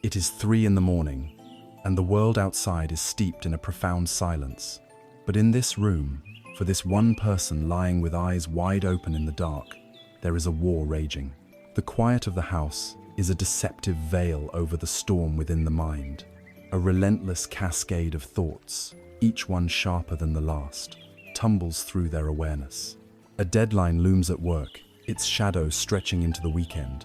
It is 3 in the morning, and the world outside is steeped in a profound silence. But in this room, for this one person lying with eyes wide open in the dark, there is a war raging. The quiet of the house is a deceptive veil over the storm within the mind, a relentless cascade of thoughts, each one sharper than the last, tumbles through their awareness. A deadline looms at work, its shadow stretching into the weekend.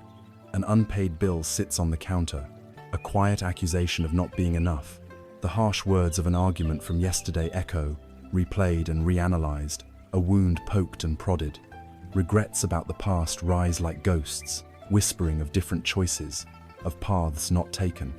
An unpaid bill sits on the counter, a quiet accusation of not being enough. The harsh words of an argument from yesterday echo, replayed and reanalyzed, a wound poked and prodded. Regrets about the past rise like ghosts, whispering of different choices, of paths not taken.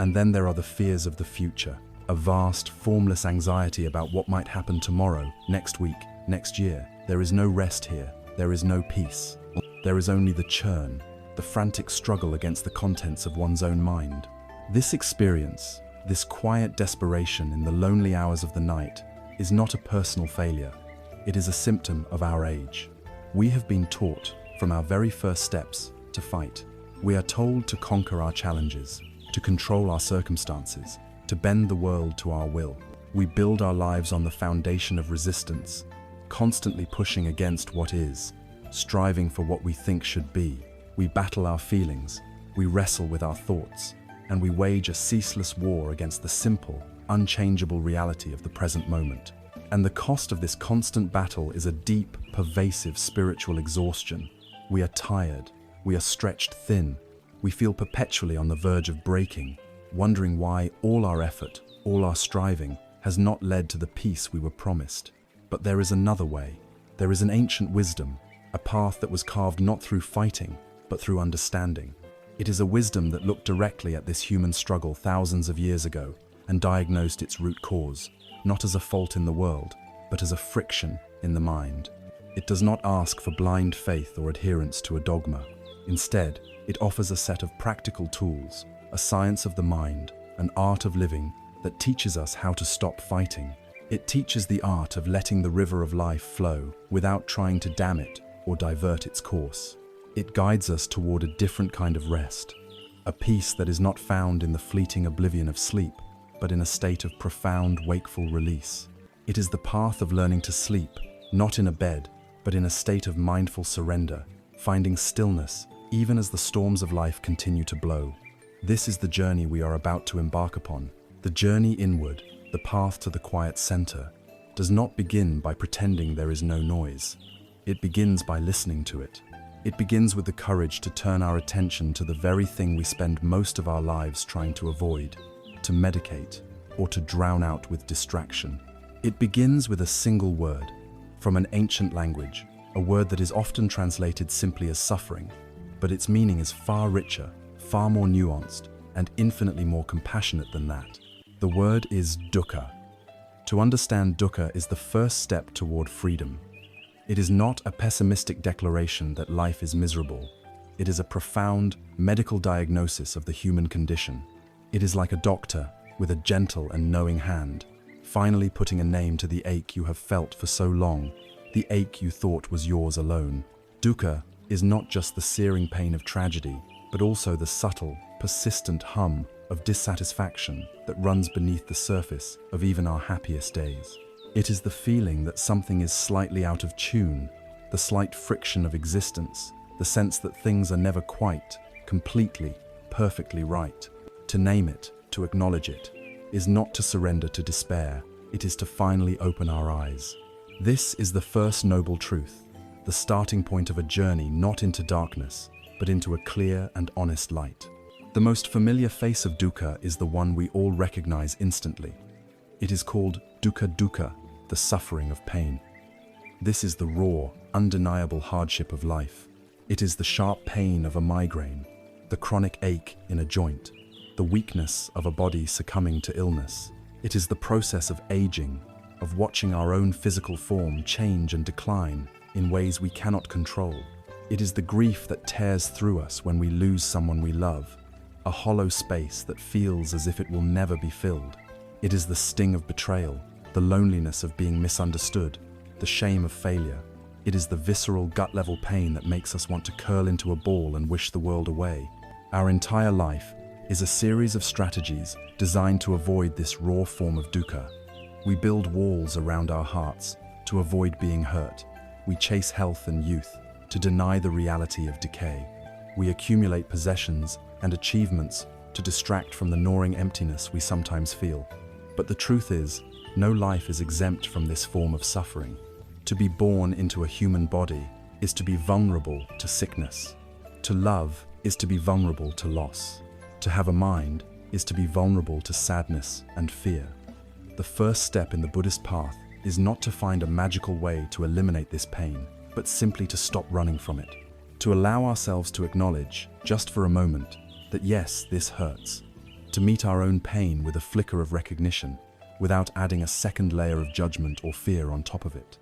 And then there are the fears of the future, a vast, formless anxiety about what might happen tomorrow, next week, next year. There is no rest here, there is no peace. There is only the churn, the frantic struggle against the contents of one's own mind. This experience, this quiet desperation in the lonely hours of the night, is not a personal failure. It is a symptom of our age. We have been taught, from our very first steps, to fight. We are told to conquer our challenges, to control our circumstances, to bend the world to our will. We build our lives on the foundation of resistance, constantly pushing against what is, striving for what we think should be. We battle our feelings, we wrestle with our thoughts, and we wage a ceaseless war against the simple, unchangeable reality of the present moment. And the cost of this constant battle is a deep, pervasive spiritual exhaustion. We are tired, we are stretched thin, we feel perpetually on the verge of breaking, wondering why all our effort, all our striving, has not led to the peace we were promised. But there is another way. There is an ancient wisdom, a path that was carved not through fighting, but through understanding. It is a wisdom that looked directly at this human struggle thousands of years ago and diagnosed its root cause, not as a fault in the world, but as a friction in the mind. It does not ask for blind faith or adherence to a dogma. Instead, it offers a set of practical tools, a science of the mind, an art of living that teaches us how to stop fighting. It teaches the art of letting the river of life flow without trying to dam it or divert its course. It guides us toward a different kind of rest, a peace that is not found in the fleeting oblivion of sleep, but in a state of profound wakeful release. It is the path of learning to sleep, not in a bed, but in a state of mindful surrender, finding stillness even as the storms of life continue to blow. This is the journey we are about to embark upon. The journey inward, the path to the quiet center, does not begin by pretending there is no noise. It begins by listening to it. It begins with the courage to turn our attention to the very thing we spend most of our lives trying to avoid, to medicate, or to drown out with distraction. It begins with a single word, from an ancient language, a word that is often translated simply as suffering, but its meaning is far richer, far more nuanced, and infinitely more compassionate than that. The word is dukkha. To understand dukkha is the first step toward freedom. It is not a pessimistic declaration that life is miserable. It is a profound medical diagnosis of the human condition. It is like a doctor with a gentle and knowing hand, finally putting a name to the ache you have felt for so long, the ache you thought was yours alone. Dukkha is not just the searing pain of tragedy, but also the subtle, persistent hum of dissatisfaction that runs beneath the surface of even our happiest days. It is the feeling that something is slightly out of tune, the slight friction of existence, the sense that things are never quite, completely, perfectly right. To name it, to acknowledge it, is not to surrender to despair, it is to finally open our eyes. This is the first noble truth, the starting point of a journey not into darkness, but into a clear and honest light. The most familiar face of dukkha is the one we all recognize instantly. It is called dukkha, the suffering of pain. This is the raw, undeniable hardship of life. It is the sharp pain of a migraine, the chronic ache in a joint, the weakness of a body succumbing to illness. It is the process of aging, of watching our own physical form change and decline in ways we cannot control. It is the grief that tears through us when we lose someone we love, a hollow space that feels as if it will never be filled. It is the sting of betrayal, the loneliness of being misunderstood, the shame of failure. It is the visceral, gut-level pain that makes us want to curl into a ball and wish the world away. Our entire life is a series of strategies designed to avoid this raw form of dukkha. We build walls around our hearts to avoid being hurt. We chase health and youth to deny the reality of decay. We accumulate possessions and achievements to distract from the gnawing emptiness we sometimes feel. But the truth is, no life is exempt from this form of suffering. To be born into a human body is to be vulnerable to sickness. To love is to be vulnerable to loss. To have a mind is to be vulnerable to sadness and fear. The first step in the Buddhist path is not to find a magical way to eliminate this pain, but simply to stop running from it. To allow ourselves to acknowledge, just for a moment, that yes, this hurts. To meet our own pain with a flicker of recognition, without adding a second layer of judgment or fear on top of it.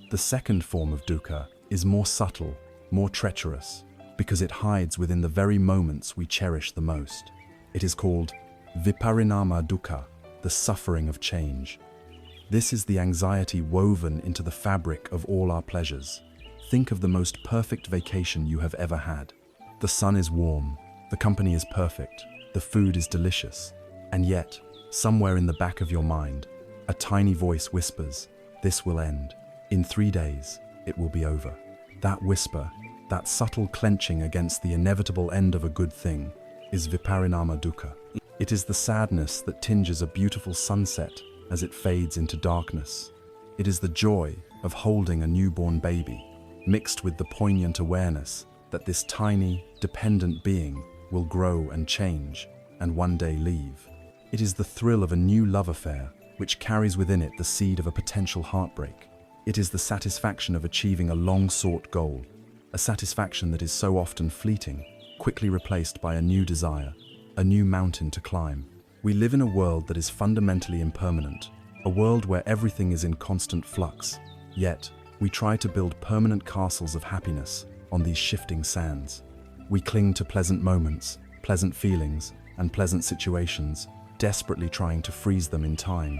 The second form of dukkha is more subtle, more treacherous, because it hides within the very moments we cherish the most. It is called viparinama dukkha, the suffering of change. This is the anxiety woven into the fabric of all our pleasures. Think of the most perfect vacation you have ever had. The sun is warm, the company is perfect, the food is delicious, and yet, somewhere in the back of your mind, a tiny voice whispers, "This will end. In 3 days, it will be over." That whisper, that subtle clenching against the inevitable end of a good thing, is viparinama dukkha. It is the sadness that tinges a beautiful sunset as it fades into darkness. It is the joy of holding a newborn baby, mixed with the poignant awareness that this tiny, dependent being will grow and change, and one day leave. It is the thrill of a new love affair, which carries within it the seed of a potential heartbreak. It is the satisfaction of achieving a long-sought goal, a satisfaction that is so often fleeting, quickly replaced by a new desire, a new mountain to climb. We live in a world that is fundamentally impermanent, a world where everything is in constant flux, yet we try to build permanent castles of happiness on these shifting sands. We cling to pleasant moments, pleasant feelings, and pleasant situations, desperately trying to freeze them in time.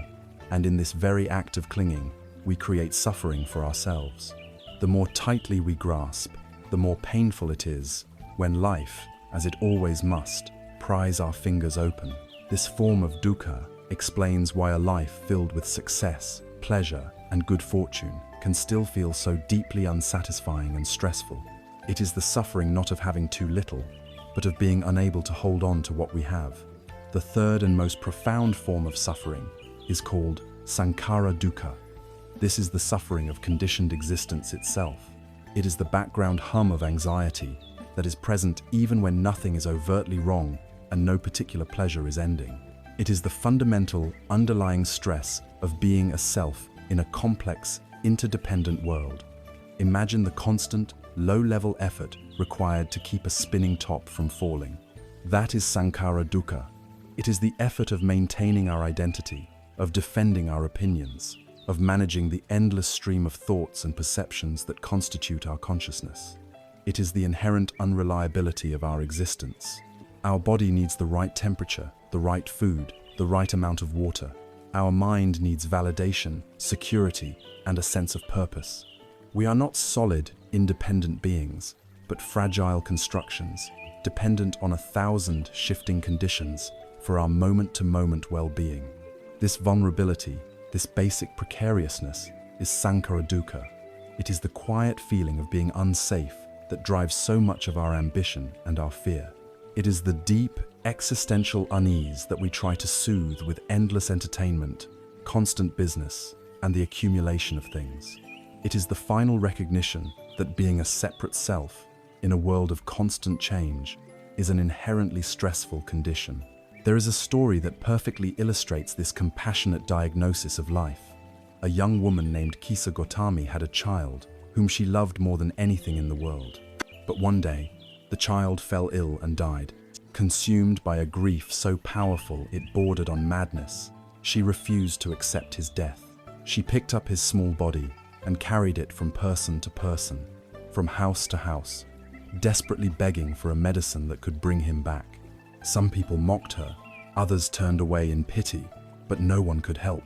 And in this very act of clinging, we create suffering for ourselves. The more tightly we grasp, the more painful it is when life, as it always must, pries our fingers open. This form of dukkha explains why a life filled with success, pleasure, and good fortune can still feel so deeply unsatisfying and stressful. It is the suffering not of having too little, but of being unable to hold on to what we have. The third and most profound form of suffering is called sankhara dukkha. This is the suffering of conditioned existence itself. It is the background hum of anxiety that is present even when nothing is overtly wrong and no particular pleasure is ending. It is the fundamental, underlying stress of being a self in a complex, interdependent world. Imagine the constant, low-level effort required to keep a spinning top from falling. That is sankhara dukkha. It is the effort of maintaining our identity, of defending our opinions, of managing the endless stream of thoughts and perceptions that constitute our consciousness. It is the inherent unreliability of our existence. Our body needs the right temperature, the right food, the right amount of water. Our mind needs validation, security, and a sense of purpose. We are not solid, independent beings, but fragile constructions, dependent on 1,000 shifting conditions for our moment-to-moment well-being. This vulnerability, this basic precariousness, is sankhara dukkha. It is the quiet feeling of being unsafe that drives so much of our ambition and our fear. It is the deep, existential unease that we try to soothe with endless entertainment, constant business, and the accumulation of things. It is the final recognition that being a separate self, in a world of constant change, is an inherently stressful condition. There is a story that perfectly illustrates this compassionate diagnosis of life. A young woman named Kisa Gotami had a child whom she loved more than anything in the world. But one day, the child fell ill and died. Consumed by a grief so powerful it bordered on madness, she refused to accept his death. She picked up his small body and carried it from person to person, from house to house, desperately begging for a medicine that could bring him back. Some people mocked her, others turned away in pity, but no one could help.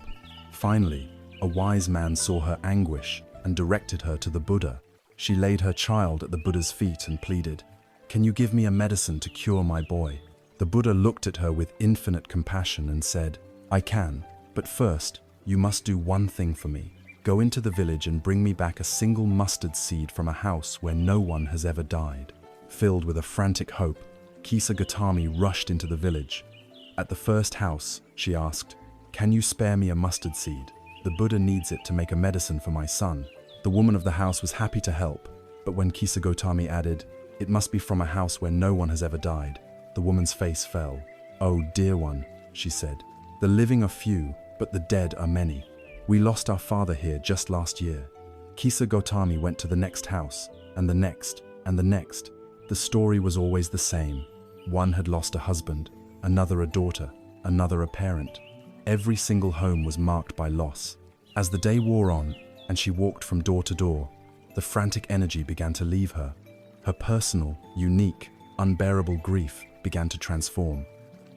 Finally, a wise man saw her anguish and directed her to the Buddha. She laid her child at the Buddha's feet and pleaded, "Can you give me a medicine to cure my boy?" The The Buddha looked at her with infinite compassion and said, "I can, but first, you must do one thing for me. Go into the village and bring me back a single mustard seed from a house where no one has ever died." Filled with a frantic hope, Kisa Gautami rushed into the village. At the first house, she asked, "Can you spare me a mustard seed? The Buddha needs it to make a medicine for my son." The woman of the house was happy to help, but when Kisa Gautami added, "It must be from a house where no one has ever died," the woman's face fell. "Oh, dear one," she said, "the living are few, but the dead are many. We lost our father here just last year." Kisa Gautami went to the next house, and the next, and the next. The story was always the same. One had lost a husband, another a daughter, another a parent. Every single home was marked by loss. As the day wore on, and she walked from door to door, the frantic energy began to leave her. Her personal, unique, unbearable grief began to transform.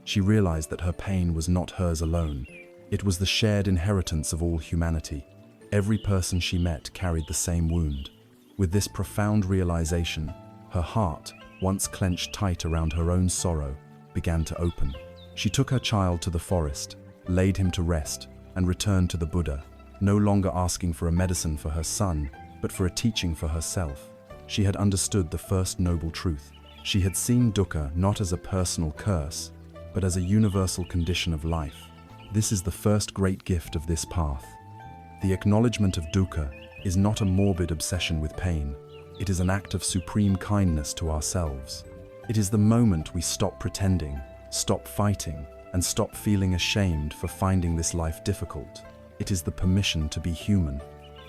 She realized that her pain was not hers alone. It was the shared inheritance of all humanity. Every person she met carried the same wound. With this profound realization, her heart, once clenched tight around her own sorrow, began to open. She took her child to the forest, laid him to rest, and returned to the Buddha, no longer asking for a medicine for her son, but for a teaching for herself. She had understood the first noble truth. She had seen dukkha not as a personal curse, but as a universal condition of life. This is the first great gift of this path. The acknowledgement of dukkha is not a morbid obsession with pain. It is an act of supreme kindness to ourselves. It is the moment we stop pretending, stop fighting, and stop feeling ashamed for finding this life difficult. It is the permission to be human.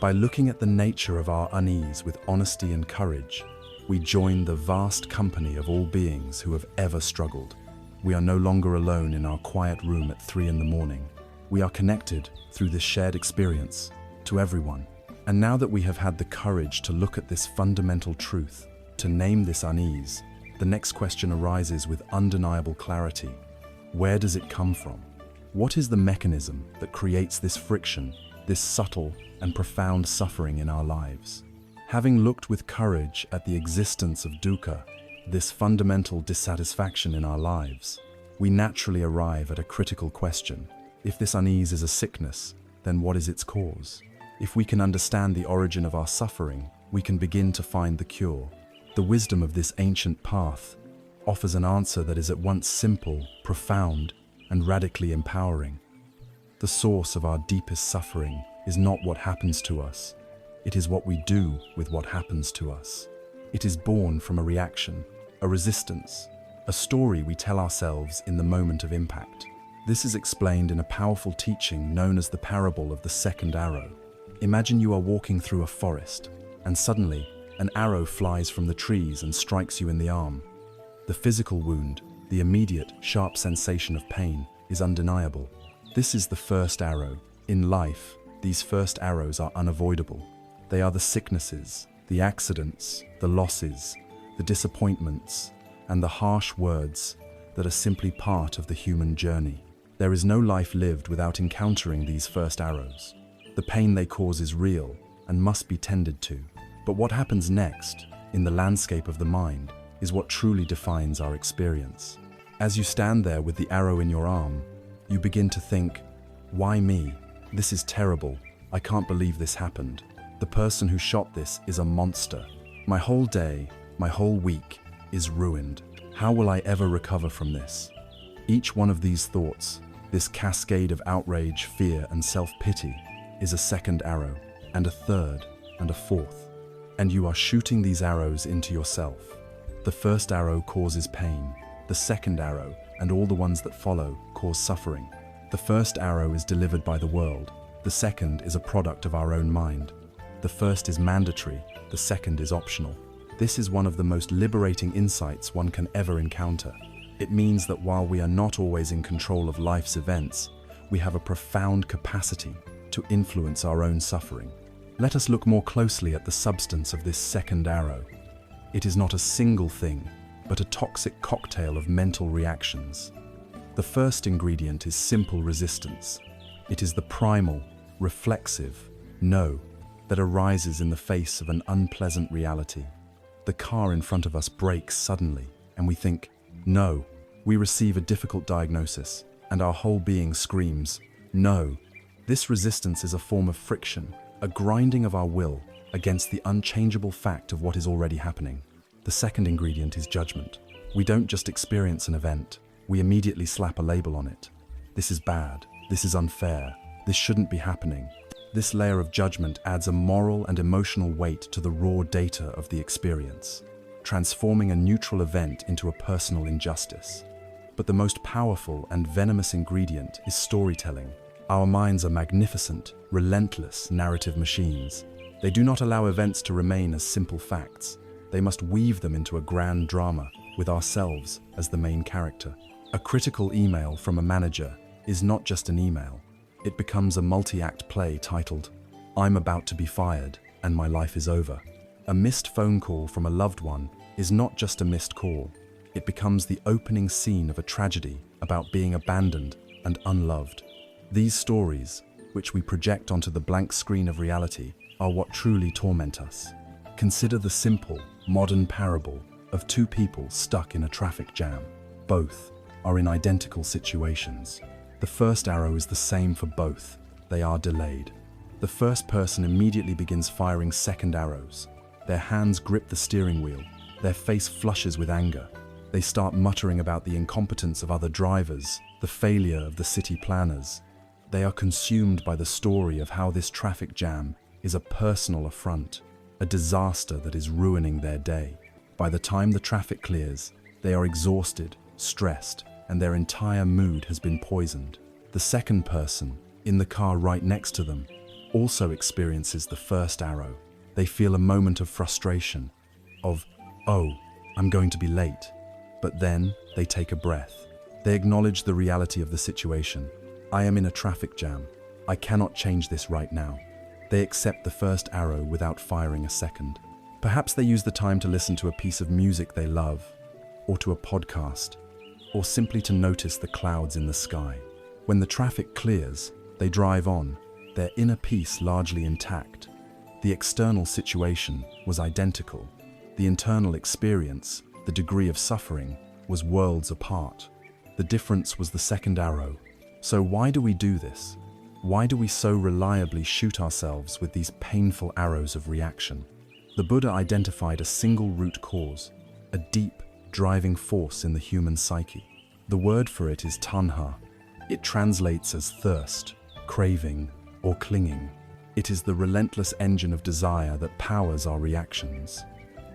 By looking at the nature of our unease with honesty and courage, we join the vast company of all beings who have ever struggled. We are no longer alone in our quiet room at 3 in the morning. We are connected, through this shared experience, to everyone. And now that we have had the courage to look at this fundamental truth, to name this unease, the next question arises with undeniable clarity. Where does it come from? What is the mechanism that creates this friction, this subtle and profound suffering in our lives? Having looked with courage at the existence of dukkha, this fundamental dissatisfaction in our lives, we naturally arrive at a critical question. If this unease is a sickness, then what is its cause? If we can understand the origin of our suffering, we can begin to find the cure. The wisdom of this ancient path offers an answer that is at once simple, profound, and radically empowering. The source of our deepest suffering is not what happens to us. It is what we do with what happens to us. It is born from a reaction, a resistance, a story we tell ourselves in the moment of impact. This is explained in a powerful teaching known as the parable of the second arrow. Imagine you are walking through a forest, and suddenly, an arrow flies from the trees and strikes you in the arm. The physical wound, the immediate, sharp sensation of pain, is undeniable. This is the first arrow. In life, these first arrows are unavoidable. They are the sicknesses, the accidents, the losses, the disappointments, and the harsh words that are simply part of the human journey. There is no life lived without encountering these first arrows. The pain they cause is real and must be tended to. But what happens next, in the landscape of the mind, is what truly defines our experience. As you stand there with the arrow in your arm, you begin to think, "Why me? This is terrible. I can't believe this happened. The person who shot this is a monster. My whole day, my whole week is ruined. How will I ever recover from this?" Each one of these thoughts, this cascade of outrage, fear, and self-pity, is a second arrow, and a third, and a fourth. And you are shooting these arrows into yourself. The first arrow causes pain. The second arrow, and all the ones that follow, cause suffering. The first arrow is delivered by the world. The second is a product of our own mind. The first is mandatory, the second is optional. This is one of the most liberating insights one can ever encounter. It means that while we are not always in control of life's events, we have a profound capacity to influence our own suffering. Let us look more closely at the substance of this second arrow. It is not a single thing, but a toxic cocktail of mental reactions. The first ingredient is simple resistance. It is the primal, reflexive no that arises in the face of an unpleasant reality. The car in front of us brakes suddenly, and we think, "No, We receive a difficult diagnosis, and our whole being screams, no. This resistance is a form of friction, a grinding of our will against the unchangeable fact of what is already happening. The second ingredient is judgment. We don't just experience an event, we immediately slap a label on it. This is bad, this is unfair, this shouldn't be happening. This layer of judgment adds a moral and emotional weight to the raw data of the experience, transforming a neutral event into a personal injustice. But the most powerful and venomous ingredient is storytelling. Our minds are magnificent, relentless narrative machines. They do not allow events to remain as simple facts. They must weave them into a grand drama, with ourselves as the main character. A critical email from a manager is not just an email. It becomes a multi-act play titled, "I'm about to be fired and my life is over." A missed phone call from a loved one is not just a missed call. It becomes the opening scene of a tragedy about being abandoned and unloved. These stories, which we project onto the blank screen of reality, are what truly torment us. Consider the simple, modern parable of two people stuck in a traffic jam. Both are in identical situations. The first arrow is the same for both. They are delayed. The first person immediately begins firing second arrows. Their hands grip the steering wheel. Their face flushes with anger. They start muttering about the incompetence of other drivers, the failure of the city planners. They are consumed by the story of how this traffic jam is a personal affront, a disaster that is ruining their day. By the time the traffic clears, they are exhausted, stressed, and their entire mood has been poisoned. The second person, in the car right next to them, also experiences the first arrow. They feel a moment of frustration, of, "Oh, I'm going to be late." But then they take a breath. They acknowledge the reality of the situation. "I am in a traffic jam. I cannot change this right now." They accept the first arrow without firing a second. Perhaps they use the time to listen to a piece of music they love, or to a podcast, or simply to notice the clouds in the sky. When the traffic clears, they drive on, their inner peace largely intact. The external situation was identical. The internal experience, the degree of suffering, was worlds apart. The difference was the second arrow. So why do we do this? Why do we so reliably shoot ourselves with these painful arrows of reaction? The Buddha identified a single root cause, a deep, driving force in the human psyche. The word for it is tanha. It translates as thirst, craving, or clinging. It is the relentless engine of desire that powers our reactions.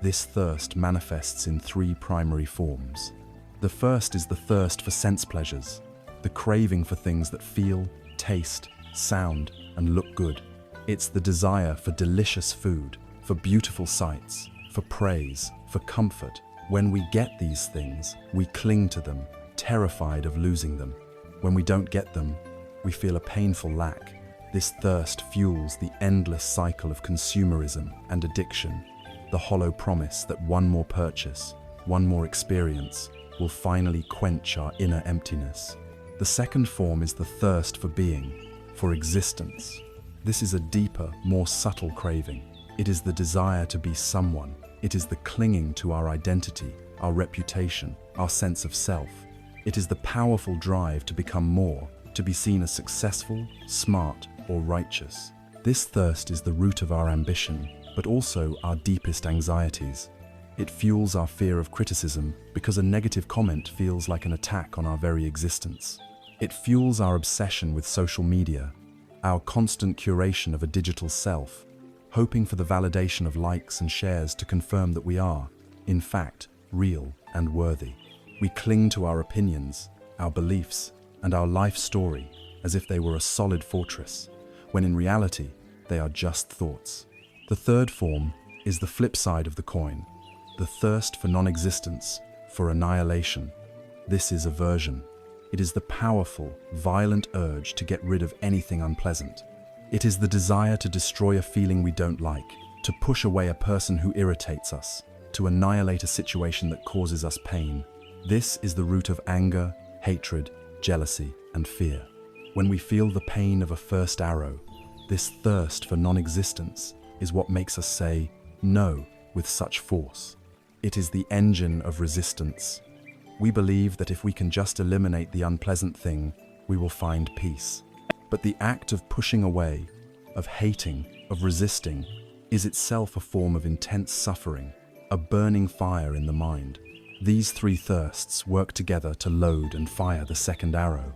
This thirst manifests in three primary forms. The first is the thirst for sense pleasures, the craving for things that feel, taste, sound, and look good. It's the desire for delicious food, for beautiful sights, for praise, for comfort. When we get these things, we cling to them, terrified of losing them. When we don't get them, we feel a painful lack. This thirst fuels the endless cycle of consumerism and addiction, the hollow promise that one more purchase, one more experience, will finally quench our inner emptiness. The second form is the thirst for being, for existence. This is a deeper, more subtle craving. It is the desire to be someone. It is the clinging to our identity, our reputation, our sense of self. It is the powerful drive to become more, to be seen as successful, smart, or righteous. This thirst is the root of our ambition, but also our deepest anxieties. It fuels our fear of criticism because a negative comment feels like an attack on our very existence. It fuels our obsession with social media, our constant curation of a digital self, hoping for the validation of likes and shares to confirm that we are, in fact, real and worthy. We cling to our opinions, our beliefs, and our life story as if they were a solid fortress, when in reality, they are just thoughts. The third form is the flip side of the coin, the thirst for non-existence, for annihilation. This is aversion. It is the powerful, violent urge to get rid of anything unpleasant. It is the desire to destroy a feeling we don't like, to push away a person who irritates us, to annihilate a situation that causes us pain. This is the root of anger, hatred, jealousy, and fear. When we feel the pain of a first arrow, this thirst for non-existence is what makes us say no with such force. It is the engine of resistance. We believe that if we can just eliminate the unpleasant thing, we will find peace. But the act of pushing away, of hating, of resisting, is itself a form of intense suffering, a burning fire in the mind. These three thirsts work together to load and fire the second arrow.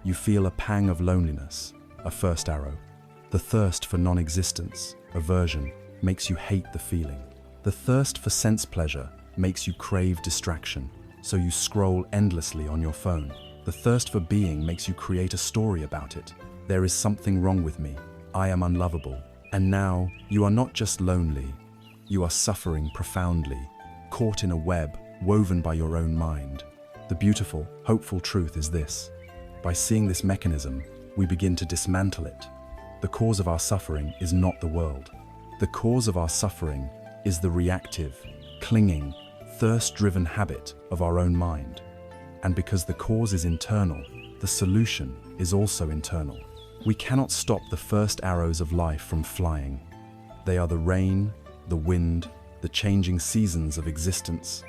You feel a pang of loneliness, a first arrow. The thirst for non-existence, aversion, makes you hate the feeling. The thirst for sense pleasure makes you crave distraction, so you scroll endlessly on your phone. The thirst for being makes you create a story about it. There is something wrong with me. I am unlovable. And now, you are not just lonely. You are suffering profoundly, caught in a web woven by your own mind. The beautiful, hopeful truth is this. By seeing this mechanism, we begin to dismantle it. The cause of our suffering is not the world. The cause of our suffering is the reactive, clinging, thirst-driven habit of our own mind. And because the cause is internal, the solution is also internal. We cannot stop the first arrows of life from flying. They are the rain, the wind, the changing seasons of existence.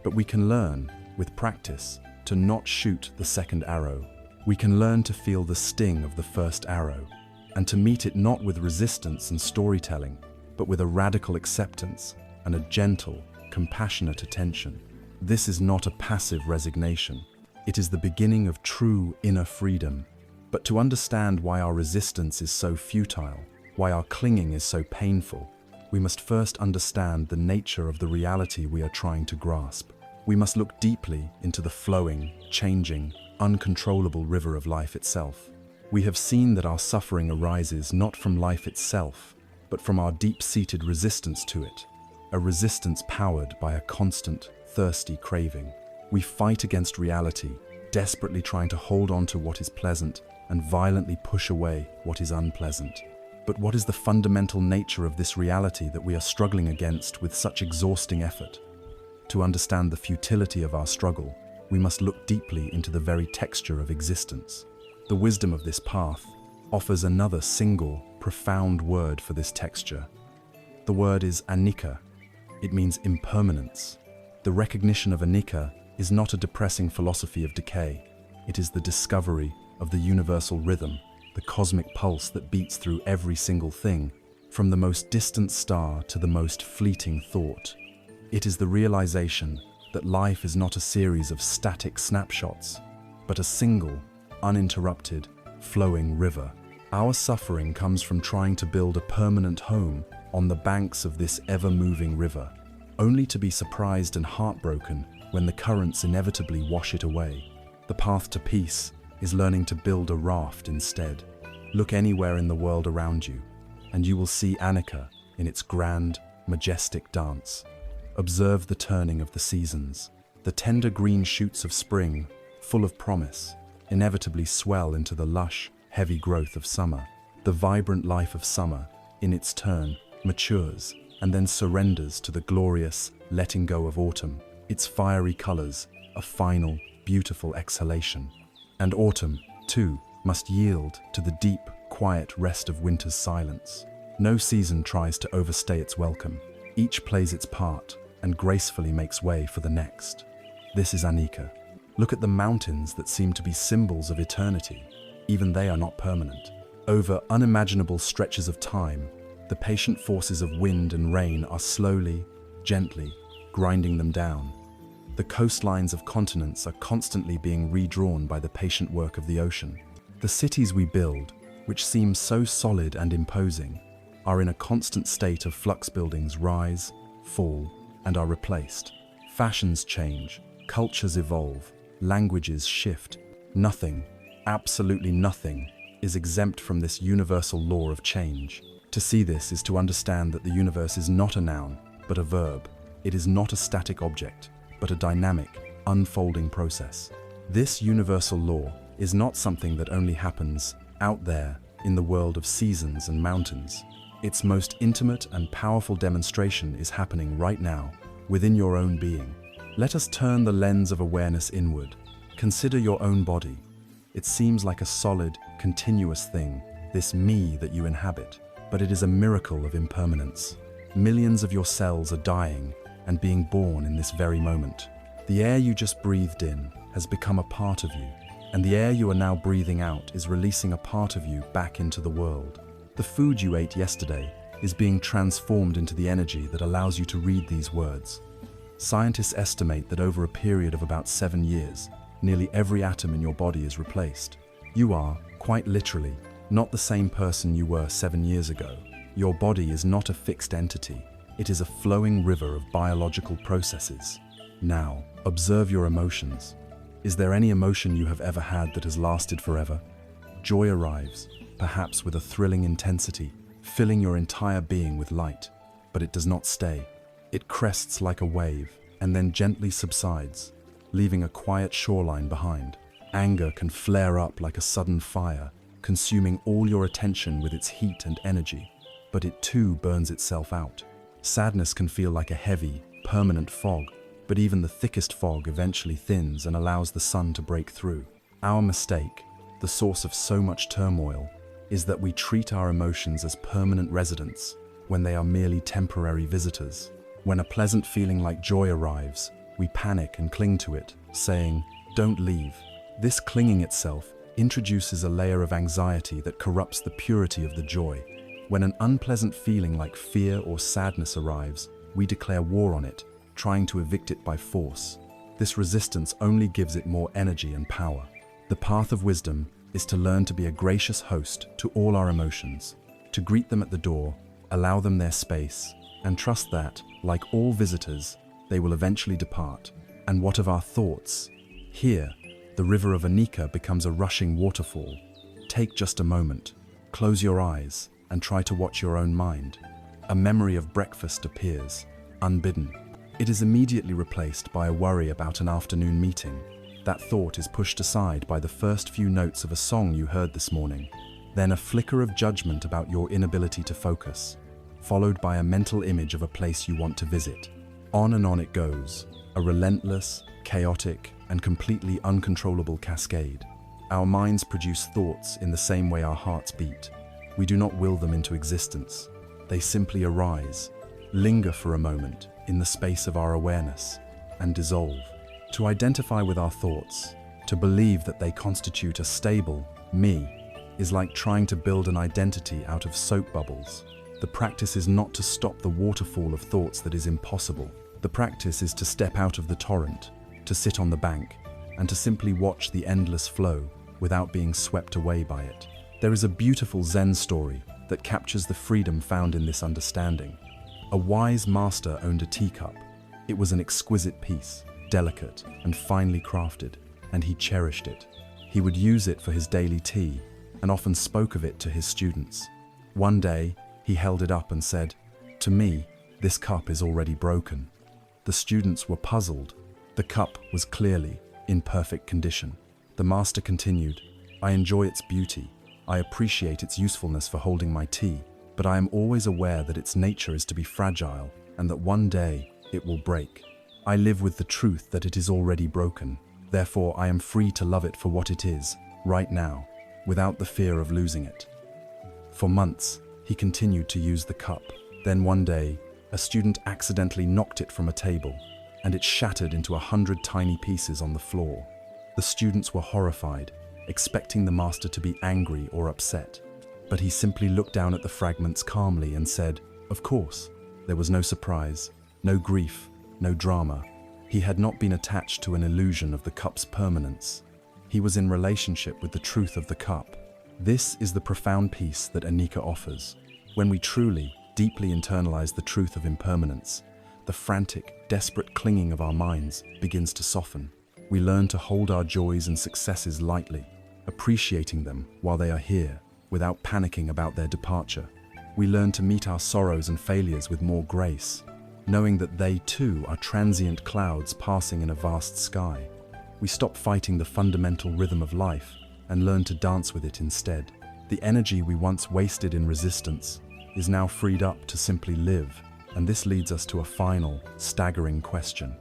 But we can learn, with practice, to not shoot the second arrow. We can learn to feel the sting of the first arrow, and to meet it not with resistance and storytelling, but with a radical acceptance and a gentle, compassionate attention. This is not a passive resignation. It is the beginning of true inner freedom. But to understand why our resistance is so futile, why our clinging is so painful, we must first understand the nature of the reality we are trying to grasp. We must look deeply into the flowing, changing, uncontrollable river of life itself. We have seen that our suffering arises not from life itself, but from our deep-seated resistance to it, a resistance powered by a constant, thirsty craving. We fight against reality, desperately trying to hold on to what is pleasant and violently push away what is unpleasant. But what is the fundamental nature of this reality that we are struggling against with such exhausting effort? To understand the futility of our struggle, we must look deeply into the very texture of existence. The wisdom of this path offers another single, profound word for this texture. The word is anicca. It means impermanence. The recognition of anicca is not a depressing philosophy of decay. It is the discovery of the universal rhythm, the cosmic pulse that beats through every single thing, from the most distant star to the most fleeting thought. It is the realization that life is not a series of static snapshots, but a single, uninterrupted, flowing river. Our suffering comes from trying to build a permanent home on the banks of this ever-moving river, only to be surprised and heartbroken when the currents inevitably wash it away. The path to peace is learning to build a raft instead. Look anywhere in the world around you, and you will see Anicca in its grand, majestic dance. Observe the turning of the seasons. The tender green shoots of spring, full of promise, inevitably swell into the lush, heavy growth of summer. The vibrant life of summer, in its turn, matures and then surrenders to the glorious letting go of autumn, its fiery colors, a final, beautiful exhalation. And autumn, too, must yield to the deep, quiet rest of winter's silence. No season tries to overstay its welcome. Each plays its part and gracefully makes way for the next. This is Anicca. Look at the mountains that seem to be symbols of eternity. Even they are not permanent. Over unimaginable stretches of time, the patient forces of wind and rain are slowly, gently, grinding them down. The coastlines of continents are constantly being redrawn by the patient work of the ocean. The cities we build, which seem so solid and imposing, are in a constant state of flux. Buildings rise, fall, and are replaced. Fashions change, cultures evolve, languages shift. Nothing, absolutely nothing, is exempt from this universal law of change. To see this is to understand that the universe is not a noun, but a verb. It is not a static object, but a dynamic, unfolding process. This universal law is not something that only happens out there in the world of seasons and mountains. Its most intimate and powerful demonstration is happening right now, within your own being. Let us turn the lens of awareness inward. Consider your own body. It seems like a solid, continuous thing, this me that you inhabit, but it is a miracle of impermanence. Millions of your cells are dying and being born in this very moment. The air you just breathed in has become a part of you, and the air you are now breathing out is releasing a part of you back into the world. The food you ate yesterday is being transformed into the energy that allows you to read these words. Scientists estimate that over a period of about 7 years, nearly every atom in your body is replaced. You are, quite literally, not the same person you were 7 years ago. Your body is not a fixed entity. It is a flowing river of biological processes. Now, observe your emotions. Is there any emotion you have ever had that has lasted forever? Joy arrives, perhaps with a thrilling intensity, filling your entire being with light, but it does not stay. It crests like a wave and then gently subsides, leaving a quiet shoreline behind. Anger can flare up like a sudden fire, consuming all your attention with its heat and energy, but it too burns itself out. Sadness can feel like a heavy, permanent fog, but even the thickest fog eventually thins and allows the sun to break through. Our mistake, the source of so much turmoil, is that we treat our emotions as permanent residents when they are merely temporary visitors. When a pleasant feeling like joy arrives, we panic and cling to it, saying, "Don't leave." This clinging itself introduces a layer of anxiety that corrupts the purity of the joy. When an unpleasant feeling like fear or sadness arrives, we declare war on it, trying to evict it by force. This resistance only gives it more energy and power. The path of wisdom is to learn to be a gracious host to all our emotions, to greet them at the door, allow them their space, and trust that, like all visitors, they will eventually depart. And what of our thoughts? Here, the river of Anika becomes a rushing waterfall. Take just a moment, close your eyes, and try to watch your own mind. A memory of breakfast appears, unbidden. It is immediately replaced by a worry about an afternoon meeting. That thought is pushed aside by the first few notes of a song you heard this morning. Then a flicker of judgment about your inability to focus, followed by a mental image of a place you want to visit. On and on it goes, a relentless, chaotic, and completely uncontrollable cascade. Our minds produce thoughts in the same way our hearts beat. We do not will them into existence. They simply arise, linger for a moment in the space of our awareness, and dissolve. To identify with our thoughts, to believe that they constitute a stable me, is like trying to build an identity out of soap bubbles. The practice is not to stop the waterfall of thoughts that is impossible. The practice is to step out of the torrent, to sit on the bank, and to simply watch the endless flow without being swept away by it. There is a beautiful Zen story that captures the freedom found in this understanding. A wise master owned a teacup. It was an exquisite piece, delicate and finely crafted, and he cherished it. He would use it for his daily tea and often spoke of it to his students. One day, he held it up and said, "To me, this cup is already broken." The students were puzzled. The cup was clearly in perfect condition. The master continued, "I enjoy its beauty. I appreciate its usefulness for holding my tea, but I am always aware that its nature is to be fragile and that one day it will break. I live with the truth that it is already broken. Therefore, I am free to love it for what it is, right now, without the fear of losing it." For months, he continued to use the cup. Then one day, a student accidentally knocked it from a table, and it shattered into 100 tiny pieces on the floor. The students were horrified, expecting the master to be angry or upset. But he simply looked down at the fragments calmly and said, "Of course." There was no surprise, no grief, no drama. He had not been attached to an illusion of the cup's permanence. He was in relationship with the truth of the cup. This is the profound peace that Anika offers. When we truly, deeply internalize the truth of impermanence, the frantic, desperate clinging of our minds begins to soften. We learn to hold our joys and successes lightly, appreciating them while they are here, without panicking about their departure. We learn to meet our sorrows and failures with more grace, knowing that they too are transient clouds passing in a vast sky. We stop fighting the fundamental rhythm of life and learn to dance with it instead. The energy we once wasted in resistance is now freed up to simply live, and this leads us to a final, staggering question.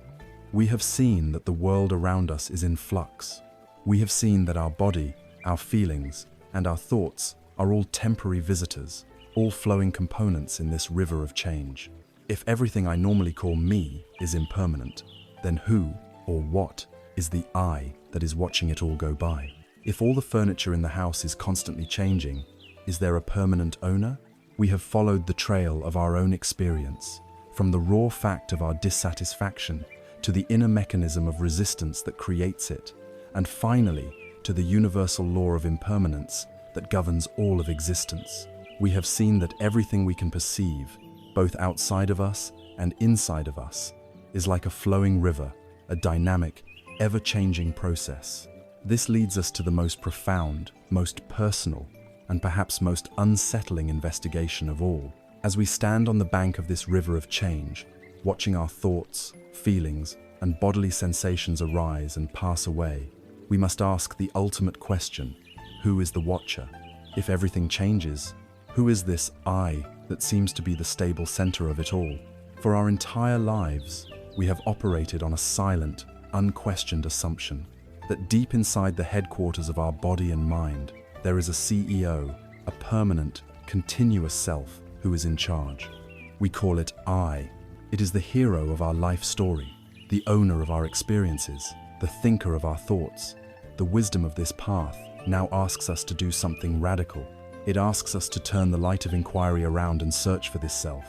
We have seen that the world around us is in flux. We have seen that our body, our feelings, and our thoughts are all temporary visitors, all flowing components in this river of change. If everything I normally call me is impermanent, then who, Or what is the I that is watching it all go by? If all the furniture in the house is constantly changing, is there a permanent owner? We have followed the trail of our own experience, from the raw fact of our dissatisfaction to the inner mechanism of resistance that creates it, and finally to the universal law of impermanence that governs all of existence. We have seen that everything we can perceive, both outside of us and inside of us, is like a flowing river, a dynamic, ever-changing process. This leads us to the most profound, most personal, and perhaps most unsettling investigation of all. As we stand on the bank of this river of change, watching our thoughts, feelings, and bodily sensations arise and pass away, we must ask the ultimate question: who is the watcher? If everything changes, who is this I that seems to be the stable center of it all? For our entire lives, we have operated on a silent, unquestioned assumption that deep inside the headquarters of our body and mind, there is a CEO, a permanent, continuous self who is in charge. We call it I. It is the hero of our life story, the owner of our experiences, the thinker of our thoughts. The wisdom of this path now asks us to do something radical. It asks us to turn the light of inquiry around and search for this self.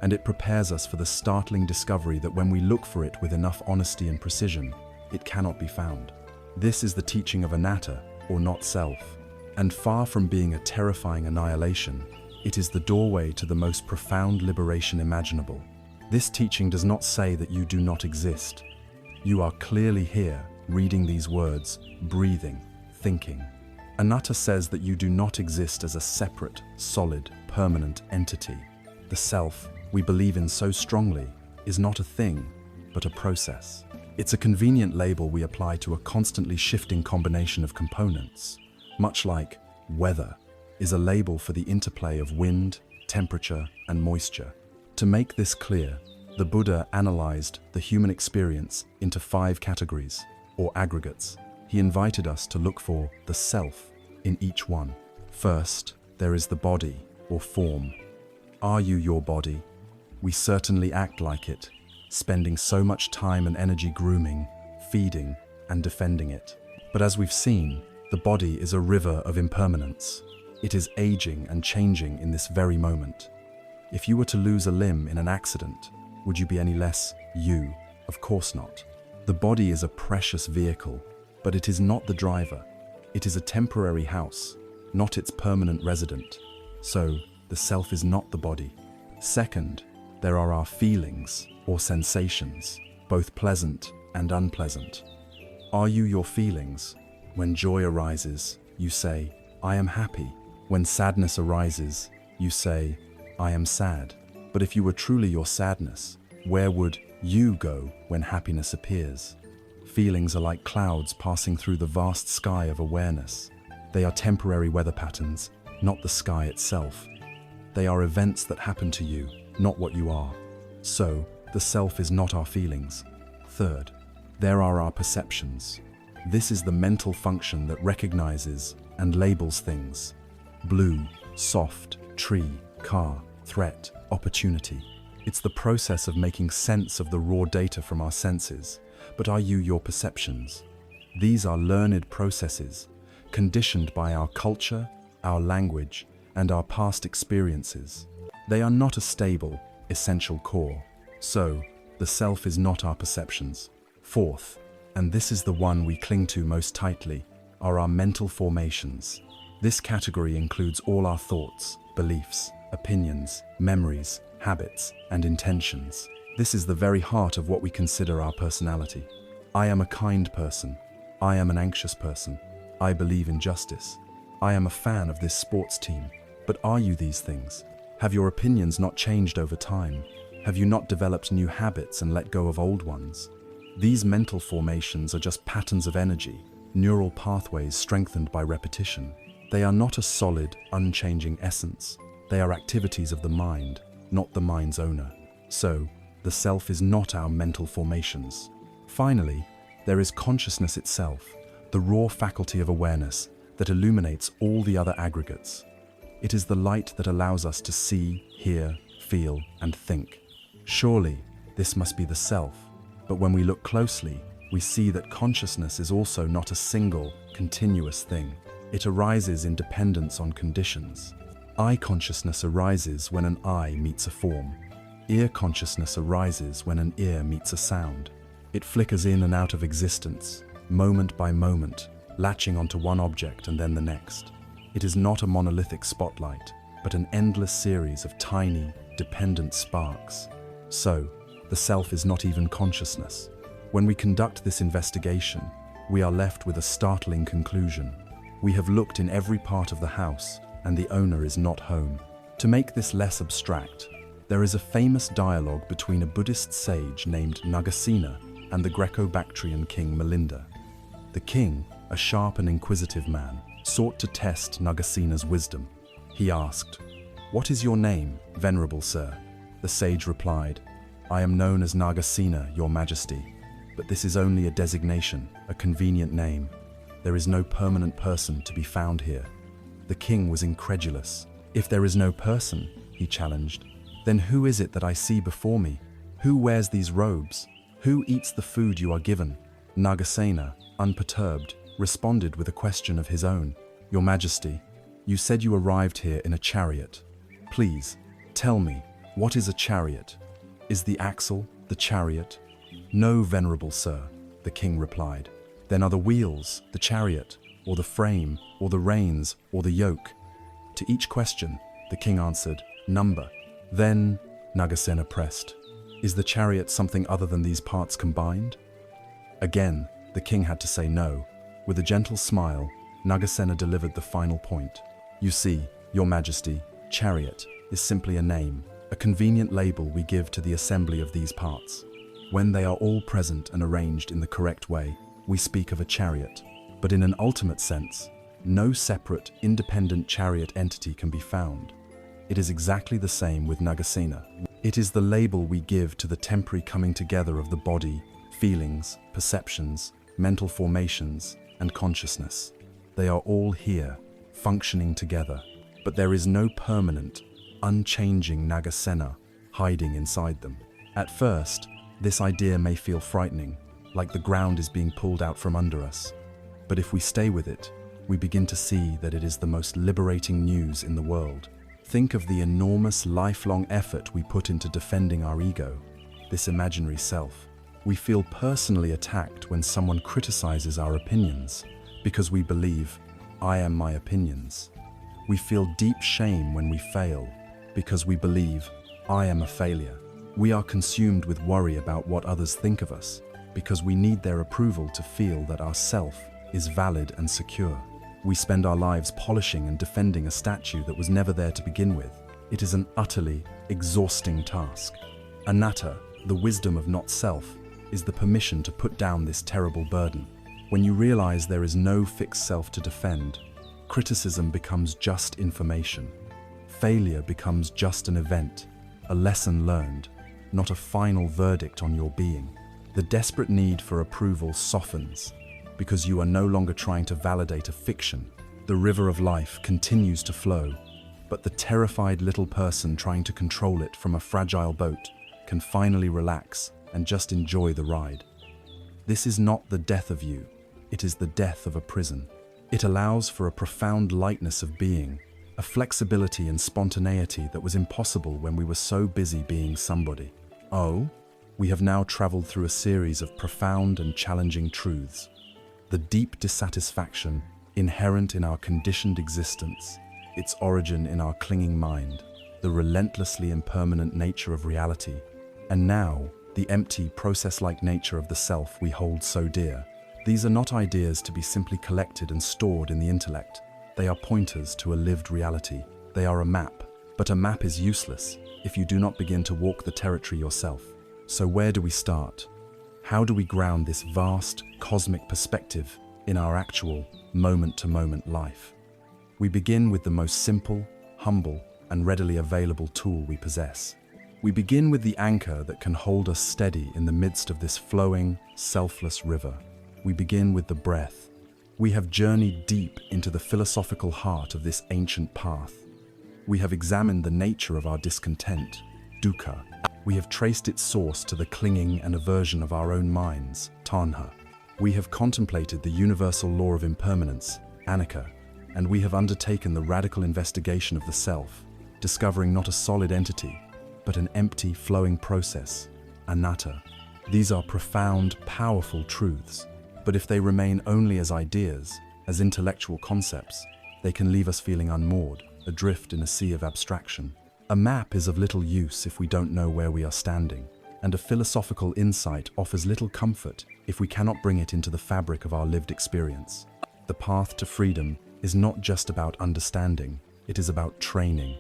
And it prepares us for the startling discovery that when we look for it with enough honesty and precision, it cannot be found. This is the teaching of anatta, or not self. And far from being a terrifying annihilation, it is the doorway to the most profound liberation imaginable. This teaching does not say that you do not exist. You are clearly here, reading these words, breathing, thinking. Anatta says that you do not exist as a separate, solid, permanent entity. The self we believe in so strongly is not a thing, but a process. It's a convenient label we apply to a constantly shifting combination of components, much like weather is a label for the interplay of wind, temperature, and moisture. To make this clear, the Buddha analyzed the human experience into 5 categories, or aggregates. He invited us to look for the self in each one. First, there is the body, or form. Are you your body? We certainly act like it, spending so much time and energy grooming, feeding, and defending it. But as we've seen, the body is a river of impermanence. It is aging and changing in this very moment. If you were to lose a limb in an accident, would you be any less you? Of course not. The body is a precious vehicle, but it is not the driver. It is a temporary house, not its permanent resident. So, the self is not the body. Second, there are our feelings, or sensations, both pleasant and unpleasant. Are you your feelings? When joy arises, you say, I am happy. When sadness arises, you say, I am sad. But if you were truly your sadness, where would you go when happiness appears? Feelings are like clouds passing through the vast sky of awareness. They are temporary weather patterns, not the sky itself. They are events that happen to you, not what you are. So, the self is not our feelings. Third, there are our perceptions. This is the mental function that recognizes and labels things. Blue, soft, tree, car, threat, opportunity. It's the process of making sense of the raw data from our senses. But are you your perceptions? These are learned processes, conditioned by our culture, our language, and our past experiences. They are not a stable, essential core. So, the self is not our perceptions. Fourth, and this is the one we cling to most tightly, are our mental formations. This category includes all our thoughts, beliefs, opinions, memories, habits, and intentions. This is the very heart of what we consider our personality. I am a kind person. I am an anxious person. I believe in justice. I am a fan of this sports team. But are you these things? Have your opinions not changed over time? Have you not developed new habits and let go of old ones? These mental formations are just patterns of energy, neural pathways strengthened by repetition. They are not a solid, unchanging essence. They are activities of the mind, not the mind's owner. So, the self is not our mental formations. Finally, there is consciousness itself, the raw faculty of awareness that illuminates all the other aggregates. It is the light that allows us to see, hear, feel, and think. Surely, this must be the self, but when we look closely, we see that consciousness is also not a single, continuous thing. It arises in dependence on conditions. Eye consciousness arises when an eye meets a form. Ear consciousness arises when an ear meets a sound. It flickers in and out of existence, moment by moment, latching onto one object and then the next. It is not a monolithic spotlight, but an endless series of tiny, dependent sparks. So, the self is not even consciousness. When we conduct this investigation, we are left with a startling conclusion. We have looked in every part of the house, and the owner is not home. To make this less abstract, there is a famous dialogue between a Buddhist sage named Nagasena and the Greco-Bactrian king Melinda. The king, a sharp and inquisitive man, sought to test Nagasena's wisdom. He asked, "What is your name, venerable sir?" The sage replied, "I am known as Nagasena, your majesty, but this is only a designation, a convenient name. There is no permanent person to be found here." The king was incredulous. "If there is no person," he challenged, "then who is it that I see before me? Who wears these robes? Who eats the food you are given?" Nagasena, unperturbed, responded with a question of his own. "Your Majesty, you said you arrived here in a chariot. Please, tell me, what is a chariot? Is the axle the chariot?" "No, venerable sir," the king replied. "Then are the wheels the chariot, or the frame, or the reins, or the yoke?" To each question, the king answered, "Number." "Then," Nagasena pressed, "is the chariot something other than these parts combined?" Again, the king had to say no. With a gentle smile, Nagasena delivered the final point. "You see, your majesty, chariot is simply a name, a convenient label we give to the assembly of these parts. When they are all present and arranged in the correct way, we speak of a chariot. But in an ultimate sense, no separate, independent chariot entity can be found. It is exactly the same with Nagasena. It is the label we give to the temporary coming together of the body, feelings, perceptions, mental formations, and consciousness. They are all here, functioning together, but there is no permanent, unchanging Nagasena hiding inside them. At first, this idea may feel frightening, like the ground is being pulled out from under us. But if we stay with it, we begin to see that it is the most liberating news in the world. Think of the enormous lifelong effort we put into defending our ego, this imaginary self. We feel personally attacked when someone criticizes our opinions, because we believe, "I am my opinions." We feel deep shame when we fail, because we believe, "I am a failure." We are consumed with worry about what others think of us, because we need their approval to feel that our self is valid and secure. We spend our lives polishing and defending a statue that was never there to begin with. It is an utterly exhausting task. Anatta, the wisdom of not self, is the permission to put down this terrible burden. When you realize there is no fixed self to defend, criticism becomes just information. Failure becomes just an event, a lesson learned, not a final verdict on your being. The desperate need for approval softens, because you are no longer trying to validate a fiction. The river of life continues to flow, but the terrified little person trying to control it from a fragile boat can finally relax and just enjoy the ride. This is not the death of you, it is the death of a prison. It allows for a profound lightness of being, a flexibility and spontaneity that was impossible when we were so busy being somebody. Oh, we have now traveled through a series of profound and challenging truths. The deep dissatisfaction inherent in our conditioned existence, its origin in our clinging mind, the relentlessly impermanent nature of reality, and now the empty, process-like nature of the self we hold so dear. These are not ideas to be simply collected and stored in the intellect. They are pointers to a lived reality. They are a map, but a map is useless if you do not begin to walk the territory yourself. So where do we start? How do we ground this vast, cosmic perspective in our actual, moment-to-moment life? We begin with the most simple, humble, and readily available tool we possess. We begin with the anchor that can hold us steady in the midst of this flowing, selfless river. We begin with the breath. We have journeyed deep into the philosophical heart of this ancient path. We have examined the nature of our discontent, dukkha. We have traced its source to the clinging and aversion of our own minds, tanha. We have contemplated the universal law of impermanence, anicca, and we have undertaken the radical investigation of the self, discovering not a solid entity, but an empty, flowing process, anatta. These are profound, powerful truths, but if they remain only as ideas, as intellectual concepts, they can leave us feeling unmoored, adrift in a sea of abstraction. A map is of little use if we don't know where we are standing, and a philosophical insight offers little comfort if we cannot bring it into the fabric of our lived experience. The path to freedom is not just about understanding, it is about training.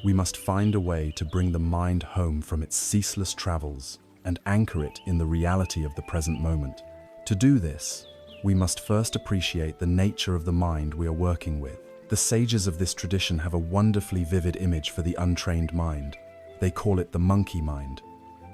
We must find a way to bring the mind home from its ceaseless travels and anchor it in the reality of the present moment. To do this, we must first appreciate the nature of the mind we are working with. The sages of this tradition have a wonderfully vivid image for the untrained mind. They call it the monkey mind.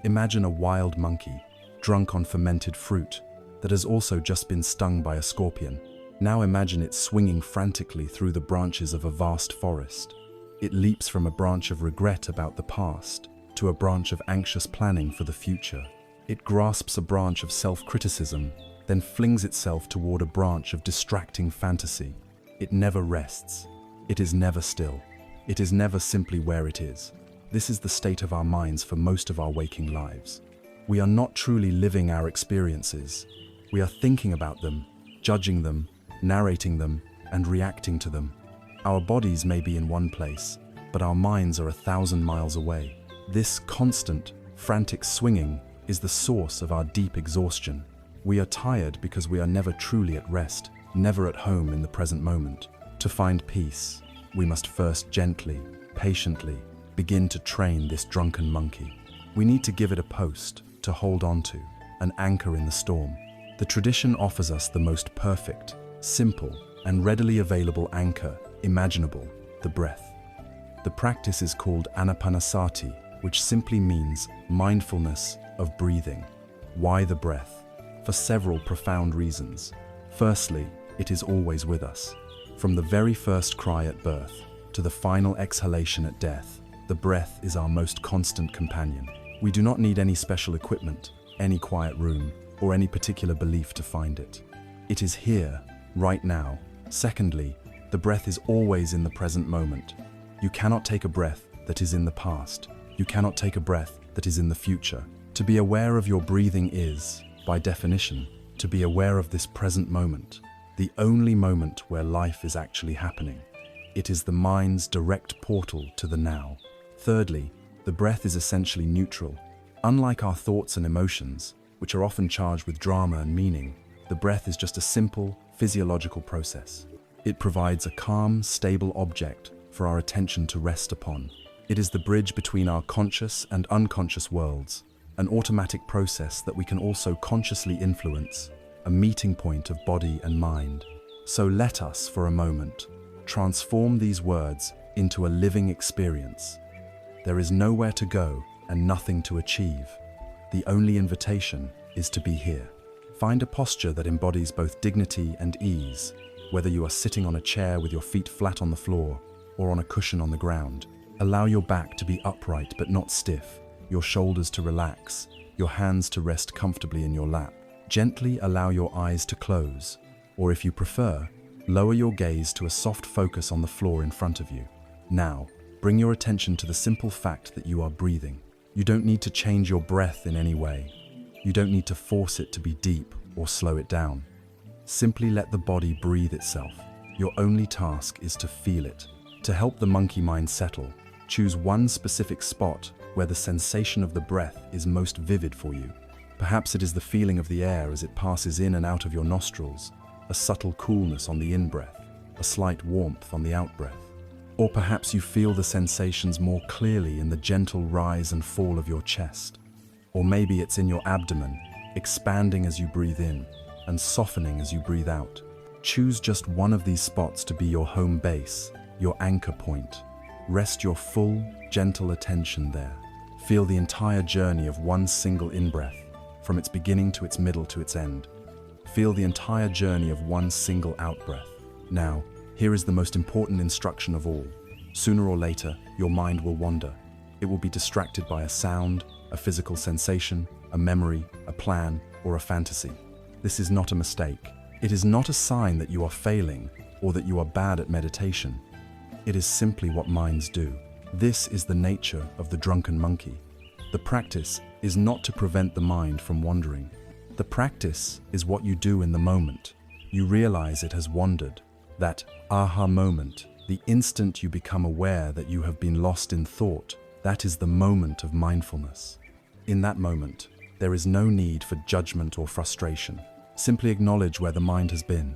Imagine a wild monkey, drunk on fermented fruit, that has also just been stung by a scorpion. Now imagine it swinging frantically through the branches of a vast forest. It leaps from a branch of regret about the past to a branch of anxious planning for the future. It grasps a branch of self-criticism, then flings itself toward a branch of distracting fantasy. It never rests. It is never still. It is never simply where it is. This is the state of our minds for most of our waking lives. We are not truly living our experiences. We are thinking about them, judging them, narrating them, and reacting to them. Our bodies may be in one place, but our minds are 1,000 miles away. This constant, frantic swinging is the source of our deep exhaustion. We are tired because we are never truly at rest, never at home in the present moment. To find peace, we must first gently, patiently, begin to train this drunken monkey. We need to give it a post to hold on to, an anchor in the storm. The tradition offers us the most perfect, simple, and readily available anchor imaginable, the breath. The practice is called anapanasati, which simply means mindfulness of breathing. Why the breath? For several profound reasons. Firstly, it is always with us. From the very first cry at birth to the final exhalation at death, the breath is our most constant companion. We do not need any special equipment, any quiet room, or any particular belief to find it. It is here, right now. Secondly, the breath is always in the present moment. You cannot take a breath that is in the past. You cannot take a breath that is in the future. To be aware of your breathing is, by definition, to be aware of this present moment, the only moment where life is actually happening. It is the mind's direct portal to the now. Thirdly, the breath is essentially neutral. Unlike our thoughts and emotions, which are often charged with drama and meaning, the breath is just a simple, physiological process. It provides a calm, stable object for our attention to rest upon. It is the bridge between our conscious and unconscious worlds, an automatic process that we can also consciously influence, a meeting point of body and mind. So let us, for a moment, transform these words into a living experience. There is nowhere to go and nothing to achieve. The only invitation is to be here. Find a posture that embodies both dignity and ease, whether you are sitting on a chair with your feet flat on the floor or on a cushion on the ground. Allow your back to be upright but not stiff, your shoulders to relax, your hands to rest comfortably in your lap. Gently allow your eyes to close, or if you prefer, lower your gaze to a soft focus on the floor in front of you. Now, bring your attention to the simple fact that you are breathing. You don't need to change your breath in any way. You don't need to force it to be deep or slow it down. Simply let the body breathe itself. Your only task is to feel it. To help the monkey mind settle, choose one specific spot where the sensation of the breath is most vivid for you. Perhaps it is the feeling of the air as it passes in and out of your nostrils, a subtle coolness on the in-breath, a slight warmth on the out-breath. Or perhaps you feel the sensations more clearly in the gentle rise and fall of your chest. Or maybe it's in your abdomen, expanding as you breathe in and softening as you breathe out. Choose just one of these spots to be your home base, your anchor point. Rest your full, gentle attention there. Feel the entire journey of one single in-breath, from its beginning to its middle to its end. Feel the entire journey of one single out-breath. Now, here is the most important instruction of all. Sooner or later, your mind will wander. It will be distracted by a sound, a physical sensation, a memory, a plan, or a fantasy. This is not a mistake. It is not a sign that you are failing or that you are bad at meditation. It is simply what minds do. This is the nature of the drunken monkey. The practice is not to prevent the mind from wandering. The practice is what you do in the moment. You realize it has wandered. That aha moment, the instant you become aware that you have been lost in thought, that is the moment of mindfulness. In that moment, there is no need for judgment or frustration. Simply acknowledge where the mind has been.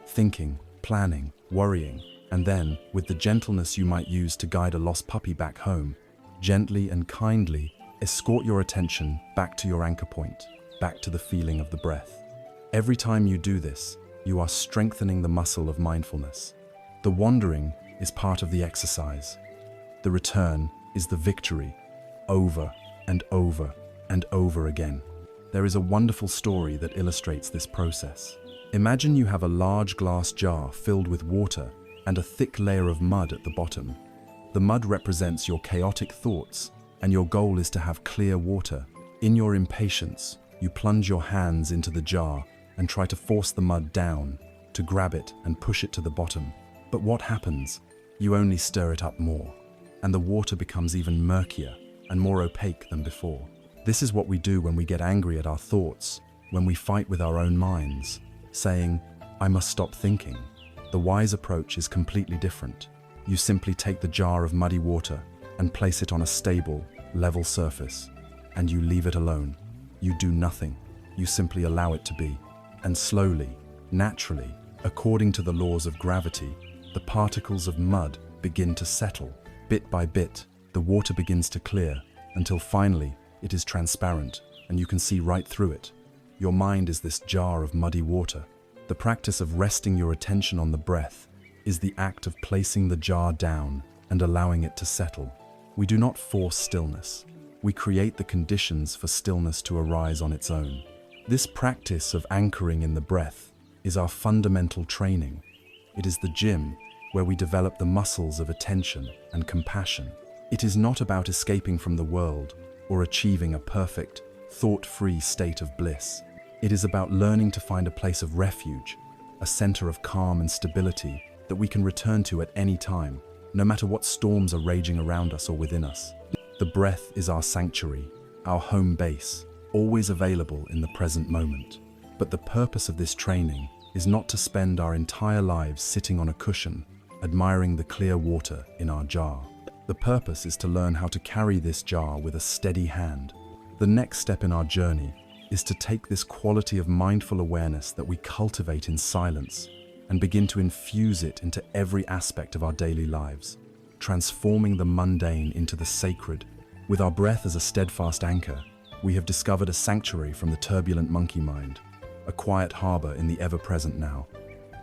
Thinking, planning, worrying, and then, with the gentleness you might use to guide a lost puppy back home, gently and kindly escort your attention back to your anchor point, back to the feeling of the breath. Every time you do this, you are strengthening the muscle of mindfulness. The wandering is part of the exercise. The return is the victory, over and over and over again. There is a wonderful story that illustrates this process. Imagine you have a large glass jar filled with water and a thick layer of mud at the bottom. The mud represents your chaotic thoughts, and your goal is to have clear water. In your impatience, you plunge your hands into the jar and try to force the mud down, to grab it and push it to the bottom. But what happens? You only stir it up more, and the water becomes even murkier and more opaque than before. This is what we do when we get angry at our thoughts, when we fight with our own minds, saying, "I must stop thinking." The wise approach is completely different. You simply take the jar of muddy water and place it on a stable, level surface, and you leave it alone. You do nothing. You simply allow it to be. And slowly, naturally, according to the laws of gravity, the particles of mud begin to settle. Bit by bit, the water begins to clear, until finally it is transparent and you can see right through it. Your mind is this jar of muddy water. The practice of resting your attention on the breath is the act of placing the jar down and allowing it to settle. We do not force stillness. We create the conditions for stillness to arise on its own. This practice of anchoring in the breath is our fundamental training. It is the gym where we develop the muscles of attention and compassion. It is not about escaping from the world or achieving a perfect, thought-free state of bliss. It is about learning to find a place of refuge, a center of calm and stability that we can return to at any time, no matter what storms are raging around us or within us. The breath is our sanctuary, our home base, always available in the present moment. But the purpose of this training is not to spend our entire lives sitting on a cushion, admiring the clear water in our jar. The purpose is to learn how to carry this jar with a steady hand. The next step in our journey is to take this quality of mindful awareness that we cultivate in silence and begin to infuse it into every aspect of our daily lives, transforming the mundane into the sacred. With our breath as a steadfast anchor, we have discovered a sanctuary from the turbulent monkey mind, a quiet harbor in the ever-present now.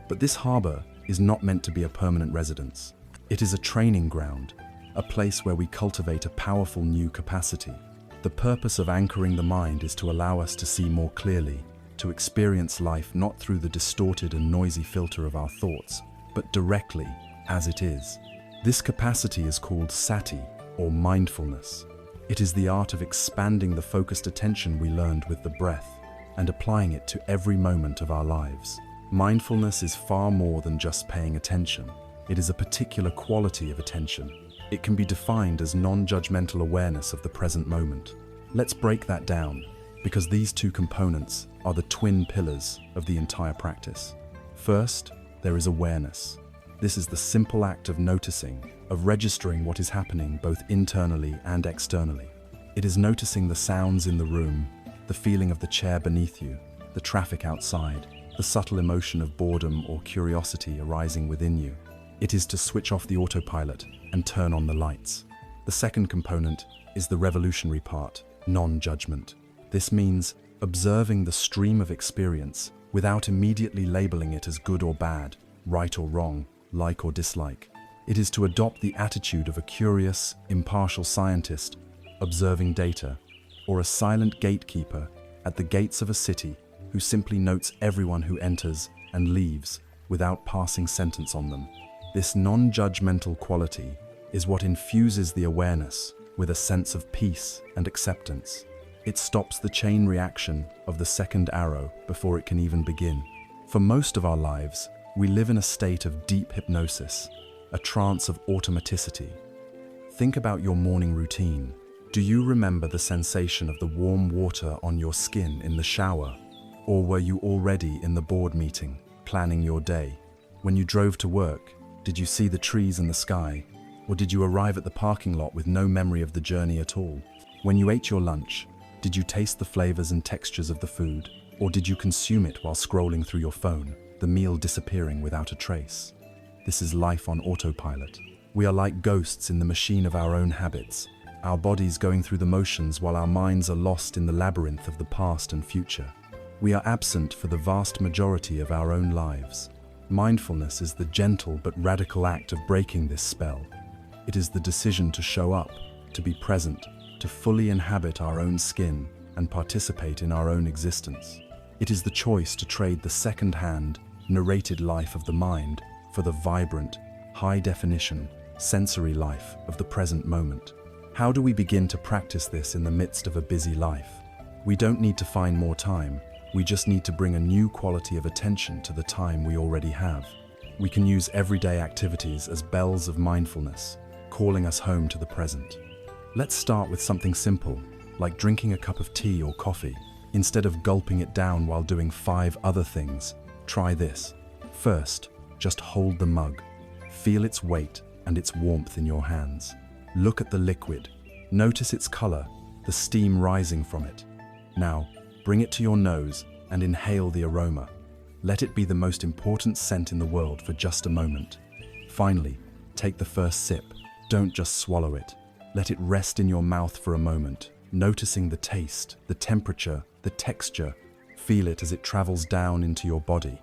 But this harbor is not meant to be a permanent residence. It is a training ground, a place where we cultivate a powerful new capacity. The purpose of anchoring the mind is to allow us to see more clearly, to experience life not through the distorted and noisy filter of our thoughts, but directly as it is. This capacity is called sati, or mindfulness. It is the art of expanding the focused attention we learned with the breath and applying it to every moment of our lives. Mindfulness is far more than just paying attention. It is a particular quality of attention. It can be defined as non-judgmental awareness of the present moment. Let's break that down, because these two components are the twin pillars of the entire practice. First, there is awareness. This is the simple act of noticing, of registering what is happening both internally and externally. It is noticing the sounds in the room, the feeling of the chair beneath you, the traffic outside, the subtle emotion of boredom or curiosity arising within you. It is to switch off the autopilot and turn on the lights. The second component is the revolutionary part, non-judgment. This means observing the stream of experience without immediately labeling it as good or bad, right or wrong, like or dislike. It is to adopt the attitude of a curious, impartial scientist observing data, or a silent gatekeeper at the gates of a city who simply notes everyone who enters and leaves without passing sentence on them. This non-judgmental quality is what infuses the awareness with a sense of peace and acceptance. It stops the chain reaction of the second arrow before it can even begin. For most of our lives, we live in a state of deep hypnosis, a trance of automaticity. Think about your morning routine. Do you remember the sensation of the warm water on your skin in the shower? Or were you already in the board meeting, planning your day? When you drove to work, did you see the trees and the sky? Or did you arrive at the parking lot with no memory of the journey at all? When you ate your lunch, did you taste the flavors and textures of the food? Or did you consume it while scrolling through your phone, the meal disappearing without a trace? This is life on autopilot. We are like ghosts in the machine of our own habits, our bodies going through the motions while our minds are lost in the labyrinth of the past and future. We are absent for the vast majority of our own lives. Mindfulness is the gentle but radical act of breaking this spell. It is the decision to show up, to be present, to fully inhabit our own skin and participate in our own existence. It is the choice to trade the second-hand, narrated life of the mind for the vibrant, high-definition, sensory life of the present moment. How do we begin to practice this in the midst of a busy life? We don't need to find more time. We just need to bring a new quality of attention to the time we already have. We can use everyday activities as bells of mindfulness, calling us home to the present. Let's start with something simple, like drinking a cup of tea or coffee. Instead of gulping it down while doing 5 other things, try this. First, just hold the mug. Feel its weight and its warmth in your hands. Look at the liquid. Notice its color, the steam rising from it. Now, bring it to your nose and inhale the aroma. Let it be the most important scent in the world for just a moment. Finally, take the first sip. Don't just swallow it. Let it rest in your mouth for a moment, noticing the taste, the temperature, the texture. Feel it as it travels down into your body.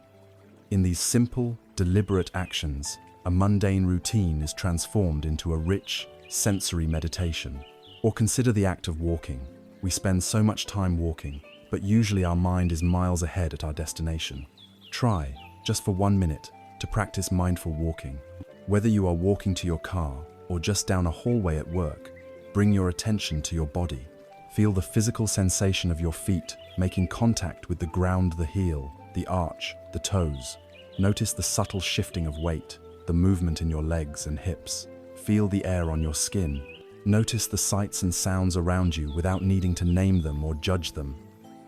In these simple, deliberate actions, a mundane routine is transformed into a rich, sensory meditation. Or consider the act of walking. We spend so much time walking, but usually our mind is miles ahead at our destination. Try, just for 1 minute, to practice mindful walking. Whether you are walking to your car or just down a hallway at work, bring your attention to your body. Feel the physical sensation of your feet making contact with the ground, the heel, the arch, the toes. Notice the subtle shifting of weight, the movement in your legs and hips. Feel the air on your skin. Notice the sights and sounds around you without needing to name them or judge them.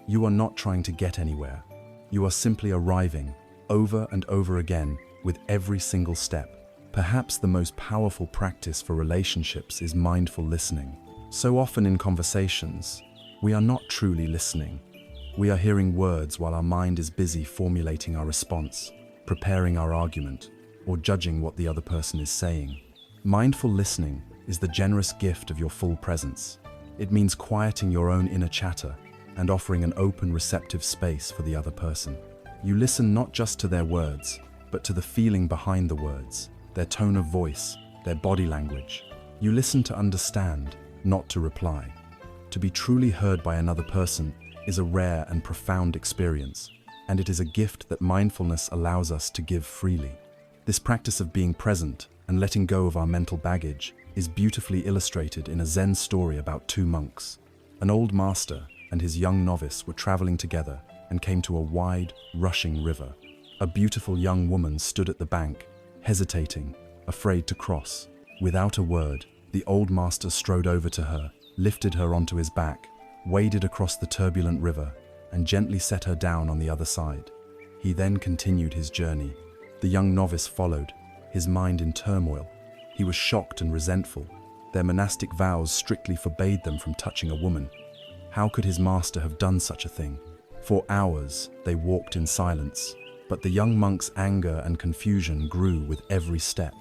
You are not trying to get anywhere. You are simply arriving, over and over again, with every single step. Perhaps the most powerful practice for relationships is mindful listening. So often in conversations, we are not truly listening. We are hearing words while our mind is busy formulating our response, preparing our argument, or judging what the other person is saying. Mindful listening is the generous gift of your full presence. It means quieting your own inner chatter and offering an open, receptive space for the other person. You listen not just to their words, but to the feeling behind the words, their tone of voice, their body language. You listen to understand, not to reply. To be truly heard by another person is a rare and profound experience, and it is a gift that mindfulness allows us to give freely. This practice of being present and letting go of our mental baggage is beautifully illustrated in a Zen story about 2 monks. An old master and his young novice were traveling together and came to a wide, rushing river. A beautiful young woman stood at the bank, hesitating, afraid to cross. Without a word, the old master strode over to her, lifted her onto his back, waded across the turbulent river, and gently set her down on the other side. He then continued his journey. The young novice followed, his mind in turmoil. He was shocked and resentful. Their monastic vows strictly forbade them from touching a woman. How could his master have done such a thing? For hours, they walked in silence, but the young monk's anger and confusion grew with every step.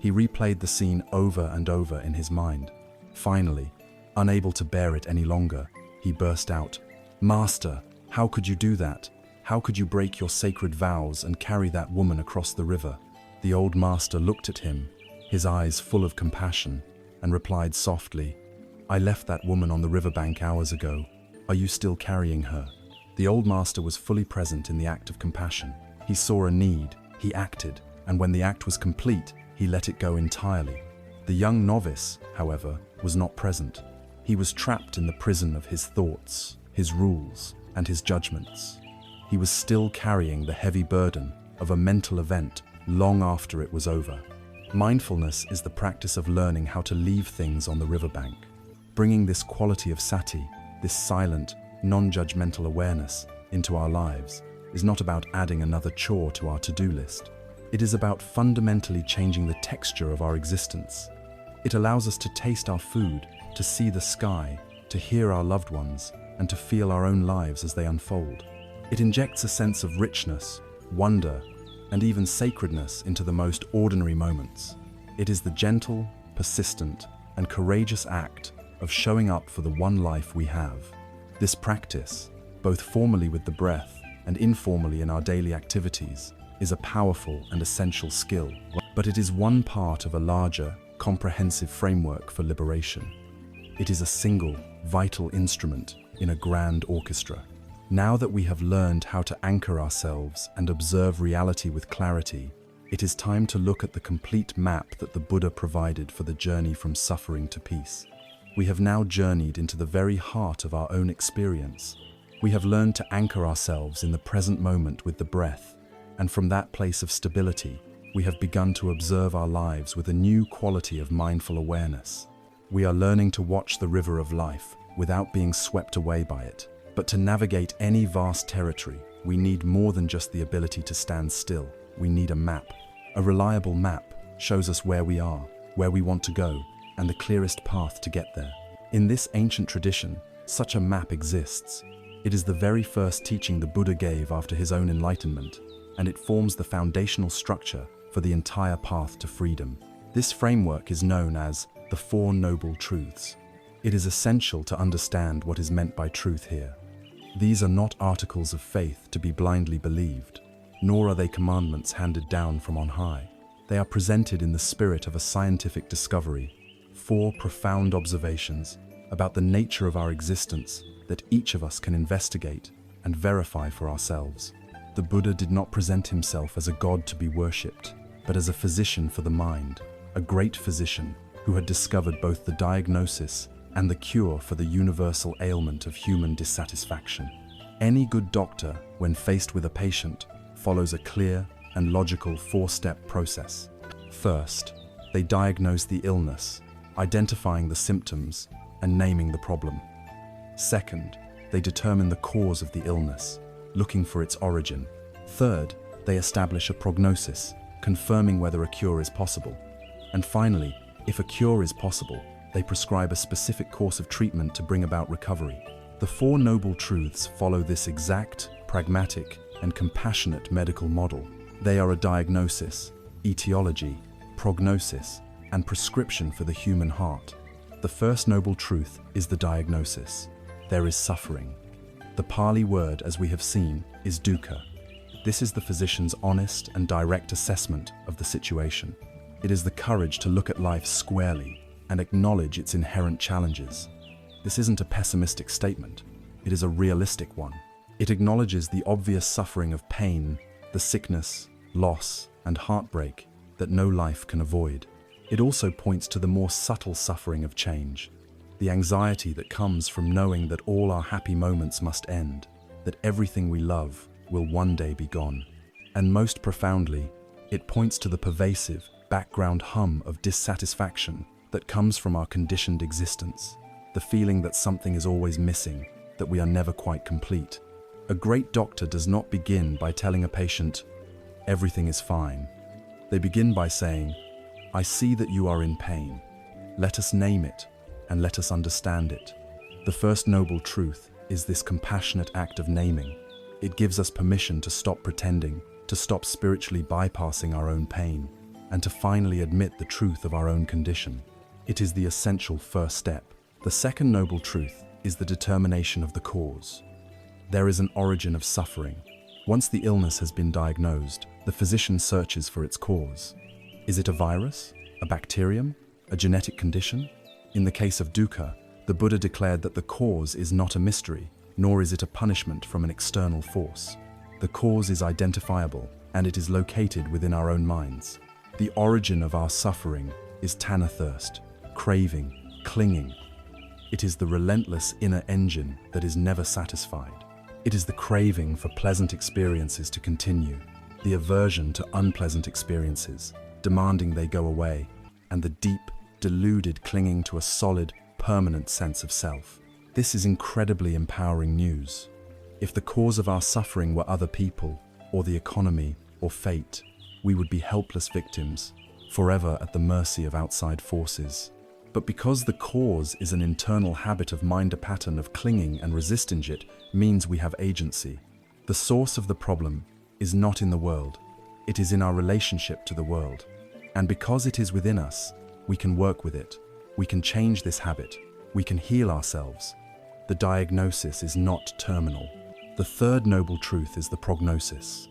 He replayed the scene over and over in his mind. Finally, unable to bear it any longer, he burst out, "Master, how could you do that? How could you break your sacred vows and carry that woman across the river?" The old master looked at him, his eyes full of compassion, and replied softly, "I left that woman on the riverbank hours ago. Are you still carrying her?" The old master was fully present in the act of compassion. He saw a need, he acted, and when the act was complete, he let it go entirely. The young novice, however, was not present. He was trapped in the prison of his thoughts, his rules, and his judgments. He was still carrying the heavy burden of a mental event long after it was over. Mindfulness is the practice of learning how to leave things on the riverbank. Bringing this quality of sati, this silent, non-judgmental awareness, into our lives is not about adding another chore to our to-do list. It is about fundamentally changing the texture of our existence. It allows us to taste our food, to see the sky, to hear our loved ones, and to feel our own lives as they unfold. It injects a sense of richness, wonder, and even sacredness into the most ordinary moments. It is the gentle, persistent, and courageous act of showing up for the one life we have. This practice, both formally with the breath and informally in our daily activities, is a powerful and essential skill, but it is one part of a larger, comprehensive framework for liberation. It is a single, vital instrument in a grand orchestra. Now that we have learned how to anchor ourselves and observe reality with clarity, it is time to look at the complete map that the Buddha provided for the journey from suffering to peace. We have now journeyed into the very heart of our own experience. We have learned to anchor ourselves in the present moment with the breath, and from that place of stability, we have begun to observe our lives with a new quality of mindful awareness. We are learning to watch the river of life without being swept away by it. But to navigate any vast territory, we need more than just the ability to stand still. We need a map. A reliable map shows us where we are, where we want to go, and the clearest path to get there. In this ancient tradition, such a map exists. It is the very first teaching the Buddha gave after his own enlightenment, and it forms the foundational structure for the entire path to freedom. This framework is known as the Four Noble Truths. It is essential to understand what is meant by truth here. These are not articles of faith to be blindly believed, nor are they commandments handed down from on high. They are presented in the spirit of a scientific discovery, four profound observations about the nature of our existence that each of us can investigate and verify for ourselves. The Buddha did not present himself as a god to be worshipped, but as a physician for the mind, a great physician who had discovered both the diagnosis and the cure for the universal ailment of human dissatisfaction. Any good doctor, when faced with a patient, follows a clear and logical four-step process. First, they diagnose the illness, identifying the symptoms and naming the problem. Second, they determine the cause of the illness, looking for its origin. Third, they establish a prognosis, confirming whether a cure is possible. And finally, if a cure is possible, they prescribe a specific course of treatment to bring about recovery. The Four Noble Truths follow this exact, pragmatic, and compassionate medical model. They are a diagnosis, etiology, prognosis, and prescription for the human heart. The first noble truth is the diagnosis. There is suffering. The Pali word, as we have seen, is dukkha. This is the physician's honest and direct assessment of the situation. It is the courage to look at life squarely and acknowledge its inherent challenges. This isn't a pessimistic statement. It is a realistic one. It acknowledges the obvious suffering of pain, the sickness, loss, and heartbreak that no life can avoid. It also points to the more subtle suffering of change, the anxiety that comes from knowing that all our happy moments must end, that everything we love will one day be gone. And most profoundly, it points to the pervasive background hum of dissatisfaction that comes from our conditioned existence, the feeling that something is always missing, that we are never quite complete. A great doctor does not begin by telling a patient, "Everything is fine." They begin by saying, "I see that you are in pain. Let us name it, and let us understand it." The first noble truth is this compassionate act of naming. It gives us permission to stop pretending, to stop spiritually bypassing our own pain, and to finally admit the truth of our own condition. It is the essential first step. The second noble truth is the determination of the cause. There is an origin of suffering. Once the illness has been diagnosed, the physician searches for its cause. Is it a virus, a bacterium, a genetic condition? In the case of dukkha, the Buddha declared that the cause is not a mystery, nor is it a punishment from an external force. The cause is identifiable, and it is located within our own minds. The origin of our suffering is tanha thirst, craving, clinging. It is the relentless inner engine that is never satisfied. It is the craving for pleasant experiences to continue, the aversion to unpleasant experiences, demanding they go away, and the deep, deluded clinging to a solid, permanent sense of self. This is incredibly empowering news. If the cause of our suffering were other people, or the economy, or fate, we would be helpless victims, forever at the mercy of outside forces. But because the cause is an internal habit of mind, a pattern of clinging and resisting it means we have agency. The source of the problem is not in the world, it is in our relationship to the world. And because it is within us, we can work with it. We can change this habit. We can heal ourselves. The diagnosis is not terminal. The third noble truth is the prognosis.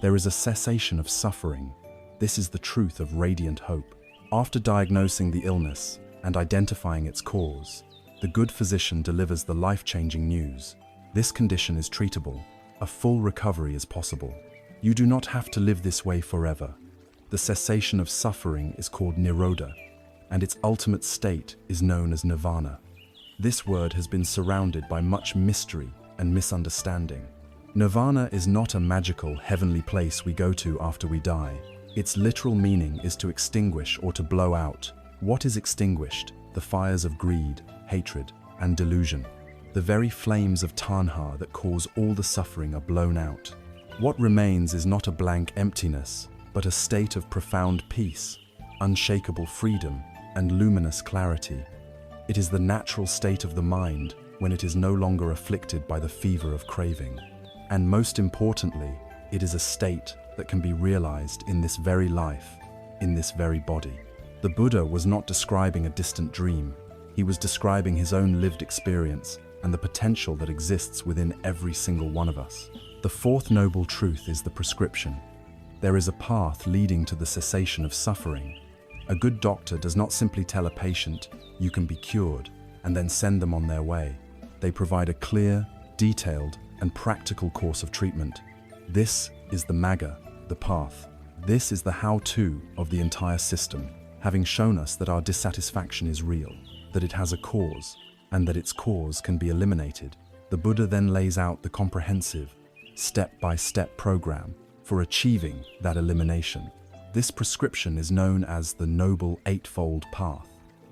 There is a cessation of suffering. This is the truth of radiant hope. After diagnosing the illness and identifying its cause, the good physician delivers the life-changing news. This condition is treatable. A full recovery is possible. You do not have to live this way forever. The cessation of suffering is called nirodha, and its ultimate state is known as nirvana. This word has been surrounded by much mystery and misunderstanding. Nirvana is not a magical, heavenly place we go to after we die. Its literal meaning is to extinguish or to blow out. What is extinguished? The fires of greed, hatred, and delusion. The very flames of tanha that cause all the suffering are blown out. What remains is not a blank emptiness, but a state of profound peace, unshakable freedom, and luminous clarity. It is the natural state of the mind when it is no longer afflicted by the fever of craving. And most importantly, it is a state that can be realized in this very life, in this very body. The Buddha was not describing a distant dream. He was describing his own lived experience and the potential that exists within every single one of us. The fourth noble truth is the prescription. There is a path leading to the cessation of suffering. A good doctor does not simply tell a patient, "You can be cured," and then send them on their way. They provide a clear, detailed, and practical course of treatment. This is the magga, the path. This is the how-to of the entire system, having shown us that our dissatisfaction is real, that it has a cause, and that its cause can be eliminated. The Buddha then lays out the comprehensive, step-by-step program for achieving that elimination. This prescription is known as the Noble Eightfold Path.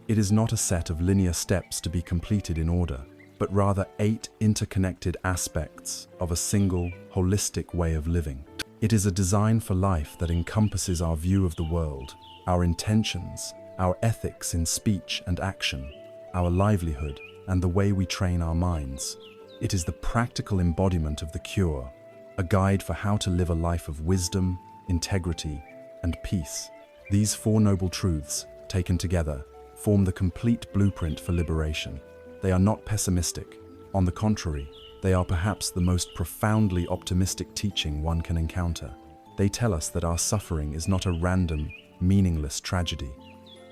It is not a set of linear steps to be completed in order, but rather 8 interconnected aspects of a single, holistic way of living. It is a design for life that encompasses our view of the world, our intentions, our ethics in speech and action, our livelihood, and the way we train our minds. It is the practical embodiment of the cure, a guide for how to live a life of wisdom, integrity, and peace. These 4 noble truths, taken together, form the complete blueprint for liberation. They are not pessimistic. On the contrary, they are perhaps the most profoundly optimistic teaching one can encounter. They tell us that our suffering is not a random, meaningless tragedy.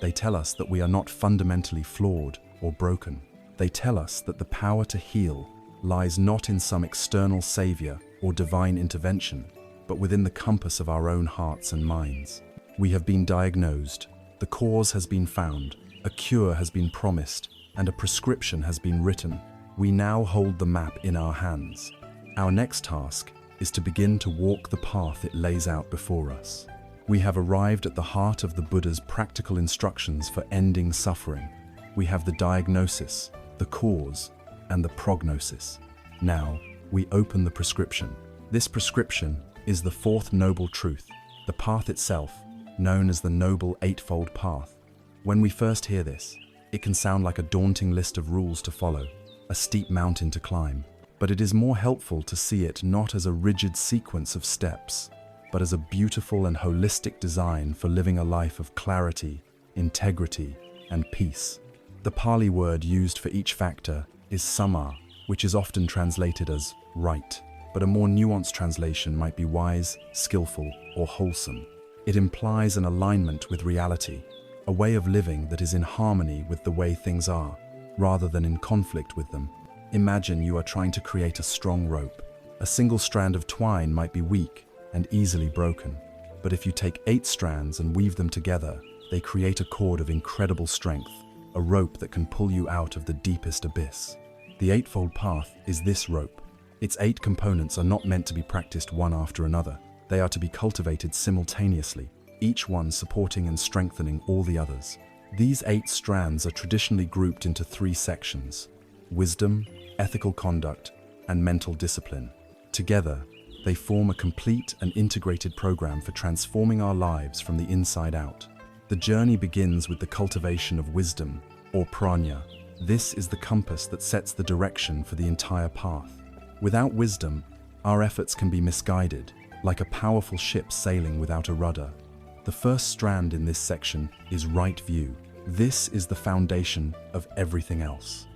They tell us that we are not fundamentally flawed or broken. They tell us that the power to heal lies not in some external savior or divine intervention, but within the compass of our own hearts and minds. We have been diagnosed, the cause has been found, a cure has been promised, and a prescription has been written. We now hold the map in our hands. Our next task is to begin to walk the path it lays out before us. We have arrived at the heart of the Buddha's practical instructions for ending suffering. We have the diagnosis, the cause, and the prognosis. Now, we open the prescription. This prescription is the 4th noble truth, the path itself, known as the Noble Eightfold Path. When we first hear this, it can sound like a daunting list of rules to follow, a steep mountain to climb. But it is more helpful to see it not as a rigid sequence of steps, but as a beautiful and holistic design for living a life of clarity, integrity, and peace. The Pali word used for each factor is samma, which is often translated as right, but a more nuanced translation might be wise, skillful, or wholesome. It implies an alignment with reality, a way of living that is in harmony with the way things are, rather than in conflict with them. Imagine you are trying to create a strong rope. A single strand of twine might be weak and easily broken, but if you take 8 strands and weave them together, they create a cord of incredible strength, a rope that can pull you out of the deepest abyss. The Eightfold Path is this rope. Its 8 components are not meant to be practiced one after another. They are to be cultivated simultaneously, each one supporting and strengthening all the others. These 8 strands are traditionally grouped into 3 sections: wisdom, ethical conduct, and mental discipline. Together, they form a complete and integrated program for transforming our lives from the inside out. The journey begins with the cultivation of wisdom, or prajna. This is the compass that sets the direction for the entire path. Without wisdom, our efforts can be misguided, like a powerful ship sailing without a rudder. The first strand in this section is right view. This is the foundation of everything else.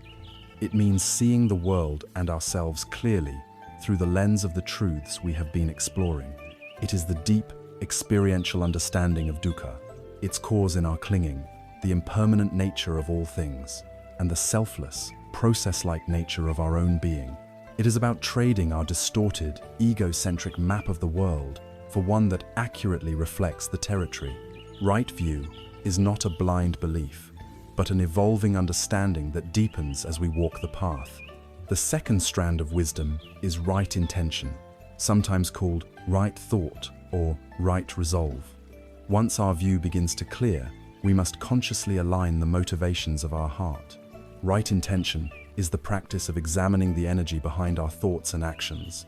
It means seeing the world and ourselves clearly through the lens of the truths we have been exploring. It is the deep, experiential understanding of dukkha, its cause in our clinging, the impermanent nature of all things, and the selfless, process-like nature of our own being. It is about trading our distorted, egocentric map of the world for one that accurately reflects the territory. Right view is not a blind belief, but an evolving understanding that deepens as we walk the path. The second strand of wisdom is right intention, sometimes called right thought or right resolve. Once our view begins to clear, we must consciously align the motivations of our heart. Right intention is the practice of examining the energy behind our thoughts and actions.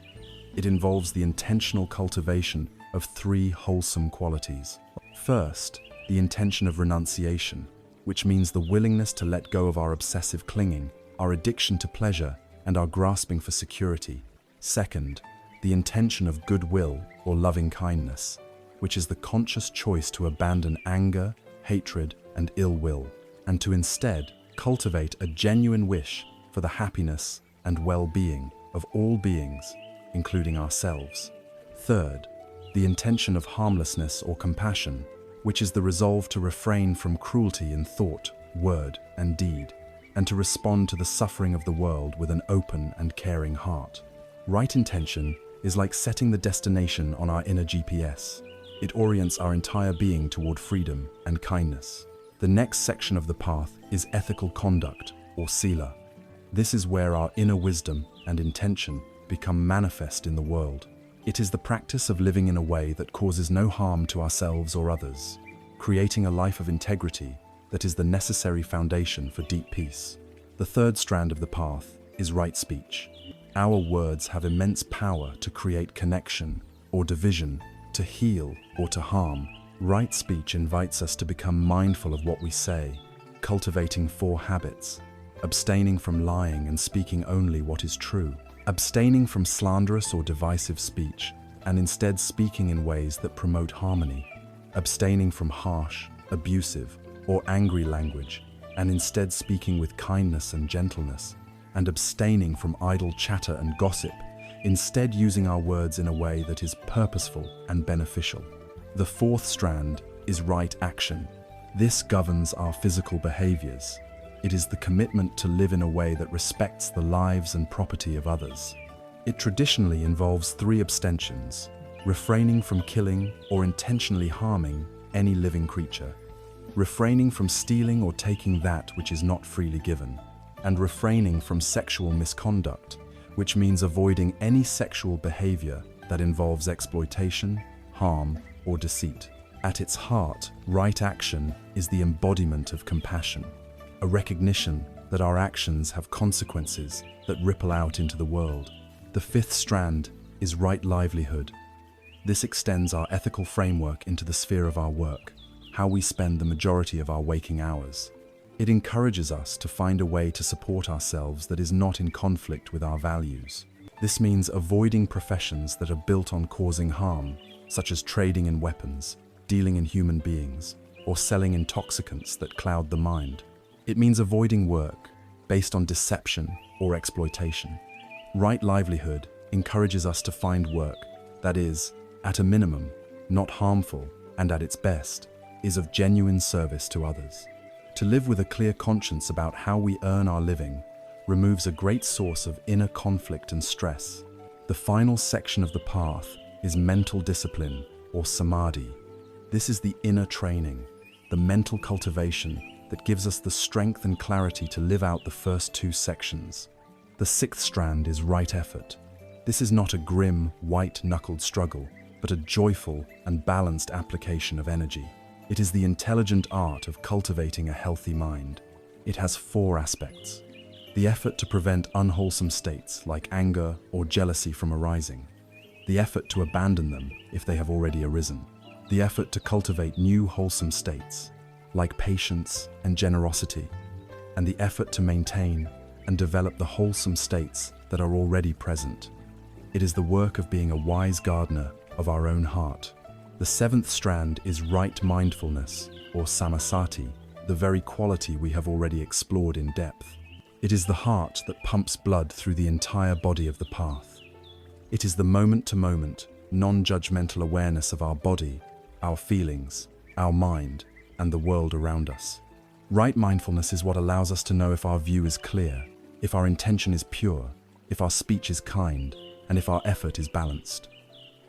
It involves the intentional cultivation of 3 wholesome qualities. First, the intention of renunciation, which means the willingness to let go of our obsessive clinging, our addiction to pleasure, and our grasping for security. Second, the intention of goodwill or loving kindness, which is the conscious choice to abandon anger, hatred, and ill will, and to instead cultivate a genuine wish for the happiness and well-being of all beings, including ourselves. Third, the intention of harmlessness or compassion, which is the resolve to refrain from cruelty in thought, word, and deed, and to respond to the suffering of the world with an open and caring heart. Right intention is like setting the destination on our inner GPS. It orients our entire being toward freedom and kindness. The next section of the path is ethical conduct, or sila. This is where our inner wisdom and intention become manifest in the world. It is the practice of living in a way that causes no harm to ourselves or others, creating a life of integrity that is the necessary foundation for deep peace. The third strand of the path is right speech. Our words have immense power to create connection or division, to heal or to harm. Right speech invites us to become mindful of what we say, cultivating 4 habits: abstaining from lying and speaking only what is true, abstaining from slanderous or divisive speech, and instead speaking in ways that promote harmony, abstaining from harsh, abusive, or angry language, and instead speaking with kindness and gentleness, and abstaining from idle chatter and gossip, instead using our words in a way that is purposeful and beneficial. The fourth strand is right action. This governs our physical behaviors. It is the commitment to live in a way that respects the lives and property of others. It traditionally involves 3 abstentions: refraining from killing or intentionally harming any living creature, refraining from stealing or taking that which is not freely given, and refraining from sexual misconduct, which means avoiding any sexual behavior that involves exploitation, harm, or deceit. At its heart, right action is the embodiment of compassion, a recognition that our actions have consequences that ripple out into the world. The fifth strand is right livelihood. This extends our ethical framework into the sphere of our work, how we spend the majority of our waking hours. It encourages us to find a way to support ourselves that is not in conflict with our values. This means avoiding professions that are built on causing harm, such as trading in weapons, dealing in human beings, or selling intoxicants that cloud the mind. It means avoiding work based on deception or exploitation. Right livelihood encourages us to find work that is, at a minimum, not harmful, and at its best, is of genuine service to others. To live with a clear conscience about how we earn our living removes a great source of inner conflict and stress. The final section of the path is mental discipline, or samadhi. This is the inner training, the mental cultivation that gives us the strength and clarity to live out the first two sections. The sixth strand is right effort. This is not a grim, white-knuckled struggle, but a joyful and balanced application of energy. It is the intelligent art of cultivating a healthy mind. It has four aspects: the effort to prevent unwholesome states like anger or jealousy from arising, the effort to abandon them if they have already arisen, the effort to cultivate new wholesome states like patience and generosity, and the effort to maintain and develop the wholesome states that are already present. It is the work of being a wise gardener of our own heart. The seventh strand is right mindfulness, or samasati, the very quality we have already explored in depth. It is the heart that pumps blood through the entire body of the path. It is the moment-to-moment, non-judgmental awareness of our body, our feelings, our mind, and the world around us. Right mindfulness is what allows us to know if our view is clear, if our intention is pure, if our speech is kind, and if our effort is balanced.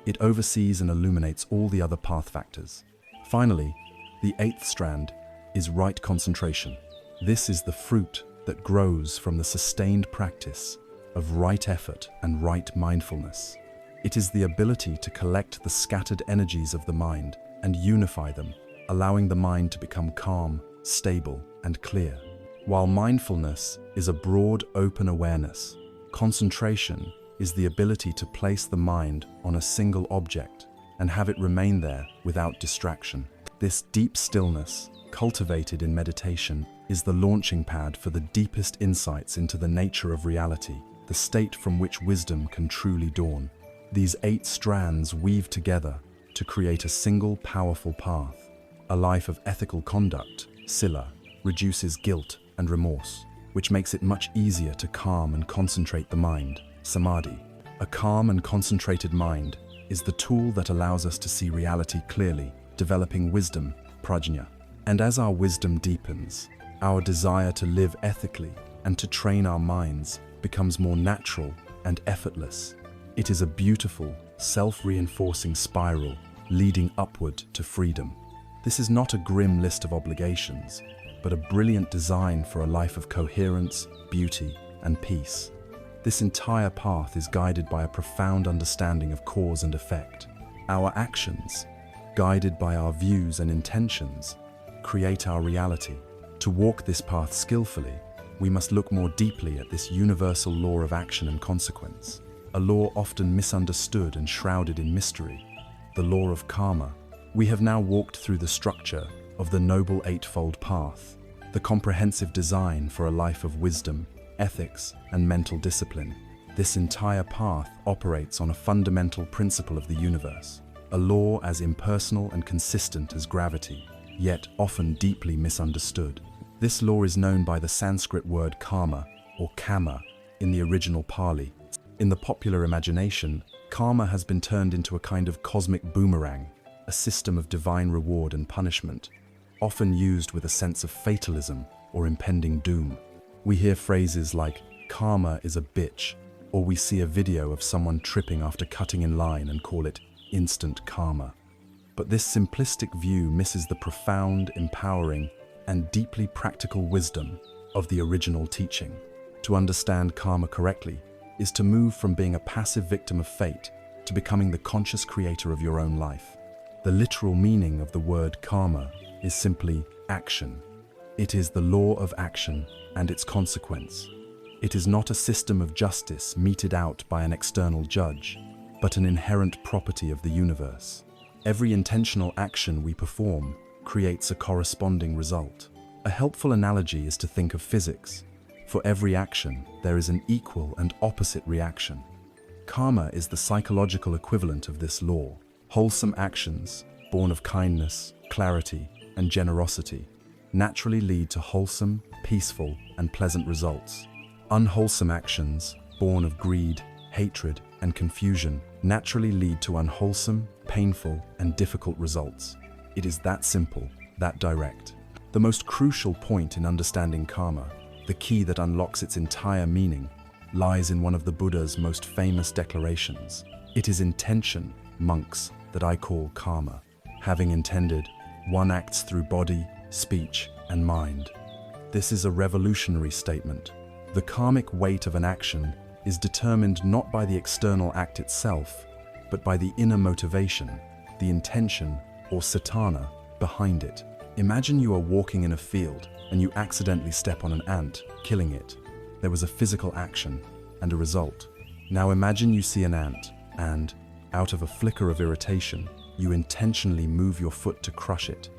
It oversees and illuminates all the other path factors. Finally, the eighth strand is right concentration. This is the fruit that grows from the sustained practice of right effort and right mindfulness. It is the ability to collect the scattered energies of the mind and unify them, allowing the mind to become calm, stable, and clear. While mindfulness is a broad, open awareness, concentration is the ability to place the mind on a single object and have it remain there without distraction. This deep stillness, cultivated in meditation, is the launching pad for the deepest insights into the nature of reality, the state from which wisdom can truly dawn. These 8 strands weave together to create a single powerful path. A life of ethical conduct, sila, reduces guilt and remorse, which makes it much easier to calm and concentrate the mind, samadhi. A calm and concentrated mind is the tool that allows us to see reality clearly, developing wisdom, prajna. And as our wisdom deepens, our desire to live ethically and to train our minds becomes more natural and effortless. It is a beautiful, self-reinforcing spiral leading upward to freedom. This is not a grim list of obligations, but a brilliant design for a life of coherence, beauty, and peace. This entire path is guided by a profound understanding of cause and effect. Our actions, guided by our views and intentions, create our reality. To walk this path skillfully, we must look more deeply at this universal law of action and consequence, a law often misunderstood and shrouded in mystery, the law of karma. We have now walked through the structure of the Noble Eightfold Path, the comprehensive design for a life of wisdom, ethics, and mental discipline. This entire path operates on a fundamental principle of the universe, a law as impersonal and consistent as gravity, yet often deeply misunderstood. This law is known by the Sanskrit word karma, or kama, in the original Pali. In the popular imagination, karma has been turned into a kind of cosmic boomerang, a system of divine reward and punishment, often used with a sense of fatalism or impending doom. We hear phrases like, karma is a bitch, or we see a video of someone tripping after cutting in line and call it instant karma. But this simplistic view misses the profound, empowering, and deeply practical wisdom of the original teaching. To understand karma correctly is to move from being a passive victim of fate to becoming the conscious creator of your own life. The literal meaning of the word karma is simply action. It is the law of action and its consequence. It is not a system of justice meted out by an external judge, but an inherent property of the universe. Every intentional action we perform creates a corresponding result. A helpful analogy is to think of physics. For every action, there is an equal and opposite reaction. Karma is the psychological equivalent of this law. Wholesome actions, born of kindness, clarity, and generosity, naturally lead to wholesome, peaceful, and pleasant results. Unwholesome actions, born of greed, hatred, and confusion, naturally lead to unwholesome, painful, and difficult results. It is that simple, that direct. The most crucial point in understanding karma, the key that unlocks its entire meaning, lies in one of the Buddha's most famous declarations. It is intention, monks, that I call karma. Having intended, one acts through body, speech, and mind. This is a revolutionary statement. The karmic weight of an action is determined not by the external act itself, but by the inner motivation, the intention, or satana, behind it. Imagine you are walking in a field and you accidentally step on an ant, killing it. There was a physical action and a result. Now imagine you see an ant and, out of a flicker of irritation, you intentionally move your foot to crush it.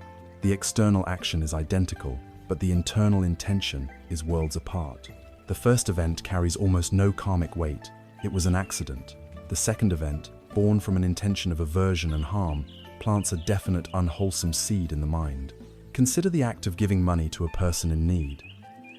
The external action is identical, but the internal intention is worlds apart. The first event carries almost no karmic weight. It was an accident. The second event, born from an intention of aversion and harm, plants a definite unwholesome seed in the mind. Consider the act of giving money to a person in need.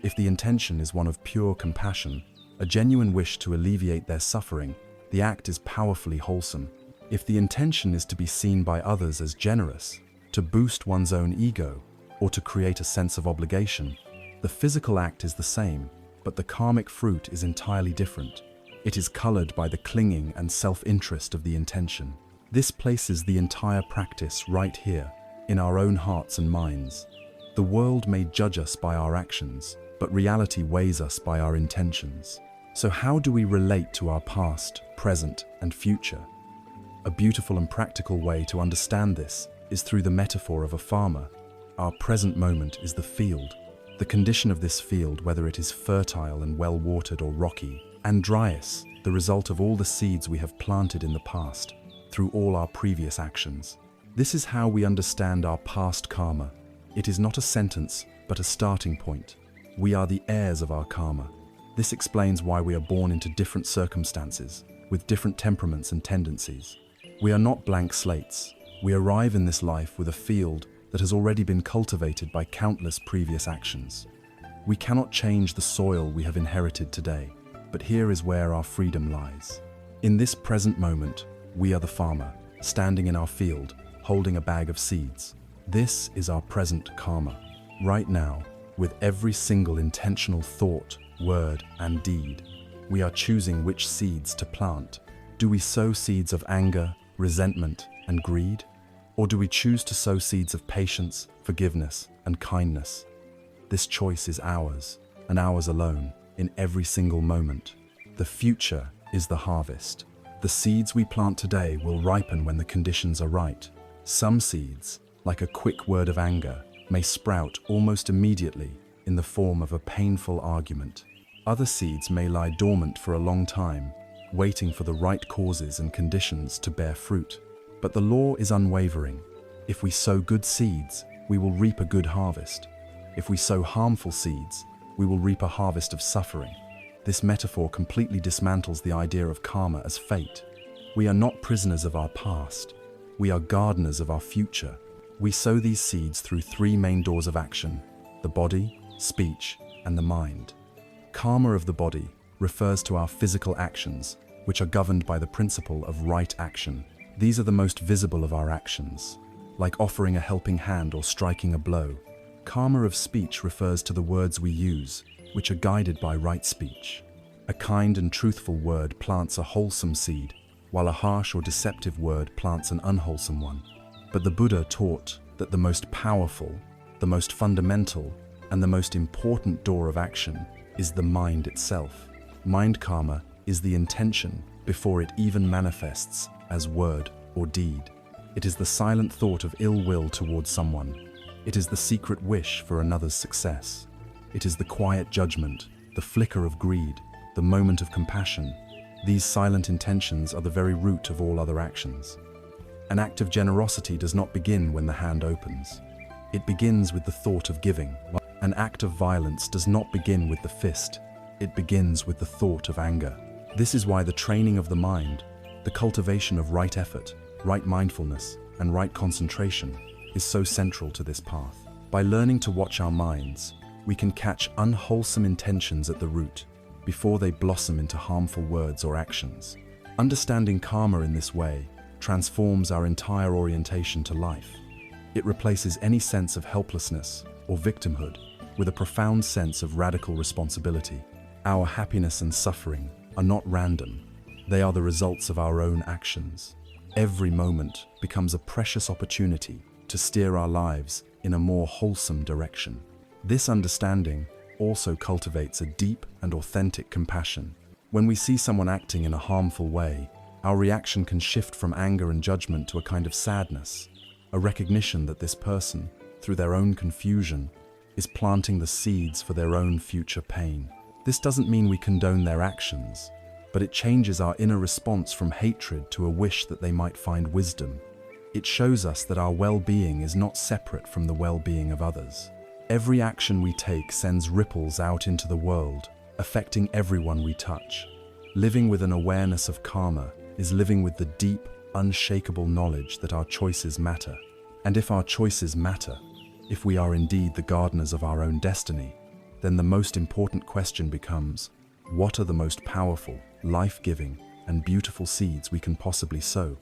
If the intention is one of pure compassion, a genuine wish to alleviate their suffering, the act is powerfully wholesome. If the intention is to be seen by others as generous, to boost one's own ego, or to create a sense of obligation, the physical act is the same, but the karmic fruit is entirely different. It is colored by the clinging and self-interest of the intention. This places the entire practice right here, in our own hearts and minds. The world may judge us by our actions, but reality weighs us by our intentions. So how do we relate to our past, present, and future? A beautiful and practical way to understand this is through the metaphor of a farmer. Our present moment is the field. The condition of this field, whether it is fertile and well-watered or rocky, and dryas, the result of all the seeds we have planted in the past, through all our previous actions. This is how we understand our past karma. It is not a sentence, but a starting point. We are the heirs of our karma. This explains why we are born into different circumstances, with different temperaments and tendencies. We are not blank slates. We arrive in this life with a field that has already been cultivated by countless previous actions. We cannot change the soil we have inherited today, but here is where our freedom lies. In this present moment, we are the farmer, standing in our field, holding a bag of seeds. This is our present karma. Right now, with every single intentional thought, word, and deed, we are choosing which seeds to plant. Do we sow seeds of anger, resentment, and greed? Or do we choose to sow seeds of patience, forgiveness, and kindness? This choice is ours, and ours alone, in every single moment. The future is the harvest. The seeds we plant today will ripen when the conditions are right. Some seeds, like a quick word of anger, may sprout almost immediately in the form of a painful argument. Other seeds may lie dormant for a long time, waiting for the right causes and conditions to bear fruit. But the law is unwavering. If we sow good seeds, we will reap a good harvest. If we sow harmful seeds, we will reap a harvest of suffering. This metaphor completely dismantles the idea of karma as fate. We are not prisoners of our past. We are gardeners of our future. We sow these seeds through three main doors of action: the body, speech, and the mind. Karma of the body refers to our physical actions, which are governed by the principle of right action. These are the most visible of our actions, like offering a helping hand or striking a blow. Karma of speech refers to the words we use, which are guided by right speech. A kind and truthful word plants a wholesome seed, while a harsh or deceptive word plants an unwholesome one. But the Buddha taught that the most powerful, the most fundamental, and the most important door of action is the mind itself. Mind karma is the intention before it even manifests as word or deed. It is the silent thought of ill will towards someone. It is the secret wish for another's success. It is the quiet judgment, the flicker of greed, the moment of compassion. These silent intentions are the very root of all other actions. An act of generosity does not begin when the hand opens. It begins with the thought of giving. An act of violence does not begin with the fist. It begins with the thought of anger. This is why the training of the mind, the cultivation of right effort, right mindfulness, and right concentration is so central to this path. By learning to watch our minds, we can catch unwholesome intentions at the root before they blossom into harmful words or actions. Understanding karma in this way transforms our entire orientation to life. It replaces any sense of helplessness or victimhood with a profound sense of radical responsibility. Our happiness and suffering are not random. They are the results of our own actions. Every moment becomes a precious opportunity to steer our lives in a more wholesome direction. This understanding also cultivates a deep and authentic compassion. When we see someone acting in a harmful way, our reaction can shift from anger and judgment to a kind of sadness, a recognition that this person, through their own confusion, is planting the seeds for their own future pain. This doesn't mean we condone their actions, but it changes our inner response from hatred to a wish that they might find wisdom. It shows us that our well-being is not separate from the well-being of others. Every action we take sends ripples out into the world, affecting everyone we touch. Living with an awareness of karma is living with the deep, unshakable knowledge that our choices matter. And if our choices matter, if we are indeed the gardeners of our own destiny, then the most important question becomes, what are the most powerful, life-giving, and beautiful seeds we can possibly sow?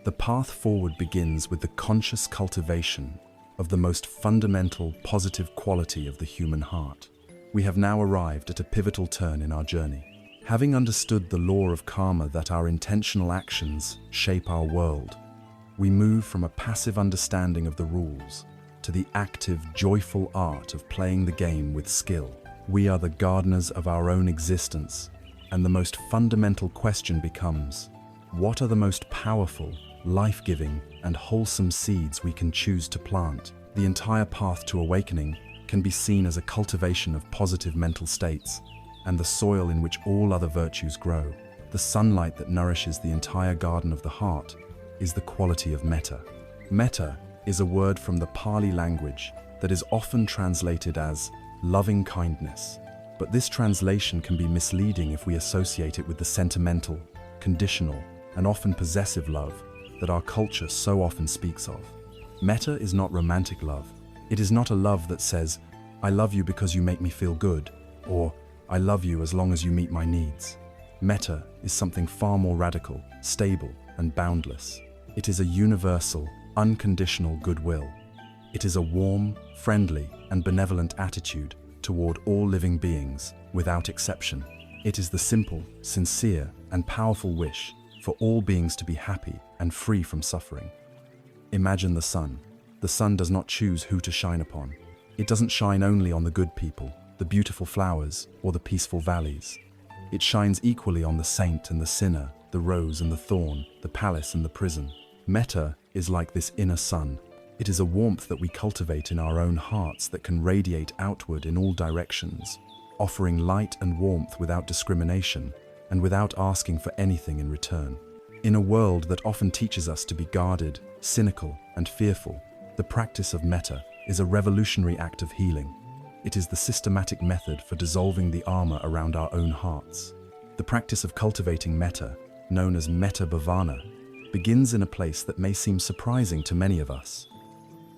The path forward begins with the conscious cultivation of the most fundamental, positive quality of the human heart. We have now arrived at a pivotal turn in our journey. Having understood the law of karma that our intentional actions shape our world, we move from a passive understanding of the rules to the active, joyful art of playing the game with skill. We are the gardeners of our own existence, and the most fundamental question becomes, what are the most powerful, life-giving, and wholesome seeds we can choose to plant? The entire path to awakening can be seen as a cultivation of positive mental states, and the soil in which all other virtues grow. The sunlight that nourishes the entire garden of the heart is the quality of metta. Metta is a word from the Pali language that is often translated as loving kindness. But this translation can be misleading if we associate it with the sentimental, conditional, and often possessive love that our culture so often speaks of. Metta is not romantic love. It is not a love that says, I love you because you make me feel good, or I love you as long as you meet my needs. Metta is something far more radical, stable, and boundless. It is a universal, unconditional goodwill. It is a warm, friendly, and benevolent attitude toward all living beings, without exception. It is the simple, sincere, and powerful wish for all beings to be happy and free from suffering. Imagine the sun. The sun does not choose who to shine upon. It doesn't shine only on the good people, the beautiful flowers, or the peaceful valleys. It shines equally on the saint and the sinner, the rose and the thorn, the palace and the prison. Metta is like this inner sun. It is a warmth that we cultivate in our own hearts that can radiate outward in all directions, offering light and warmth without discrimination and without asking for anything in return. In a world that often teaches us to be guarded, cynical, and fearful, the practice of metta is a revolutionary act of healing. It is the systematic method for dissolving the armor around our own hearts. The practice of cultivating metta, known as metta bhavana, begins in a place that may seem surprising to many of us.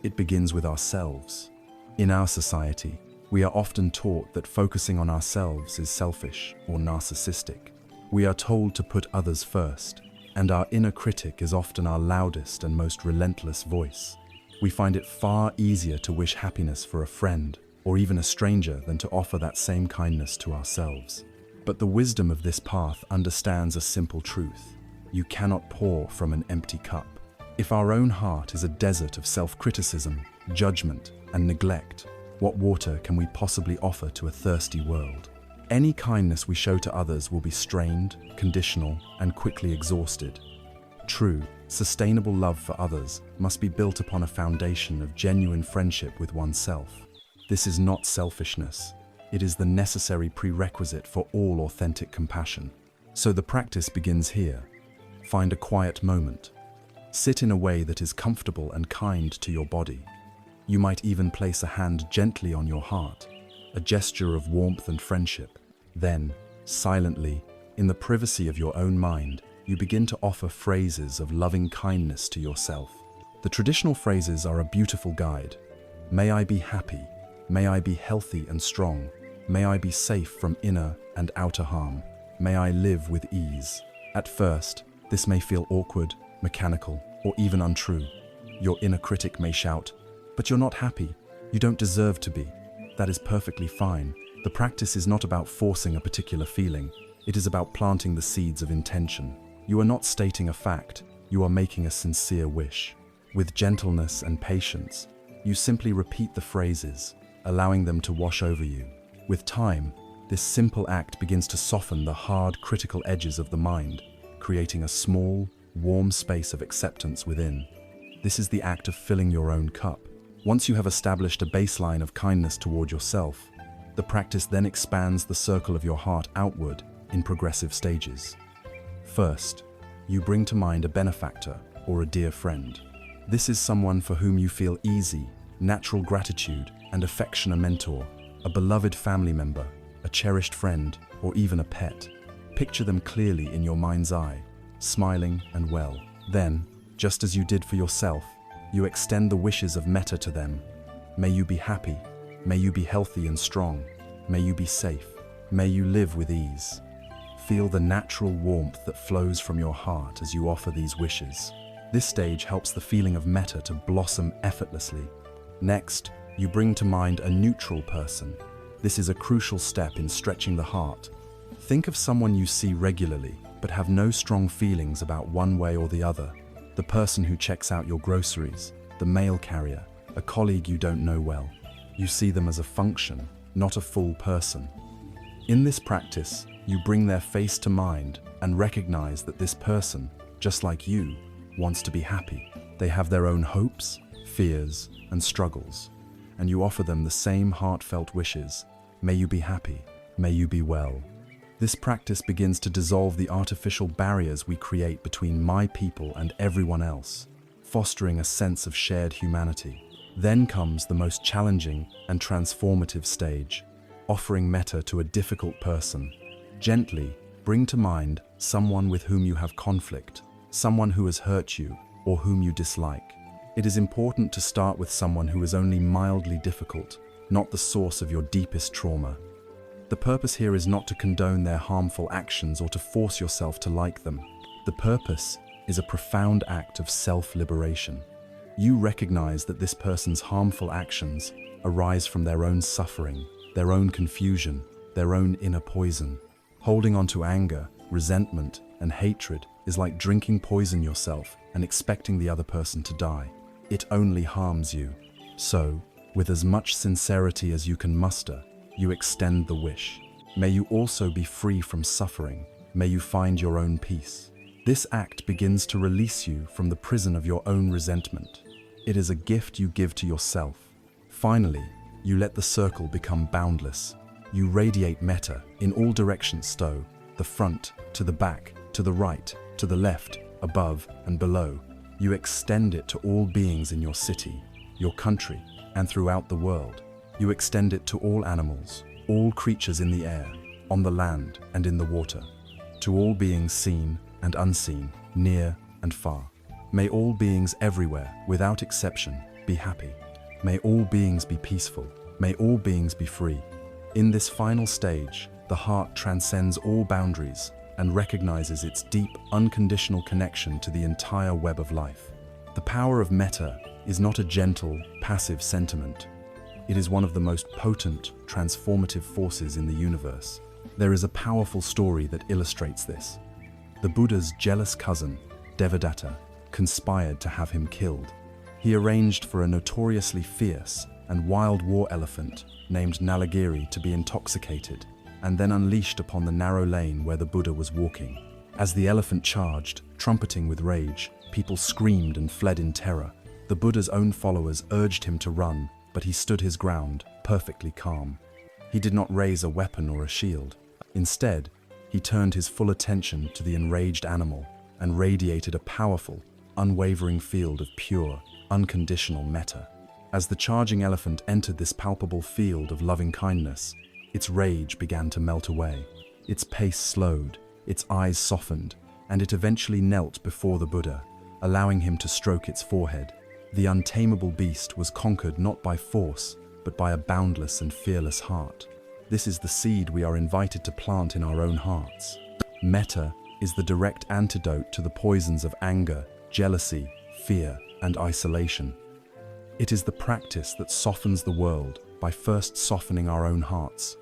It begins with ourselves. In our society, we are often taught that focusing on ourselves is selfish or narcissistic. We are told to put others first, and our inner critic is often our loudest and most relentless voice. We find it far easier to wish happiness for a friend or even a stranger than to offer that same kindness to ourselves. But the wisdom of this path understands a simple truth. You cannot pour from an empty cup. If our own heart is a desert of self-criticism, judgment, and neglect, what water can we possibly offer to a thirsty world? Any kindness we show to others will be strained, conditional, and quickly exhausted. True, sustainable love for others must be built upon a foundation of genuine friendship with oneself. This is not selfishness. It is the necessary prerequisite for all authentic compassion. So the practice begins here. Find a quiet moment. Sit in a way that is comfortable and kind to your body. You might even place a hand gently on your heart, a gesture of warmth and friendship. Then, silently, in the privacy of your own mind, you begin to offer phrases of loving kindness to yourself. The traditional phrases are a beautiful guide. May I be happy. May I be healthy and strong. May I be safe from inner and outer harm. May I live with ease. At first, this may feel awkward, mechanical, or even untrue. Your inner critic may shout, "But you're not happy. You don't deserve to be." That is perfectly fine. The practice is not about forcing a particular feeling. It is about planting the seeds of intention. You are not stating a fact. You are making a sincere wish. With gentleness and patience, you simply repeat the phrases, allowing them to wash over you. With time, this simple act begins to soften the hard, critical edges of the mind, creating a small, warm space of acceptance within. This is the act of filling your own cup. Once you have established a baseline of kindness toward yourself, the practice then expands the circle of your heart outward in progressive stages. First, you bring to mind a benefactor or a dear friend. This is someone for whom you feel easy, natural gratitude and affection, a mentor, a beloved family member, a cherished friend, or even a pet. Picture them clearly in your mind's eye, smiling and well. Then, just as you did for yourself, you extend the wishes of metta to them. May you be happy. May you be healthy and strong. May you be safe. May you live with ease. Feel the natural warmth that flows from your heart as you offer these wishes. This stage helps the feeling of metta to blossom effortlessly. Next, you bring to mind a neutral person. This is a crucial step in stretching the heart. Think of someone you see regularly, but have no strong feelings about one way or the other. The person who checks out your groceries, the mail carrier, a colleague you don't know well. You see them as a function, not a full person. In this practice, you bring their face to mind and recognize that this person, just like you, wants to be happy. They have their own hopes, fears, and struggles, and you offer them the same heartfelt wishes. May you be happy. May you be well. This practice begins to dissolve the artificial barriers we create between my people and everyone else, fostering a sense of shared humanity. Then comes the most challenging and transformative stage, offering metta to a difficult person. Gently bring to mind someone with whom you have conflict, someone who has hurt you or whom you dislike. It is important to start with someone who is only mildly difficult, not the source of your deepest trauma. The purpose here is not to condone their harmful actions or to force yourself to like them. The purpose is a profound act of self-liberation. You recognize that this person's harmful actions arise from their own suffering, their own confusion, their own inner poison. Holding on to anger, resentment, and hatred is like drinking poison yourself and expecting the other person to die. It only harms you. So, with as much sincerity as you can muster, you extend the wish. May you also be free from suffering. May you find your own peace. This act begins to release you from the prison of your own resentment. It is a gift you give to yourself. Finally, you let the circle become boundless. You radiate metta in all directions, the front, to the back, to the right, to the left, above and below. You extend it to all beings in your city, your country, and throughout the world. You extend it to all animals, all creatures in the air, on the land and in the water, to all beings seen and unseen, near and far. May all beings everywhere, without exception, be happy. May all beings be peaceful. May all beings be free. In this final stage, the heart transcends all boundaries and recognizes its deep, unconditional connection to the entire web of life. The power of metta is not a gentle, passive sentiment. It is one of the most potent, transformative forces in the universe. There is a powerful story that illustrates this. The Buddha's jealous cousin, Devadatta, conspired to have him killed. He arranged for a notoriously fierce and wild war elephant named Nalagiri to be intoxicated and then unleashed upon the narrow lane where the Buddha was walking. As the elephant charged, trumpeting with rage, people screamed and fled in terror. The Buddha's own followers urged him to run, but he stood his ground, perfectly calm. He did not raise a weapon or a shield. Instead, he turned his full attention to the enraged animal and radiated a powerful, unwavering field of pure, unconditional metta. As the charging elephant entered this palpable field of loving kindness, its rage began to melt away. Its pace slowed, its eyes softened, and it eventually knelt before the Buddha, allowing him to stroke its forehead. The untamable beast was conquered not by force, but by a boundless and fearless heart. This is the seed we are invited to plant in our own hearts. Metta is the direct antidote to the poisons of anger, jealousy, fear, and isolation. It is the practice that softens the world by first softening our own hearts.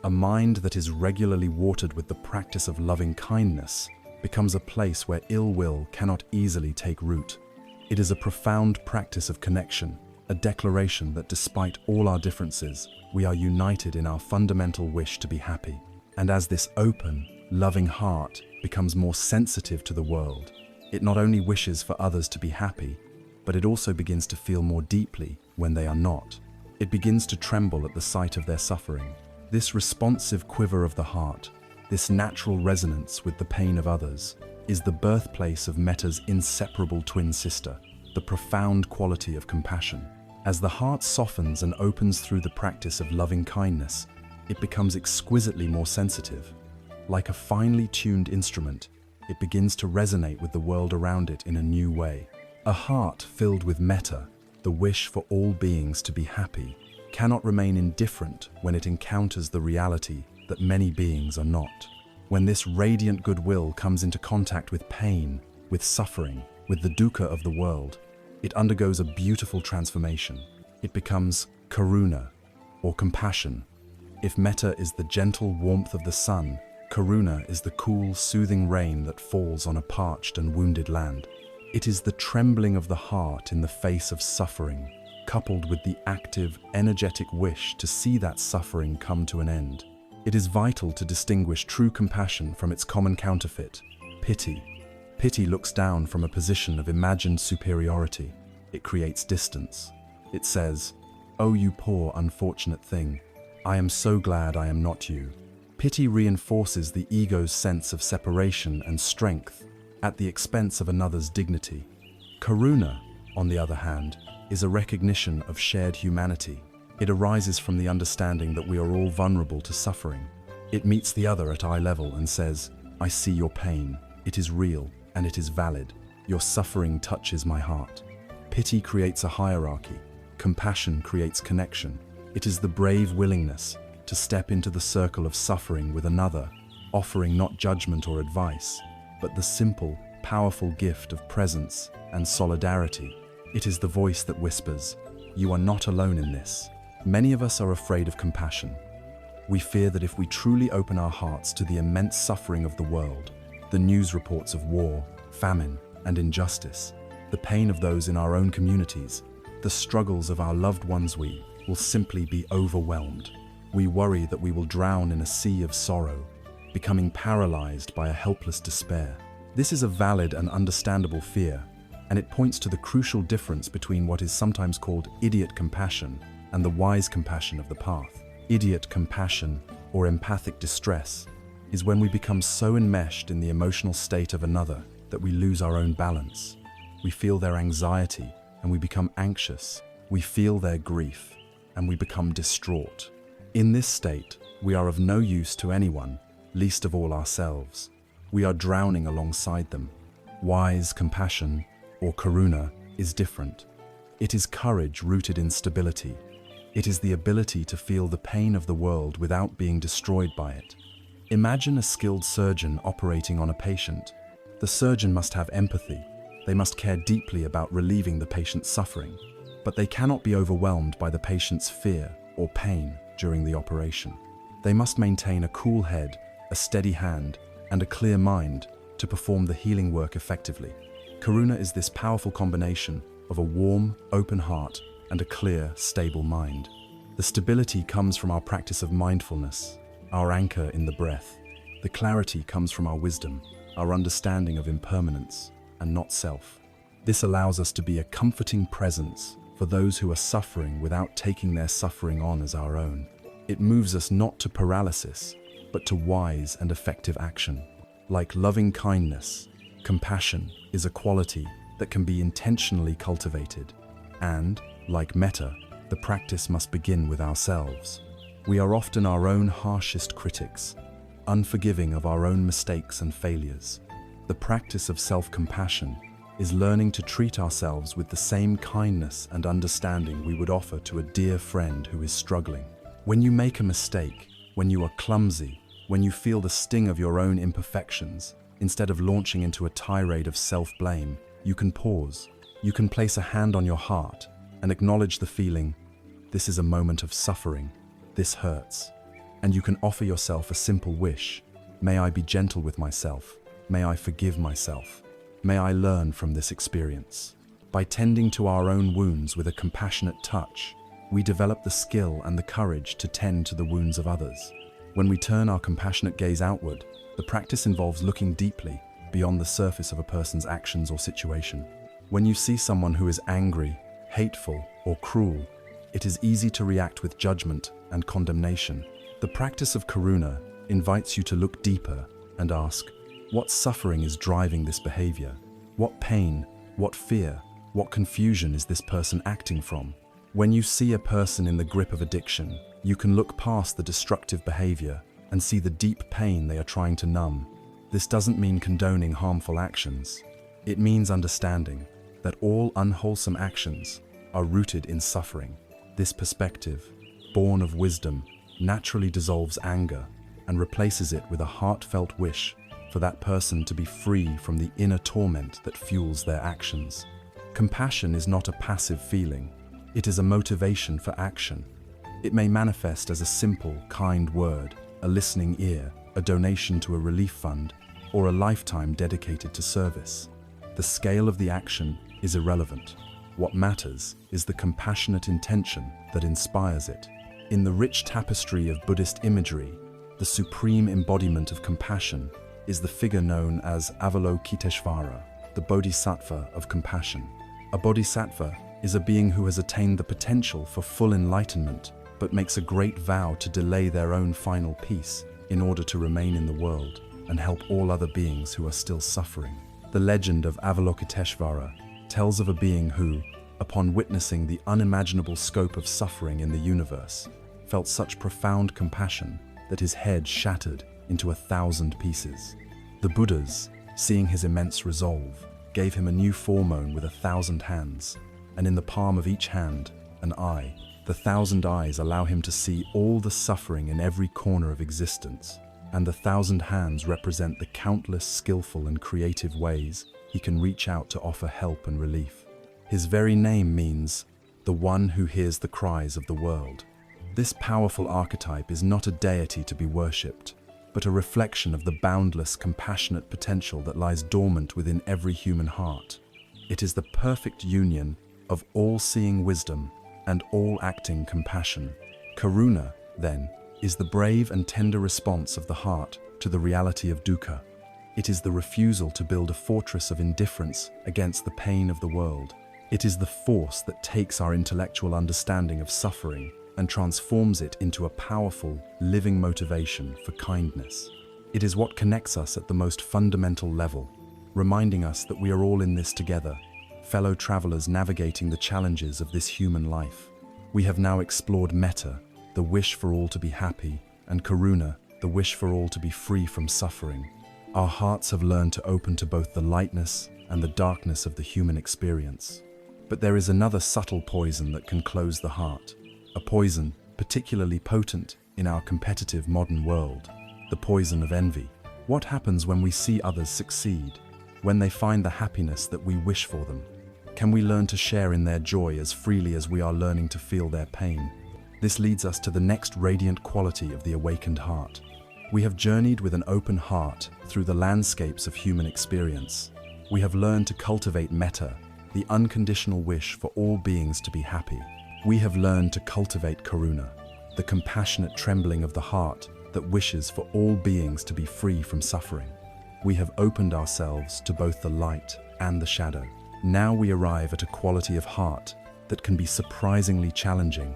A mind that is regularly watered with the practice of loving kindness becomes a place where ill will cannot easily take root. It is a profound practice of connection, a declaration that despite all our differences, we are united in our fundamental wish to be happy. And as this open, loving heart becomes more sensitive to the world, it not only wishes for others to be happy, but it also begins to feel more deeply when they are not. It begins to tremble at the sight of their suffering. This responsive quiver of the heart, this natural resonance with the pain of others, is the birthplace of Meta's inseparable twin sister, the profound quality of compassion. As the heart softens and opens through the practice of loving kindness, it becomes exquisitely more sensitive. Like a finely tuned instrument, it begins to resonate with the world around it in a new way. A heart filled with metta, the wish for all beings to be happy, cannot remain indifferent when it encounters the reality that many beings are not. When this radiant goodwill comes into contact with pain, with suffering, with the dukkha of the world, it undergoes a beautiful transformation. It becomes karuna, or compassion. If metta is the gentle warmth of the sun, karuna is the cool, soothing rain that falls on a parched and wounded land. It is the trembling of the heart in the face of suffering, coupled with the active, energetic wish to see that suffering come to an end. It is vital to distinguish true compassion from its common counterfeit, pity. Pity looks down from a position of imagined superiority. It creates distance. It says, "Oh, you poor, unfortunate thing. I am so glad I am not you." Pity reinforces the ego's sense of separation and strength at the expense of another's dignity. Karuna, on the other hand, is a recognition of shared humanity. It arises from the understanding that we are all vulnerable to suffering. It meets the other at eye level and says, "I see your pain. It is real and it is valid. Your suffering touches my heart." Pity creates a hierarchy. Compassion creates connection. It is the brave willingness to step into the circle of suffering with another, offering not judgment or advice, but the simple, powerful gift of presence and solidarity. It is the voice that whispers, "You are not alone in this." Many of us are afraid of compassion. We fear that if we truly open our hearts to the immense suffering of the world, the news reports of war, famine, and injustice, the pain of those in our own communities, the struggles of our loved ones, we will simply be overwhelmed. We worry that we will drown in a sea of sorrow, becoming paralyzed by a helpless despair. This is a valid and understandable fear, and it points to the crucial difference between what is sometimes called idiot compassion and the wise compassion of the path. Idiot compassion, or empathic distress, is when we become so enmeshed in the emotional state of another that we lose our own balance. We feel their anxiety and we become anxious. We feel their grief and we become distraught. In this state, we are of no use to anyone, least of all ourselves. We are drowning alongside them. Wise compassion, or karuna, is different. It is courage rooted in stability. It is the ability to feel the pain of the world without being destroyed by it. Imagine a skilled surgeon operating on a patient. The surgeon must have empathy. They must care deeply about relieving the patient's suffering, but they cannot be overwhelmed by the patient's fear or pain during the operation. They must maintain a cool head, a steady hand, and a clear mind to perform the healing work effectively. Karuna is this powerful combination of a warm, open heart and a clear, stable mind. The stability comes from our practice of mindfulness, our anchor in the breath. The clarity comes from our wisdom, our understanding of impermanence and not self. This allows us to be a comforting presence for those who are suffering without taking their suffering on as our own. It moves us not to paralysis, but to wise and effective action. Like loving kindness, compassion is a quality that can be intentionally cultivated. And, like metta, the practice must begin with ourselves. We are often our own harshest critics, unforgiving of our own mistakes and failures. The practice of self-compassion is learning to treat ourselves with the same kindness and understanding we would offer to a dear friend who is struggling. When you make a mistake, when you are clumsy, when you feel the sting of your own imperfections, instead of launching into a tirade of self-blame, you can pause. You can place a hand on your heart and acknowledge the feeling, "This is a moment of suffering. This hurts." And you can offer yourself a simple wish. "May I be gentle with myself. May I forgive myself. May I learn from this experience." By tending to our own wounds with a compassionate touch, we develop the skill and the courage to tend to the wounds of others. When we turn our compassionate gaze outward, the practice involves looking deeply beyond the surface of a person's actions or situation. When you see someone who is angry, hateful, or cruel, it is easy to react with judgment and condemnation. The practice of karuna invites you to look deeper and ask, what suffering is driving this behavior? What pain, what fear, what confusion is this person acting from? When you see a person in the grip of addiction, you can look past the destructive behavior and see the deep pain they are trying to numb. This doesn't mean condoning harmful actions. It means understanding that all unwholesome actions are rooted in suffering. This perspective, born of wisdom, naturally dissolves anger and replaces it with a heartfelt wish for that person to be free from the inner torment that fuels their actions. Compassion is not a passive feeling. It is a motivation for action. It may manifest as a simple, kind word, a listening ear, a donation to a relief fund, or a lifetime dedicated to service. The scale of the action is irrelevant. What matters is the compassionate intention that inspires it. In the rich tapestry of Buddhist imagery, the supreme embodiment of compassion is the figure known as Avalokiteshvara, the Bodhisattva of compassion. A bodhisattva is a being who has attained the potential for full enlightenment, but makes a great vow to delay their own final peace in order to remain in the world and help all other beings who are still suffering. The legend of Avalokiteshvara tells of a being who, upon witnessing the unimaginable scope of suffering in the universe, felt such profound compassion that his head shattered into 1,000 pieces. The Buddhas, seeing his immense resolve, gave him a new foremoon with 1,000 hands, and in the palm of each hand, an eye. The 1,000 eyes allow him to see all the suffering in every corner of existence, and the 1,000 hands represent the countless skillful and creative ways he can reach out to offer help and relief. His very name means, the one who hears the cries of the world. This powerful archetype is not a deity to be worshipped, but a reflection of the boundless, compassionate potential that lies dormant within every human heart. It is the perfect union of all-seeing wisdom and all-acting compassion. Karuna, then, is the brave and tender response of the heart to the reality of dukkha. It is the refusal to build a fortress of indifference against the pain of the world. It is the force that takes our intellectual understanding of suffering and transforms it into a powerful, living motivation for kindness. It is what connects us at the most fundamental level, reminding us that we are all in this together, fellow travelers navigating the challenges of this human life. We have now explored metta, the wish for all to be happy, and karuna, the wish for all to be free from suffering. Our hearts have learned to open to both the lightness and the darkness of the human experience. But there is another subtle poison that can close the heart. A poison particularly potent in our competitive modern world, the poison of envy. What happens when we see others succeed, when they find the happiness that we wish for them? Can we learn to share in their joy as freely as we are learning to feel their pain? This leads us to the next radiant quality of the awakened heart. We have journeyed with an open heart through the landscapes of human experience. We have learned to cultivate metta, the unconditional wish for all beings to be happy. We have learned to cultivate karuna, the compassionate trembling of the heart that wishes for all beings to be free from suffering. We have opened ourselves to both the light and the shadow. Now we arrive at a quality of heart that can be surprisingly challenging,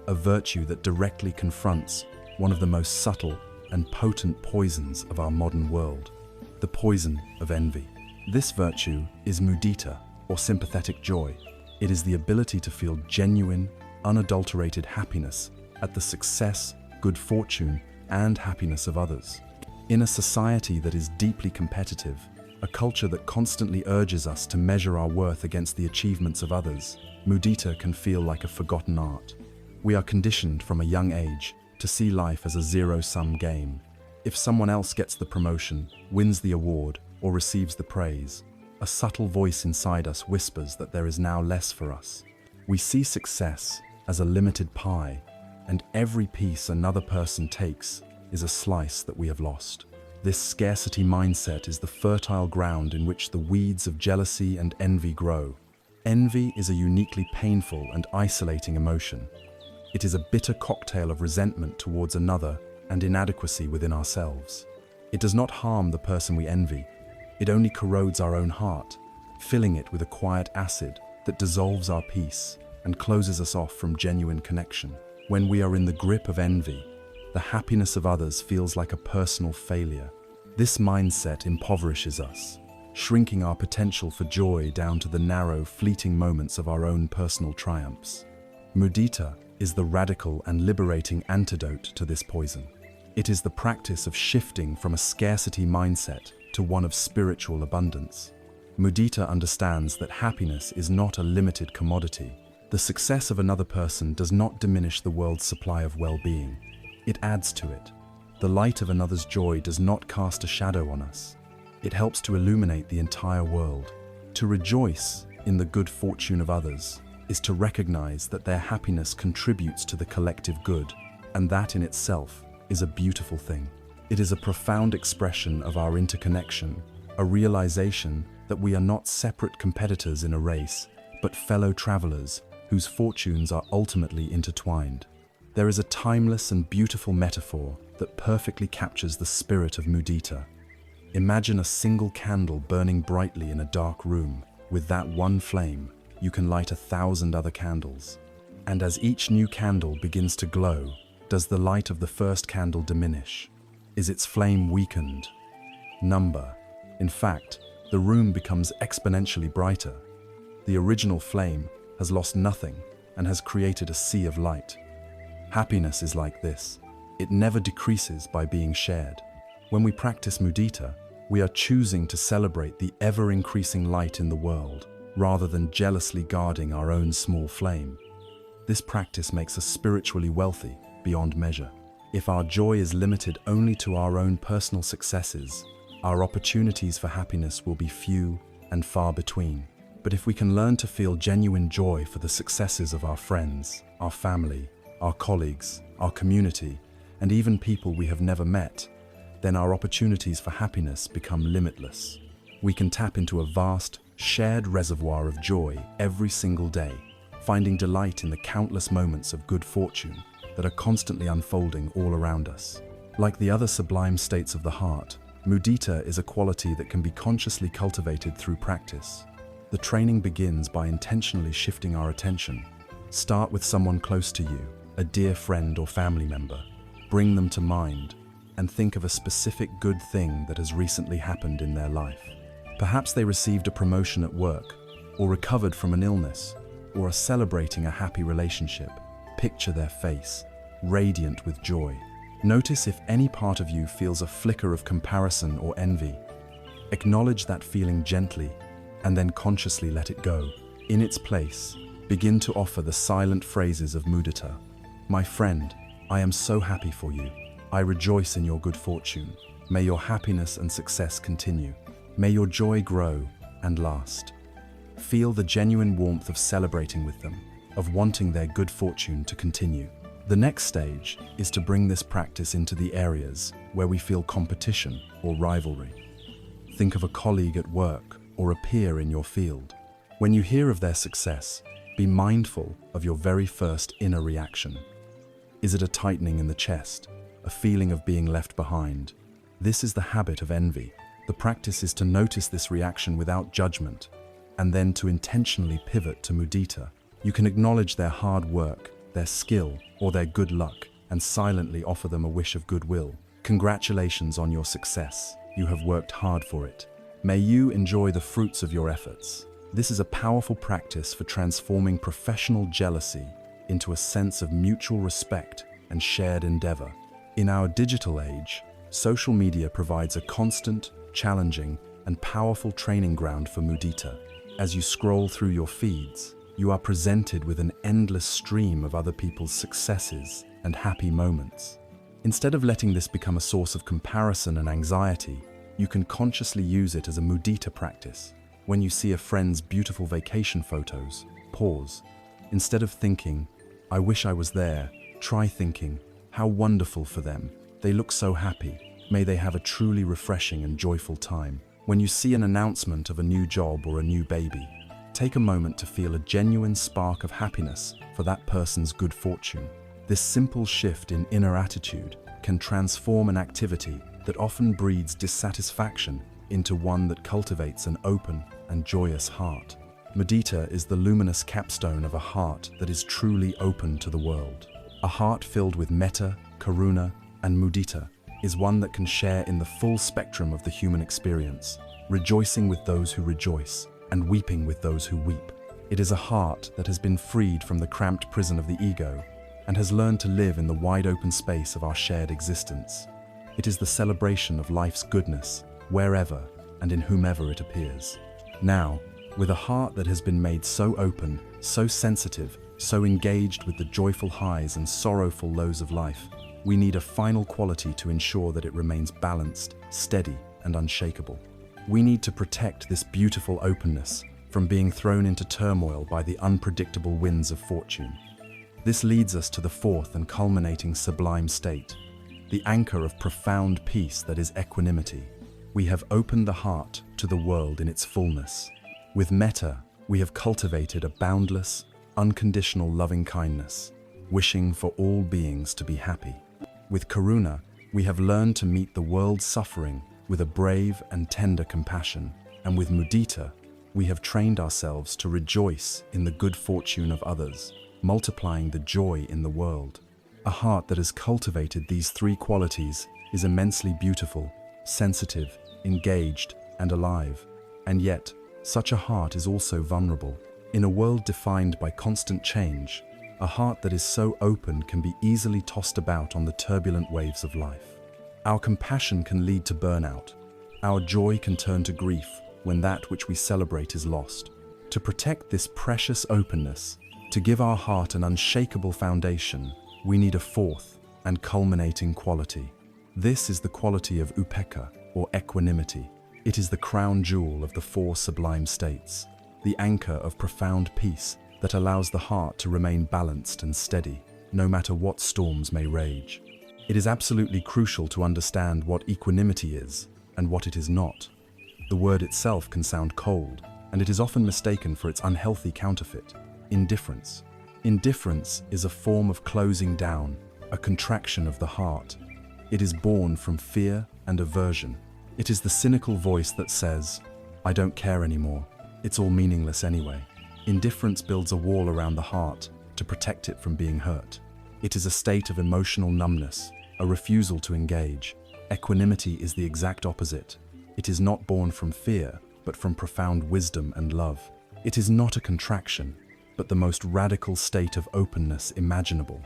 a virtue that directly confronts one of the most subtle and potent poisons of our modern world, the poison of envy. This virtue is mudita, or sympathetic joy. It is the ability to feel genuine, unadulterated happiness at the success, good fortune, and happiness of others. In a society that is deeply competitive, a culture that constantly urges us to measure our worth against the achievements of others, mudita can feel like a forgotten art. We are conditioned from a young age to see life as a zero-sum game. If someone else gets the promotion, wins the award, or receives the praise, a subtle voice inside us whispers that there is now less for us. We see success as a limited pie, and every piece another person takes is a slice that we have lost. This scarcity mindset is the fertile ground in which the weeds of jealousy and envy grow. Envy is a uniquely painful and isolating emotion. It is a bitter cocktail of resentment towards another and inadequacy within ourselves. It does not harm the person we envy. It only corrodes our own heart, filling it with a quiet acid that dissolves our peace and closes us off from genuine connection. When we are in the grip of envy, the happiness of others feels like a personal failure. This mindset impoverishes us, shrinking our potential for joy down to the narrow, fleeting moments of our own personal triumphs. Mudita is the radical and liberating antidote to this poison. It is the practice of shifting from a scarcity mindset to one of spiritual abundance. Mudita understands that happiness is not a limited commodity. The success of another person does not diminish the world's supply of well-being. It adds to it. The light of another's joy does not cast a shadow on us. It helps to illuminate the entire world. To rejoice in the good fortune of others is to recognize that their happiness contributes to the collective good, and that in itself is a beautiful thing. It is a profound expression of our interconnection, a realization that we are not separate competitors in a race, but fellow travelers whose fortunes are ultimately intertwined. There is a timeless and beautiful metaphor that perfectly captures the spirit of mudita. Imagine a single candle burning brightly in a dark room. With that one flame, you can light 1,000 other candles. And as each new candle begins to glow, does the light of the first candle diminish? Is its flame weakened? Number. In fact, the room becomes exponentially brighter. The original flame has lost nothing and has created a sea of light. Happiness is like this. It never decreases by being shared. When we practice mudita, we are choosing to celebrate the ever-increasing light in the world, rather than jealously guarding our own small flame. This practice makes us spiritually wealthy beyond measure. If our joy is limited only to our own personal successes, our opportunities for happiness will be few and far between. But if we can learn to feel genuine joy for the successes of our friends, our family, our colleagues, our community, and even people we have never met, then our opportunities for happiness become limitless. We can tap into a vast, shared reservoir of joy every single day, finding delight in the countless moments of good fortune that are constantly unfolding all around us. Like the other sublime states of the heart, mudita is a quality that can be consciously cultivated through practice. The training begins by intentionally shifting our attention. Start with someone close to you, a dear friend or family member. Bring them to mind and think of a specific good thing that has recently happened in their life. Perhaps they received a promotion at work, or recovered from an illness, or are celebrating a happy relationship. Picture their face, radiant with joy. Notice if any part of you feels a flicker of comparison or envy. Acknowledge that feeling gently, and then consciously let it go. In its place, begin to offer the silent phrases of mudita. My friend, I am so happy for you. I rejoice in your good fortune. May your happiness and success continue. May your joy grow and last. Feel the genuine warmth of celebrating with them, of wanting their good fortune to continue. The next stage is to bring this practice into the areas where we feel competition or rivalry. Think of a colleague at work or a peer in your field. When you hear of their success, be mindful of your very first inner reaction. Is it a tightening in the chest, a feeling of being left behind? This is the habit of envy. The practice is to notice this reaction without judgment, and then to intentionally pivot to mudita. You can acknowledge their hard work, their skill, or their good luck, and silently offer them a wish of goodwill. Congratulations on your success. You have worked hard for it. May you enjoy the fruits of your efforts. This is a powerful practice for transforming professional jealousy into a sense of mutual respect and shared endeavor. In our digital age, social media provides a constant, challenging, and powerful training ground for mudita. As you scroll through your feeds, you are presented with an endless stream of other people's successes and happy moments. Instead of letting this become a source of comparison and anxiety, you can consciously use it as a mudita practice. When you see a friend's beautiful vacation photos, pause. Instead of thinking, I wish I was there, try thinking, how wonderful for them. They look so happy. May they have a truly refreshing and joyful time. When you see an announcement of a new job or a new baby, Take a moment to feel a genuine spark of happiness for that person's good fortune. This simple shift in inner attitude can transform an activity that often breeds dissatisfaction into one that cultivates an open and joyous heart. Mudita is the luminous capstone of a heart that is truly open to the world. A heart filled with metta, karuna, and mudita is one that can share in the full spectrum of the human experience, rejoicing with those who rejoice and weeping with those who weep. It is a heart that has been freed from the cramped prison of the ego and has learned to live in the wide open space of our shared existence. It is the celebration of life's goodness, wherever and in whomever it appears. Now, with a heart that has been made so open, so sensitive, so engaged with the joyful highs and sorrowful lows of life, we need a final quality to ensure that it remains balanced, steady, and unshakable. We need to protect this beautiful openness from being thrown into turmoil by the unpredictable winds of fortune. This leads us to the fourth and culminating sublime state, the anchor of profound peace that is equanimity. We have opened the heart to the world in its fullness. With metta, we have cultivated a boundless, unconditional loving kindness, wishing for all beings to be happy. With karuna, we have learned to meet the world's suffering with a brave and tender compassion. And with mudita, we have trained ourselves to rejoice in the good fortune of others, multiplying the joy in the world. A heart that has cultivated these three qualities is immensely beautiful, sensitive, engaged, and alive. And yet, such a heart is also vulnerable. In a world defined by constant change, a heart that is so open can be easily tossed about on the turbulent waves of life. Our compassion can lead to burnout. Our joy can turn to grief when that which we celebrate is lost. To protect this precious openness, to give our heart an unshakable foundation, we need a fourth and culminating quality. This is the quality of upekkha, or equanimity. It is the crown jewel of the four sublime states, the anchor of profound peace that allows the heart to remain balanced and steady, no matter what storms may rage. It is absolutely crucial to understand what equanimity is and what it is not. The word itself can sound cold, and it is often mistaken for its unhealthy counterfeit, indifference. Indifference is a form of closing down, a contraction of the heart. It is born from fear and aversion. It is the cynical voice that says, "I don't care anymore. It's all meaningless anyway." Indifference builds a wall around the heart to protect it from being hurt. It is a state of emotional numbness, a refusal to engage. Equanimity is the exact opposite. It is not born from fear, but from profound wisdom and love. It is not a contraction, but the most radical state of openness imaginable.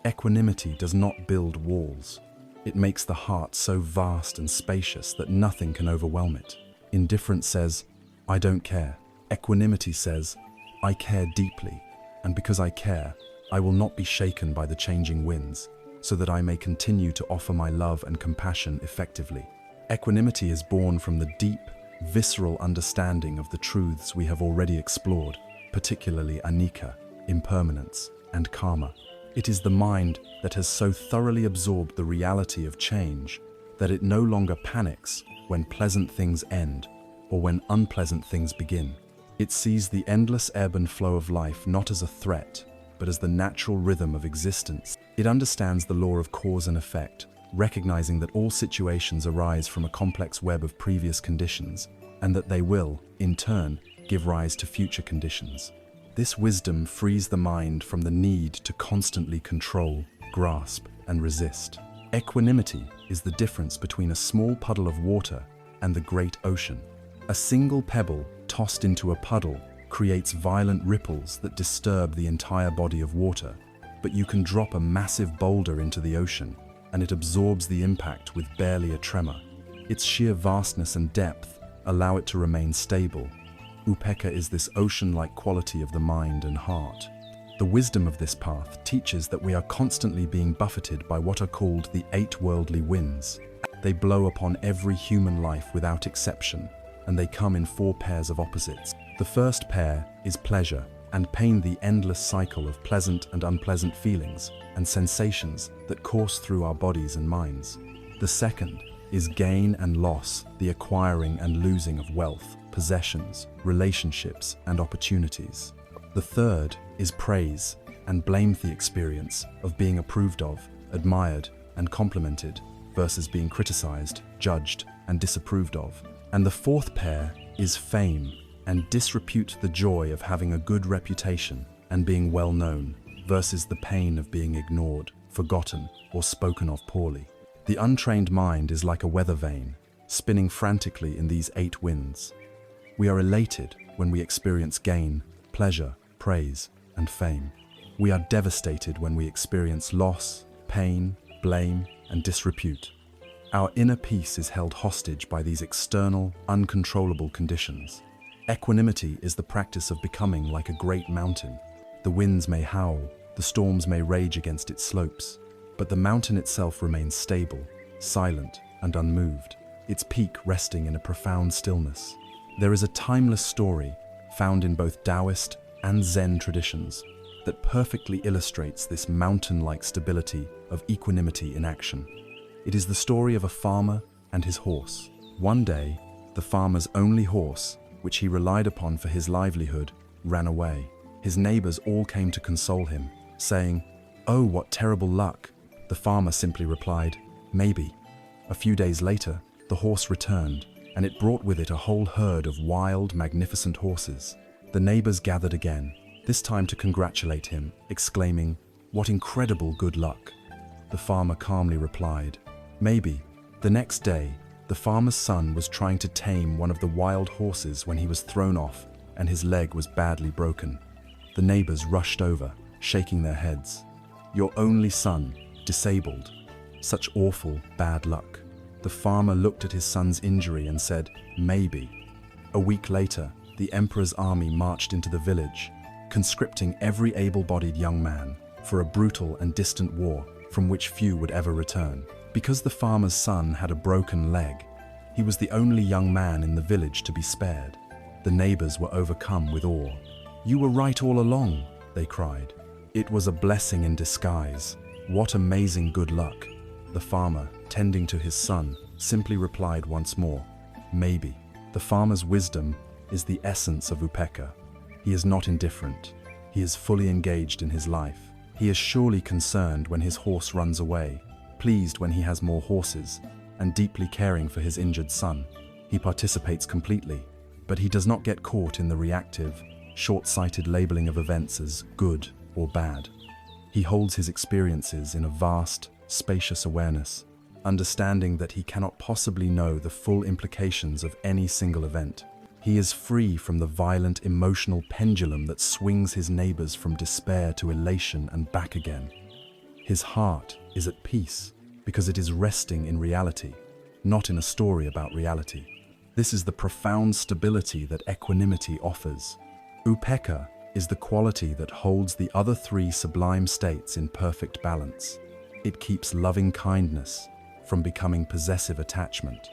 Equanimity does not build walls. It makes the heart so vast and spacious that nothing can overwhelm it. Indifference says, "I don't care." Equanimity says, "I care deeply, and because I care, I will not be shaken by the changing winds, so that I may continue to offer my love and compassion effectively." Equanimity is born from the deep, visceral understanding of the truths we have already explored, particularly anicca, impermanence, and karma. It is the mind that has so thoroughly absorbed the reality of change that it no longer panics when pleasant things end or when unpleasant things begin. It sees the endless ebb and flow of life not as a threat, but as the natural rhythm of existence. It understands the law of cause and effect, recognizing that all situations arise from a complex web of previous conditions, and that they will, in turn, give rise to future conditions. This wisdom frees the mind from the need to constantly control, grasp, and resist. Equanimity is the difference between a small puddle of water and the great ocean. A single pebble tossed into a puddle creates violent ripples that disturb the entire body of water, but you can drop a massive boulder into the ocean, and it absorbs the impact with barely a tremor. Its sheer vastness and depth allow it to remain stable. Upekkha is this ocean-like quality of the mind and heart. The wisdom of this path teaches that we are constantly being buffeted by what are called the 8 worldly winds. They blow upon every human life without exception, and they come in 4 pairs of opposites. The first pair is pleasure and pain, the endless cycle of pleasant and unpleasant feelings and sensations that course through our bodies and minds. The second is gain and loss, the acquiring and losing of wealth, possessions, relationships, and opportunities. The third is praise and blame, the experience of being approved of, admired, and complimented versus being criticized, judged, and disapproved of. And the fourth pair is fame and disrepute, the joy of having a good reputation and being well known versus the pain of being ignored, forgotten, or spoken of poorly. The untrained mind is like a weather vane, spinning frantically in these 8 winds. We are elated when we experience gain, pleasure, praise, and fame. We are devastated when we experience loss, pain, blame, and disrepute. Our inner peace is held hostage by these external, uncontrollable conditions. Equanimity is the practice of becoming like a great mountain. The winds may howl, the storms may rage against its slopes, but the mountain itself remains stable, silent, and unmoved, its peak resting in a profound stillness. There is a timeless story, found in both Taoist and Zen traditions, that perfectly illustrates this mountain-like stability of equanimity in action. It is the story of a farmer and his horse. One day, the farmer's only horse, which he relied upon for his livelihood, ran away. His neighbors all came to console him, saying, "Oh, what terrible luck." The farmer simply replied, "Maybe." A few days later, the horse returned, and it brought with it a whole herd of wild, magnificent horses. The neighbors gathered again, this time to congratulate him, exclaiming, "What incredible good luck." The farmer calmly replied, "Maybe." The next day, the farmer's son was trying to tame one of the wild horses when he was thrown off and his leg was badly broken. The neighbors rushed over, shaking their heads. "Your only son, disabled. Such awful bad luck." The farmer looked at his son's injury and said, "Maybe." A week later, the emperor's army marched into the village, conscripting every able-bodied young man for a brutal and distant war from which few would ever return. Because the farmer's son had a broken leg, he was the only young man in the village to be spared. The neighbors were overcome with awe. "You were right all along," they cried. "It was a blessing in disguise. What amazing good luck." The farmer, tending to his son, simply replied once more, "Maybe." The farmer's wisdom is the essence of upekkha. He is not indifferent. He is fully engaged in his life. He is surely concerned when his horse runs away, pleased when he has more horses, and deeply caring for his injured son. He participates completely, but he does not get caught in the reactive, short-sighted labeling of events as good or bad. He holds his experiences in a vast, spacious awareness, understanding that he cannot possibly know the full implications of any single event. He is free from the violent emotional pendulum that swings his neighbors from despair to elation and back again. His heart is at peace because it is resting in reality, not in a story about reality. This is the profound stability that equanimity offers. Upekkha is the quality that holds the other 3 sublime states in perfect balance. It keeps loving kindness from becoming possessive attachment.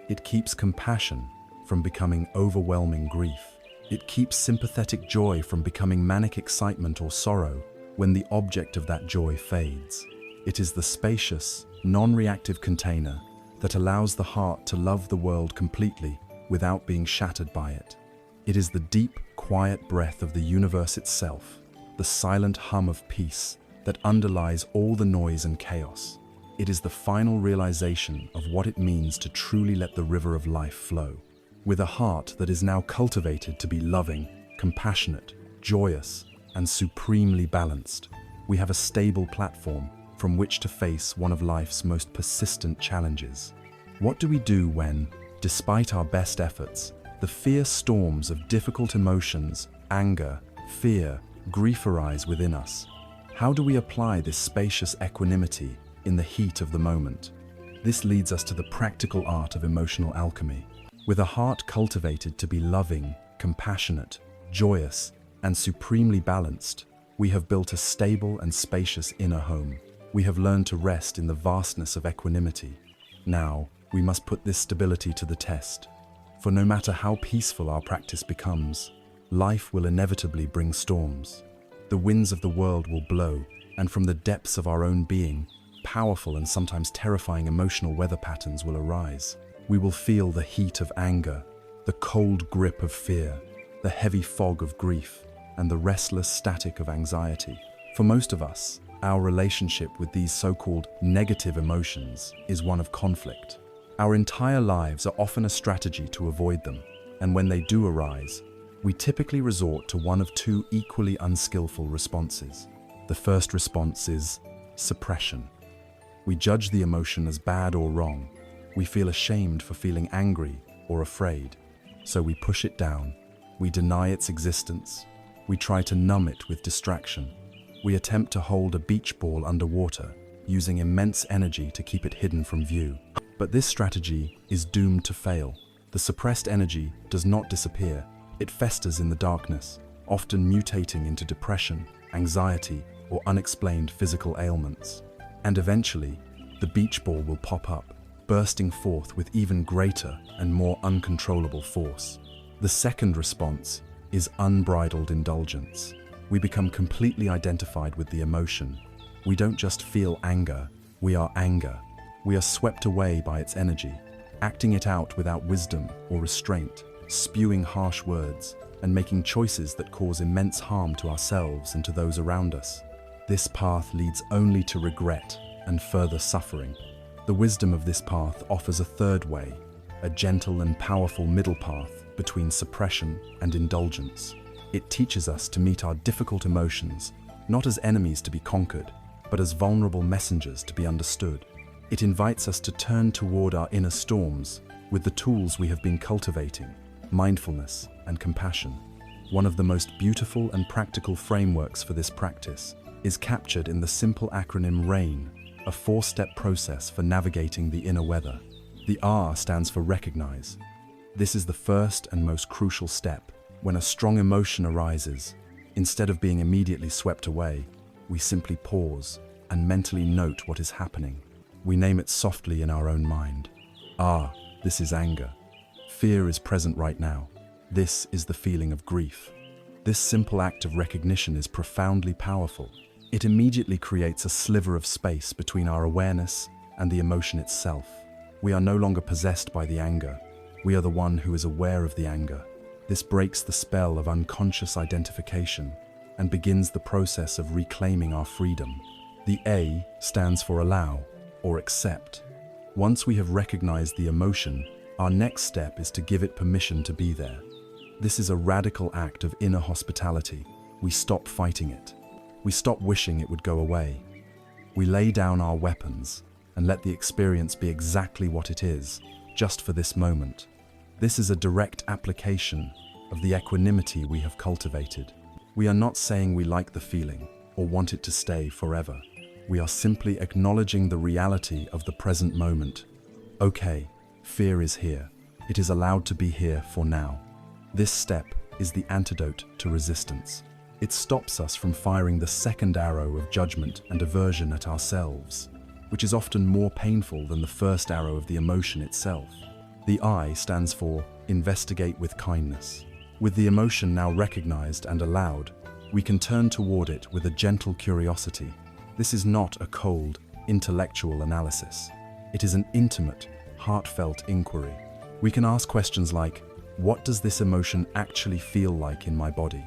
It keeps compassion from becoming overwhelming grief. It keeps sympathetic joy from becoming manic excitement or sorrow when the object of that joy fades. It is the spacious, non-reactive container that allows the heart to love the world completely without being shattered by it. It is the deep, quiet breath of the universe itself, the silent hum of peace that underlies all the noise and chaos. It is the final realization of what it means to truly let the river of life flow. With a heart that is now cultivated to be loving, compassionate, joyous, and supremely balanced, we have a stable platform from which to face one of life's most persistent challenges. What do we do when, despite our best efforts, the fierce storms of difficult emotions, anger, fear, grief arise within us? How do we apply this spacious equanimity in the heat of the moment? This leads us to the practical art of emotional alchemy. With a heart cultivated to be loving, compassionate, joyous, and supremely balanced, we have built a stable and spacious inner home. We have learned to rest in the vastness of equanimity. Now, we must put this stability to the test. For no matter how peaceful our practice becomes, life will inevitably bring storms. The winds of the world will blow, and from the depths of our own being, powerful and sometimes terrifying emotional weather patterns will arise. We will feel the heat of anger, the cold grip of fear, the heavy fog of grief, and the restless static of anxiety. For most of us, our relationship with these so-called negative emotions is one of conflict. Our entire lives are often a strategy to avoid them, and when they do arise, we typically resort to one of two equally unskillful responses. The first response is suppression. We judge the emotion as bad or wrong. We feel ashamed for feeling angry or afraid, so we push it down. We deny its existence. We try to numb it with distraction. We attempt to hold a beach ball underwater, using immense energy to keep it hidden from view. But this strategy is doomed to fail. The suppressed energy does not disappear. It festers in the darkness, often mutating into depression, anxiety, or unexplained physical ailments. And eventually, the beach ball will pop up, bursting forth with even greater and more uncontrollable force. The second response is unbridled indulgence. We become completely identified with the emotion. We don't just feel anger, we are anger. We are swept away by its energy, acting it out without wisdom or restraint, spewing harsh words, and making choices that cause immense harm to ourselves and to those around us. This path leads only to regret and further suffering. The wisdom of this path offers a third way, a gentle and powerful middle path between suppression and indulgence. It teaches us to meet our difficult emotions, not as enemies to be conquered, but as vulnerable messengers to be understood. It invites us to turn toward our inner storms with the tools we have been cultivating, mindfulness and compassion. One of the most beautiful and practical frameworks for this practice is captured in the simple acronym RAIN, a 4-step process for navigating the inner weather. The R stands for recognize. This is the first and most crucial step. When a strong emotion arises, instead of being immediately swept away, we simply pause and mentally note what is happening. We name it softly in our own mind. Ah, this is anger. Fear is present right now. This is the feeling of grief. This simple act of recognition is profoundly powerful. It immediately creates a sliver of space between our awareness and the emotion itself. We are no longer possessed by the anger. We are the one who is aware of the anger. This breaks the spell of unconscious identification and begins the process of reclaiming our freedom. The A stands for allow or accept. Once we have recognized the emotion, our next step is to give it permission to be there. This is a radical act of inner hospitality. We stop fighting it. We stop wishing it would go away. We lay down our weapons and let the experience be exactly what it is, just for this moment. This is a direct application of the equanimity we have cultivated. We are not saying we like the feeling or want it to stay forever. We are simply acknowledging the reality of the present moment. Okay, fear is here. It is allowed to be here for now. This step is the antidote to resistance. It stops us from firing the second arrow of judgment and aversion at ourselves, which is often more painful than the first arrow of the emotion itself. The I stands for investigate with kindness. With the emotion now recognized and allowed, we can turn toward it with a gentle curiosity. This is not a cold, intellectual analysis. It is an intimate, heartfelt inquiry. We can ask questions like, what does this emotion actually feel like in my body?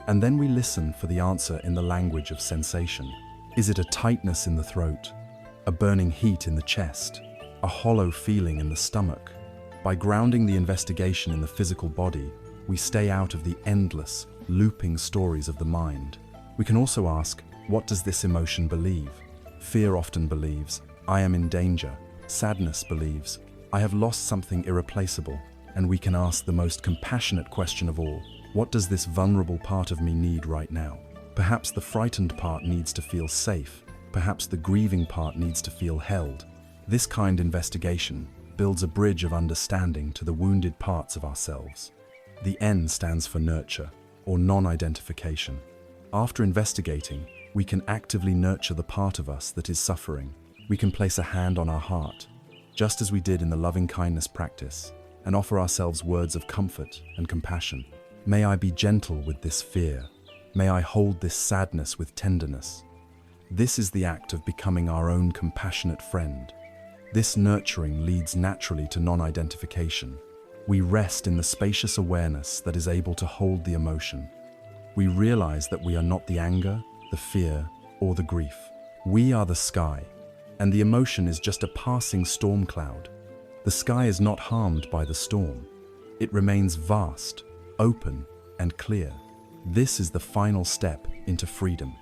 And then we listen for the answer in the language of sensation. Is it a tightness in the throat? A burning heat in the chest? A hollow feeling in the stomach? By grounding the investigation in the physical body, we stay out of the endless, looping stories of the mind. We can also ask, what does this emotion believe? Fear often believes, I am in danger. Sadness believes, I have lost something irreplaceable. And we can ask the most compassionate question of all, what does this vulnerable part of me need right now? Perhaps the frightened part needs to feel safe. Perhaps the grieving part needs to feel held. This kind of investigation builds a bridge of understanding to the wounded parts of ourselves. The N stands for nurture, or non-identification. After investigating, we can actively nurture the part of us that is suffering. We can place a hand on our heart, just as we did in the loving-kindness practice, and offer ourselves words of comfort and compassion. May I be gentle with this fear. May I hold this sadness with tenderness. This is the act of becoming our own compassionate friend. This nurturing leads naturally to non-identification. We rest in the spacious awareness that is able to hold the emotion. We realize that we are not the anger, the fear, or the grief. We are the sky, and the emotion is just a passing storm cloud. The sky is not harmed by the storm. It remains vast, open, and clear. This is the final step into freedom.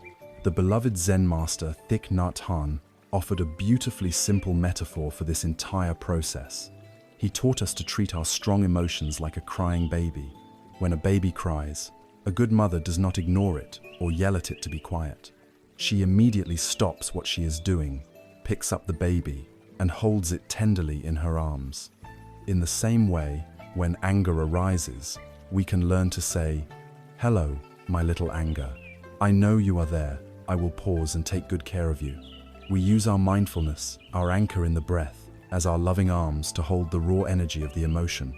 The beloved Zen master Thich Nhat Hanh offered a beautifully simple metaphor for this entire process. He taught us to treat our strong emotions like a crying baby. When a baby cries, a good mother does not ignore it or yell at it to be quiet. She immediately stops what she is doing, picks up the baby, and holds it tenderly in her arms. In the same way, when anger arises, we can learn to say, "Hello, my little anger. I know you are there. I will pause and take good care of you." We use our mindfulness, our anchor in the breath, as our loving arms to hold the raw energy of the emotion.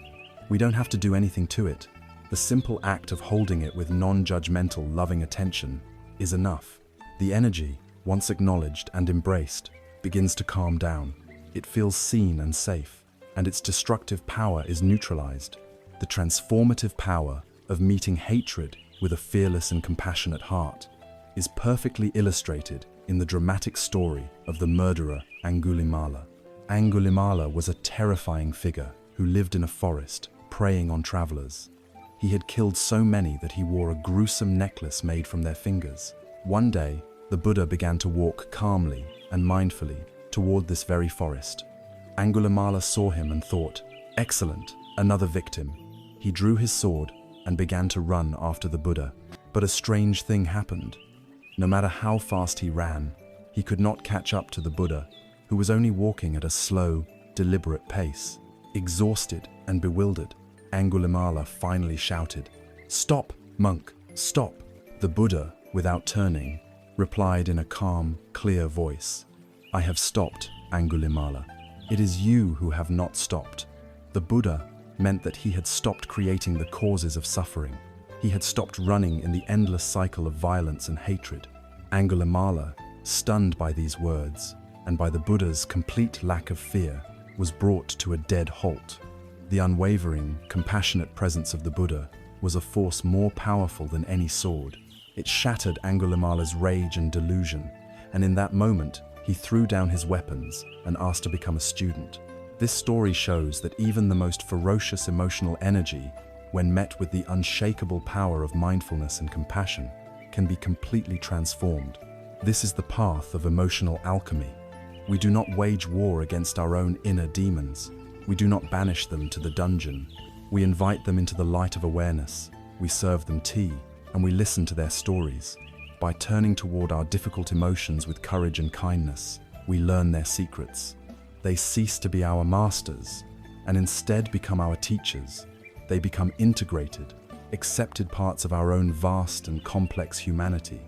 We don't have to do anything to it. The simple act of holding it with non-judgmental, loving attention is enough. The energy, once acknowledged and embraced, begins to calm down. It feels seen and safe, and its destructive power is neutralized. The transformative power of meeting hatred with a fearless and compassionate heart is perfectly illustrated in the dramatic story of the murderer Angulimala. Angulimala was a terrifying figure who lived in a forest, preying on travelers. He had killed so many that he wore a gruesome necklace made from their fingers. One day, the Buddha began to walk calmly and mindfully toward this very forest. Angulimala saw him and thought, "Excellent, another victim." He drew his sword and began to run after the Buddha. But a strange thing happened. No matter how fast he ran, he could not catch up to the Buddha, who was only walking at a slow, deliberate pace. Exhausted and bewildered, Angulimala finally shouted, "Stop, monk, stop!" The Buddha, without turning, replied in a calm, clear voice, "I have stopped, Angulimala. It is you who have not stopped." The Buddha meant that he had stopped creating the causes of suffering. He had stopped running in the endless cycle of violence and hatred. Angulimala, stunned by these words, and by the Buddha's complete lack of fear, was brought to a dead halt. The unwavering, compassionate presence of the Buddha was a force more powerful than any sword. It shattered Angulimala's rage and delusion, and in that moment, he threw down his weapons and asked to become a student. This story shows that even the most ferocious emotional energy, when met with the unshakable power of mindfulness and compassion, can be completely transformed. This is the path of emotional alchemy. We do not wage war against our own inner demons. We do not banish them to the dungeon. We invite them into the light of awareness. We serve them tea, and we listen to their stories. By turning toward our difficult emotions with courage and kindness, we learn their secrets. They cease to be our masters, and instead become our teachers. They become integrated, accepted parts of our own vast and complex humanity.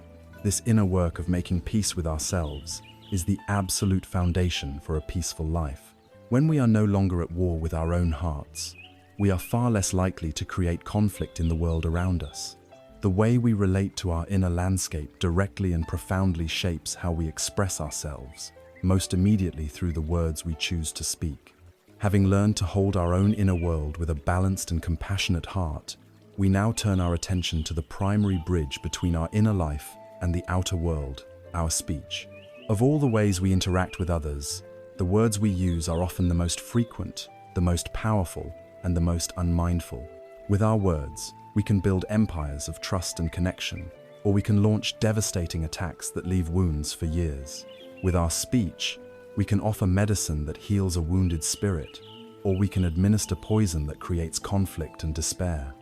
This inner work of making peace with ourselves is the absolute foundation for a peaceful life. When we are no longer at war with our own hearts, we are far less likely to create conflict in the world around us. The way we relate to our inner landscape directly and profoundly shapes how we express ourselves, most immediately through the words we choose to speak. Having learned to hold our own inner world with a balanced and compassionate heart, we now turn our attention to the primary bridge between our inner life and the outer world, our speech. Of all the ways we interact with others, the words we use are often the most frequent, the most powerful, and the most unmindful. With our words, we can build empires of trust and connection, or we can launch devastating attacks that leave wounds for years. With our speech, we can offer medicine that heals a wounded spirit, or we can administer poison that creates conflict and despair.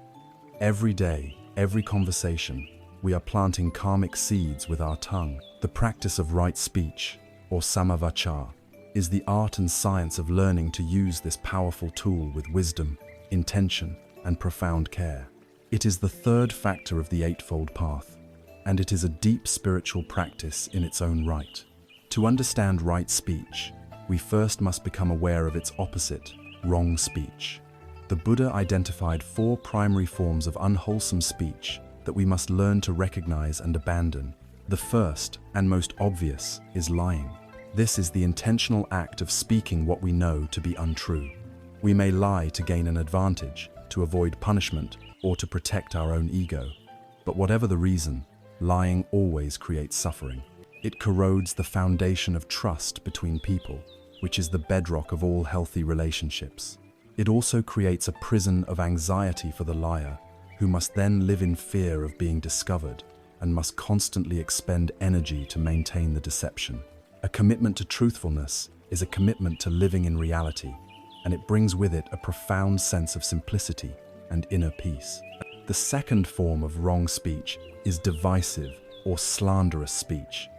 Every day, every conversation, we are planting karmic seeds with our tongue. The practice of right speech, or samavacha, is the art and science of learning to use this powerful tool with wisdom, intention, and profound care. It is the third factor of the Eightfold Path, and it is a deep spiritual practice in its own right. To understand right speech, we first must become aware of its opposite, wrong speech. The Buddha identified 4 primary forms of unwholesome speech that we must learn to recognize and abandon. The first and most obvious is lying. This is the intentional act of speaking what we know to be untrue. We may lie to gain an advantage, to avoid punishment, or to protect our own ego. But whatever the reason, lying always creates suffering. It corrodes the foundation of trust between people, which is the bedrock of all healthy relationships. It also creates a prison of anxiety for the liar, who must then live in fear of being discovered and must constantly expend energy to maintain the deception. A commitment to truthfulness is a commitment to living in reality, and it brings with it a profound sense of simplicity and inner peace. The second form of wrong speech is divisive or slanderous speech.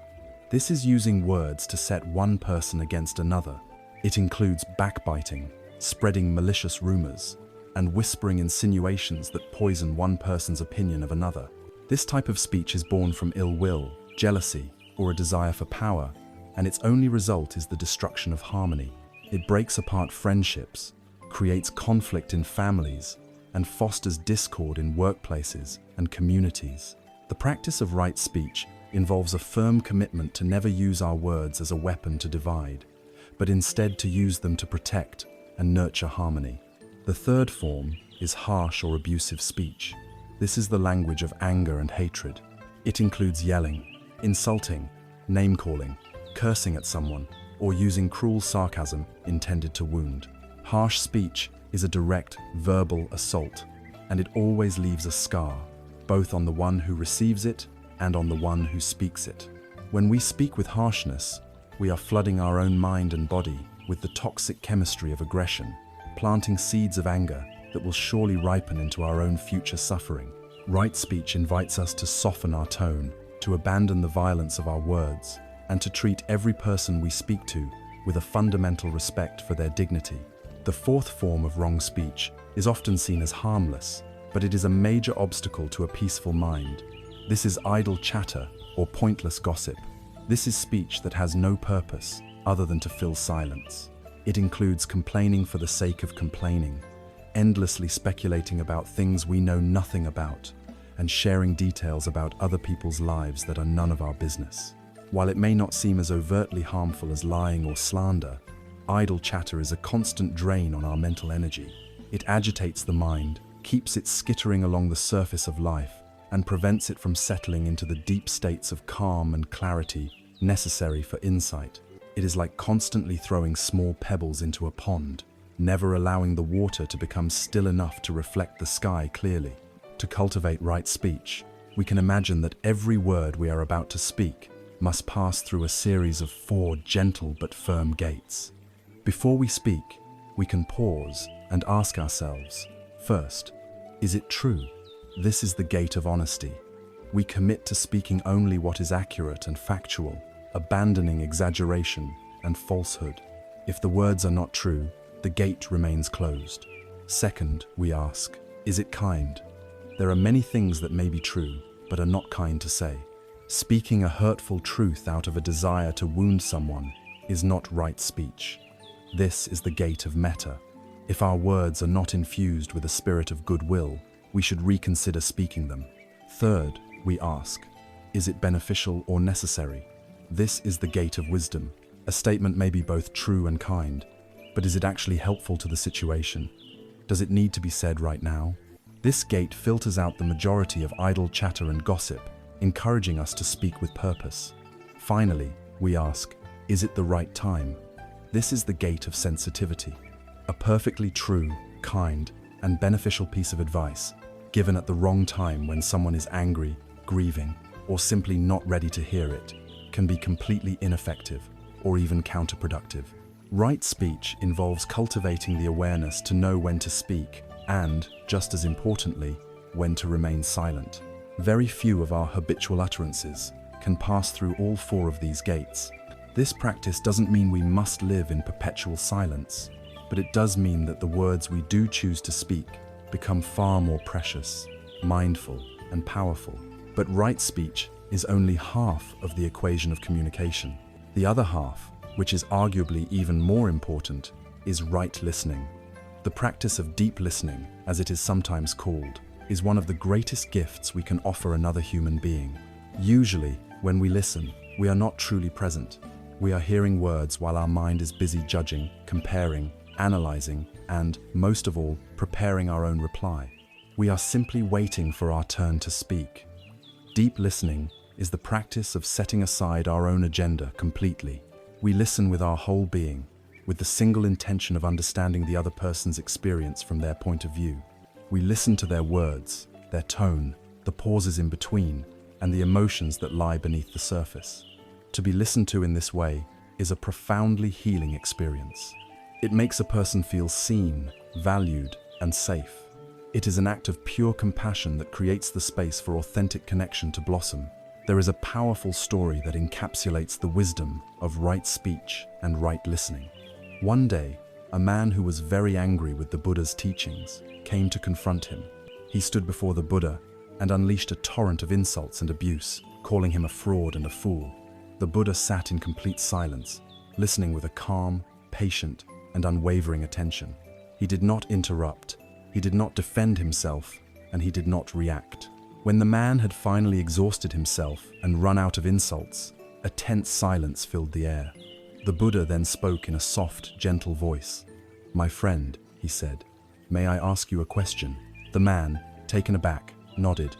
This is using words to set one person against another. It includes backbiting, spreading malicious rumors, and whispering insinuations that poison one person's opinion of another. This type of speech is born from ill will, jealousy, or a desire for power, and its only result is the destruction of harmony. It breaks apart friendships, creates conflict in families, and fosters discord in workplaces and communities. The practice of right speech involves a firm commitment to never use our words as a weapon to divide, but instead to use them to protect and nurture harmony. The third form is harsh or abusive speech. This is the language of anger and hatred. It includes yelling, insulting, name-calling, cursing at someone, or using cruel sarcasm intended to wound. Harsh speech is a direct verbal assault, and it always leaves a scar, both on the one who receives it and on the one who speaks it. When we speak with harshness, we are flooding our own mind and body with the toxic chemistry of aggression, planting seeds of anger that will surely ripen into our own future suffering. Right speech invites us to soften our tone, to abandon the violence of our words, and to treat every person we speak to with a fundamental respect for their dignity. The fourth form of wrong speech is often seen as harmless, but it is a major obstacle to a peaceful mind. This is idle chatter or pointless gossip. This is speech that has no purpose other than to fill silence. It includes complaining for the sake of complaining, endlessly speculating about things we know nothing about, and sharing details about other people's lives that are none of our business. While it may not seem as overtly harmful as lying or slander, idle chatter is a constant drain on our mental energy. It agitates the mind, keeps it skittering along the surface of life, and prevents it from settling into the deep states of calm and clarity necessary for insight. It is like constantly throwing small pebbles into a pond, never allowing the water to become still enough to reflect the sky clearly. To cultivate right speech, we can imagine that every word we are about to speak must pass through a series of 4 gentle but firm gates. Before we speak, we can pause and ask ourselves, first, is it true? This is the gate of honesty. We commit to speaking only what is accurate and factual, abandoning exaggeration and falsehood. If the words are not true, the gate remains closed. Second, we ask, is it kind? There are many things that may be true, but are not kind to say. Speaking a hurtful truth out of a desire to wound someone is not right speech. This is the gate of metta. If our words are not infused with a spirit of goodwill, we should reconsider speaking them. Third, we ask, is it beneficial or necessary? This is the gate of wisdom. A statement may be both true and kind, but is it actually helpful to the situation? Does it need to be said right now? This gate filters out the majority of idle chatter and gossip, encouraging us to speak with purpose. Finally, we ask, is it the right time? This is the gate of sensitivity. A perfectly true, kind, and beneficial piece of advice, given at the wrong time when someone is angry, grieving, or simply not ready to hear it, can be completely ineffective or even counterproductive. Right speech involves cultivating the awareness to know when to speak and, just as importantly, when to remain silent. Very few of our habitual utterances can pass through all 4 of these gates. This practice doesn't mean we must live in perpetual silence, but it does mean that the words we do choose to speak become far more precious, mindful, and powerful. But right speech is only half of the equation of communication. The other half, which is arguably even more important, is right listening. The practice of deep listening, as it is sometimes called, is one of the greatest gifts we can offer another human being. Usually, When we listen, we are not truly present. We are hearing words while our mind is busy judging, comparing, analyzing, and, most of all, preparing our own reply. We are simply waiting for our turn to speak. Deep listening is the practice of setting aside our own agenda completely. We listen with our whole being, with the single intention of understanding the other person's experience from their point of view. We listen to their words, their tone, the pauses in between, and the emotions that lie beneath the surface. To be listened to in this way is a profoundly healing experience. It makes a person feel seen, valued, and safe. It is an act of pure compassion that creates the space for authentic connection to blossom. There is a powerful story that encapsulates the wisdom of right speech and right listening. One day, a man who was very angry with the Buddha's teachings came to confront him. He stood before the Buddha and unleashed a torrent of insults and abuse, calling him a fraud and a fool. The Buddha sat in complete silence, listening with a calm, patient, and unwavering attention. He did not interrupt, he did not defend himself, and he did not react. When the man had finally exhausted himself and run out of insults, a tense silence filled the air. The Buddha then spoke in a soft, gentle voice. "My friend," he said, "may I ask you a question?" The man, taken aback, nodded.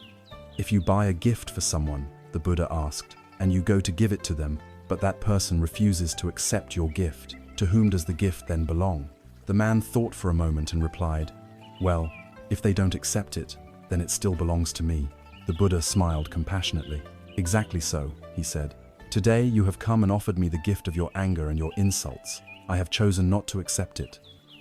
"If you buy a gift for someone," the Buddha asked, "and you go to give it to them, but that person refuses to accept your gift, to whom does the gift then belong?" The man thought for a moment and replied, "Well, if they don't accept it, then it still belongs to me." The Buddha smiled compassionately. "Exactly so," he said. "Today you have come and offered me the gift of your anger and your insults. I have chosen not to accept it."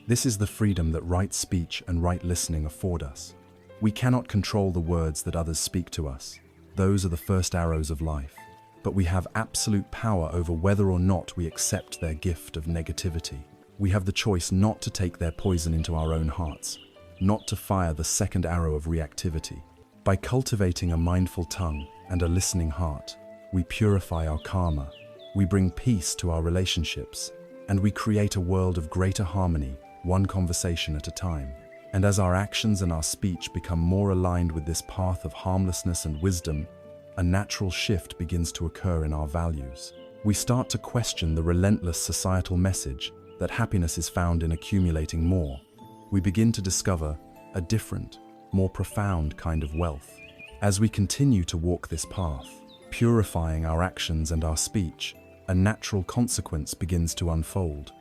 This is the freedom that right speech and right listening afford us. We cannot control the words that others speak to us. Those are the first arrows of life. But we have absolute power over whether or not we accept their gift of negativity. We have the choice not to take their poison into our own hearts, not to fire the second arrow of reactivity. By cultivating a mindful tongue and a listening heart, we purify our karma, we bring peace to our relationships, and we create a world of greater harmony, one conversation at a time. And as our actions and our speech become more aligned with this path of harmlessness and wisdom, a natural shift begins to occur in our values. We start to question the relentless societal message that happiness is found in accumulating more. We begin to discover a different, more profound kind of wealth. As we continue to walk this path, purifying our actions and our speech, a natural consequence begins to unfold.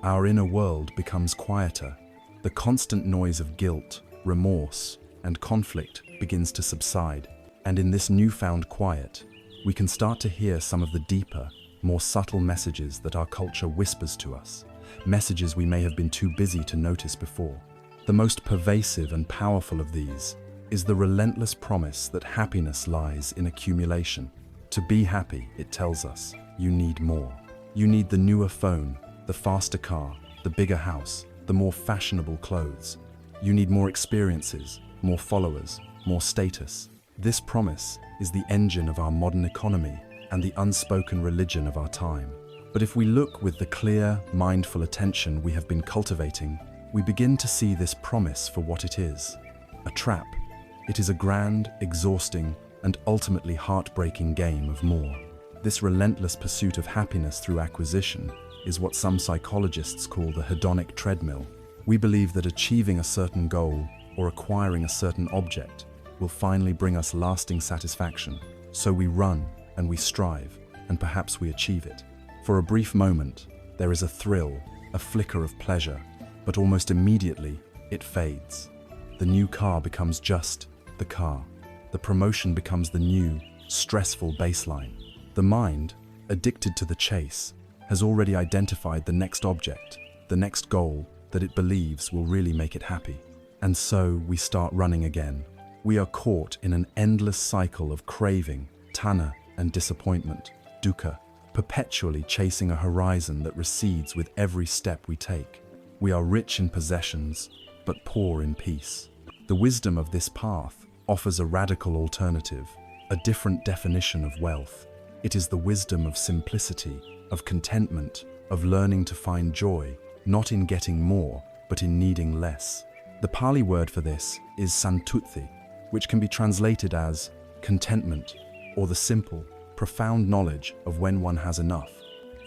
Our inner world becomes quieter. The constant noise of guilt, remorse, and conflict begins to subside. And in this newfound quiet, we can start to hear some of the deeper, more subtle messages that our culture whispers to us, messages we may have been too busy to notice before. The most pervasive and powerful of these is the relentless promise that happiness lies in accumulation. To be happy, it tells us, you need more. You need the newer phone, the faster car, the bigger house, the more fashionable clothes. You need more experiences, more followers, more status. This promise is the engine of our modern economy and the unspoken religion of our time. But if we look with the clear, mindful attention we have been cultivating, we begin to see this promise for what it is: a trap. It is a grand, exhausting, and ultimately heartbreaking game of more. This relentless pursuit of happiness through acquisition is what some psychologists call the hedonic treadmill. We believe that achieving a certain goal or acquiring a certain object will finally bring us lasting satisfaction. So we run and we strive, and perhaps we achieve it. For a brief moment, there is a thrill, a flicker of pleasure, but almost immediately, it fades. The new car becomes just the car. The promotion becomes the new, stressful baseline. The mind, addicted to the chase, has already identified the next object, the next goal that it believes will really make it happy. And so we start running again. We are caught in an endless cycle of craving, tanha, and disappointment, dukkha, perpetually chasing a horizon that recedes with every step we take. We are rich in possessions, but poor in peace. The wisdom of this path offers a radical alternative, a different definition of wealth. It is the wisdom of simplicity, of contentment, of learning to find joy, not in getting more, but in needing less. The Pali word for this is santuthi, which can be translated as contentment, or the simple, profound knowledge of when one has enough.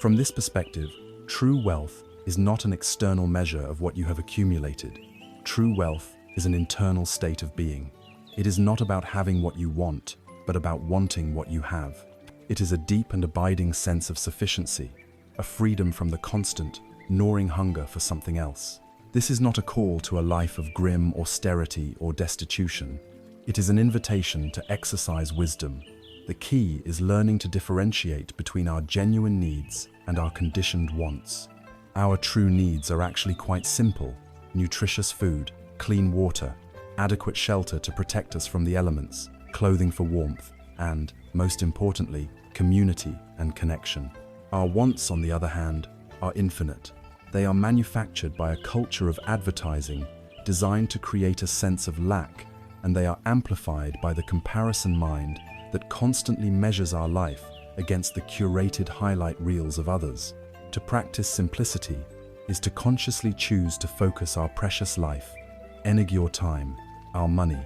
From this perspective, true wealth is not an external measure of what you have accumulated. True wealth is an internal state of being. It is not about having what you want, but about wanting what you have. It is a deep and abiding sense of sufficiency, a freedom from the constant, gnawing hunger for something else. This is not a call to a life of grim austerity or destitution. It is an invitation to exercise wisdom. The key is learning to differentiate between our genuine needs and our conditioned wants. Our true needs are actually quite simple: nutritious food, clean water, adequate shelter to protect us from the elements, clothing for warmth, and, most importantly, community and connection. Our wants, on the other hand, are infinite. They are manufactured by a culture of advertising designed to create a sense of lack, and they are amplified by the comparison mind that constantly measures our life against the curated highlight reels of others. To practice simplicity is to consciously choose to focus our precious life, your time, our money,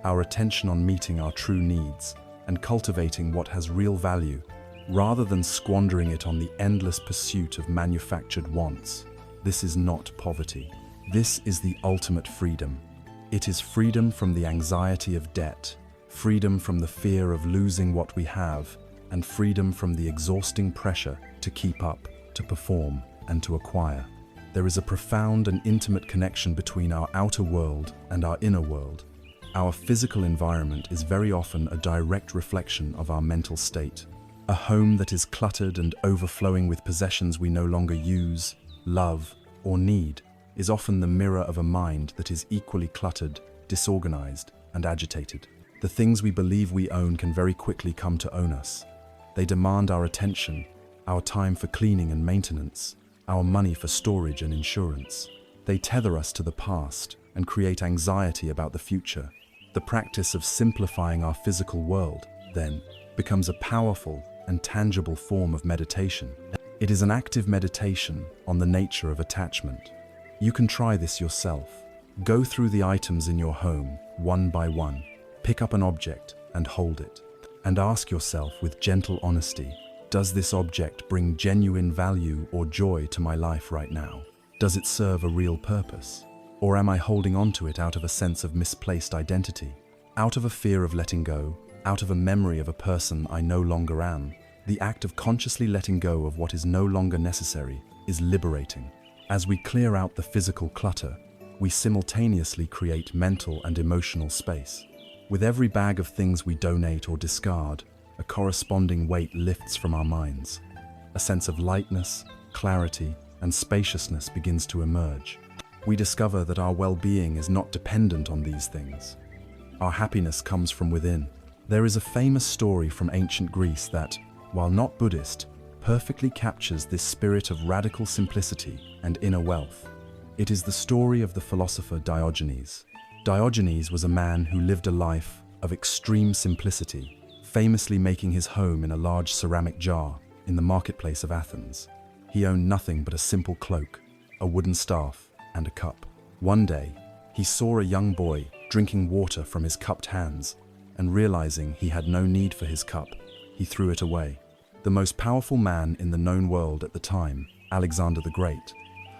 our attention on meeting our true needs and cultivating what has real value, rather than squandering it on the endless pursuit of manufactured wants. This is not poverty. This is the ultimate freedom. It is freedom from the anxiety of debt, freedom from the fear of losing what we have, and freedom from the exhausting pressure to keep up, to perform, and to acquire. There is a profound and intimate connection between our outer world and our inner world. Our physical environment is very often a direct reflection of our mental state. A home that is cluttered and overflowing with possessions we no longer use, love, or need is often the mirror of a mind that is equally cluttered, disorganized, and agitated. The things we believe we own can very quickly come to own us. They demand our attention, our time for cleaning and maintenance, our money for storage and insurance. They tether us to the past and create anxiety about the future. The practice of simplifying our physical world, then, becomes a powerful and tangible form of meditation. It is an active meditation on the nature of attachment. You can try this yourself. Go through the items in your home, one by one. Pick up an object and hold it. And ask yourself with gentle honesty, does this object bring genuine value or joy to my life right now? Does it serve a real purpose? Or am I holding on to it out of a sense of misplaced identity? Out of a fear of letting go? Out of a memory of a person I no longer am? The act of consciously letting go of what is no longer necessary is liberating. As we clear out the physical clutter, we simultaneously create mental and emotional space. With every bag of things we donate or discard, a corresponding weight lifts from our minds. A sense of lightness, clarity, and spaciousness begins to emerge. We discover that our well-being is not dependent on these things. Our happiness comes from within. There is a famous story from ancient Greece that, while not Buddhist, perfectly captures this spirit of radical simplicity and inner wealth. It is the story of the philosopher Diogenes. Diogenes was a man who lived a life of extreme simplicity, famously making his home in a large ceramic jar in the marketplace of Athens. He owned nothing but a simple cloak, a wooden staff, and a cup. One day, he saw a young boy drinking water from his cupped hands, and realizing he had no need for his cup, he threw it away. The most powerful man in the known world at the time, Alexander the Great,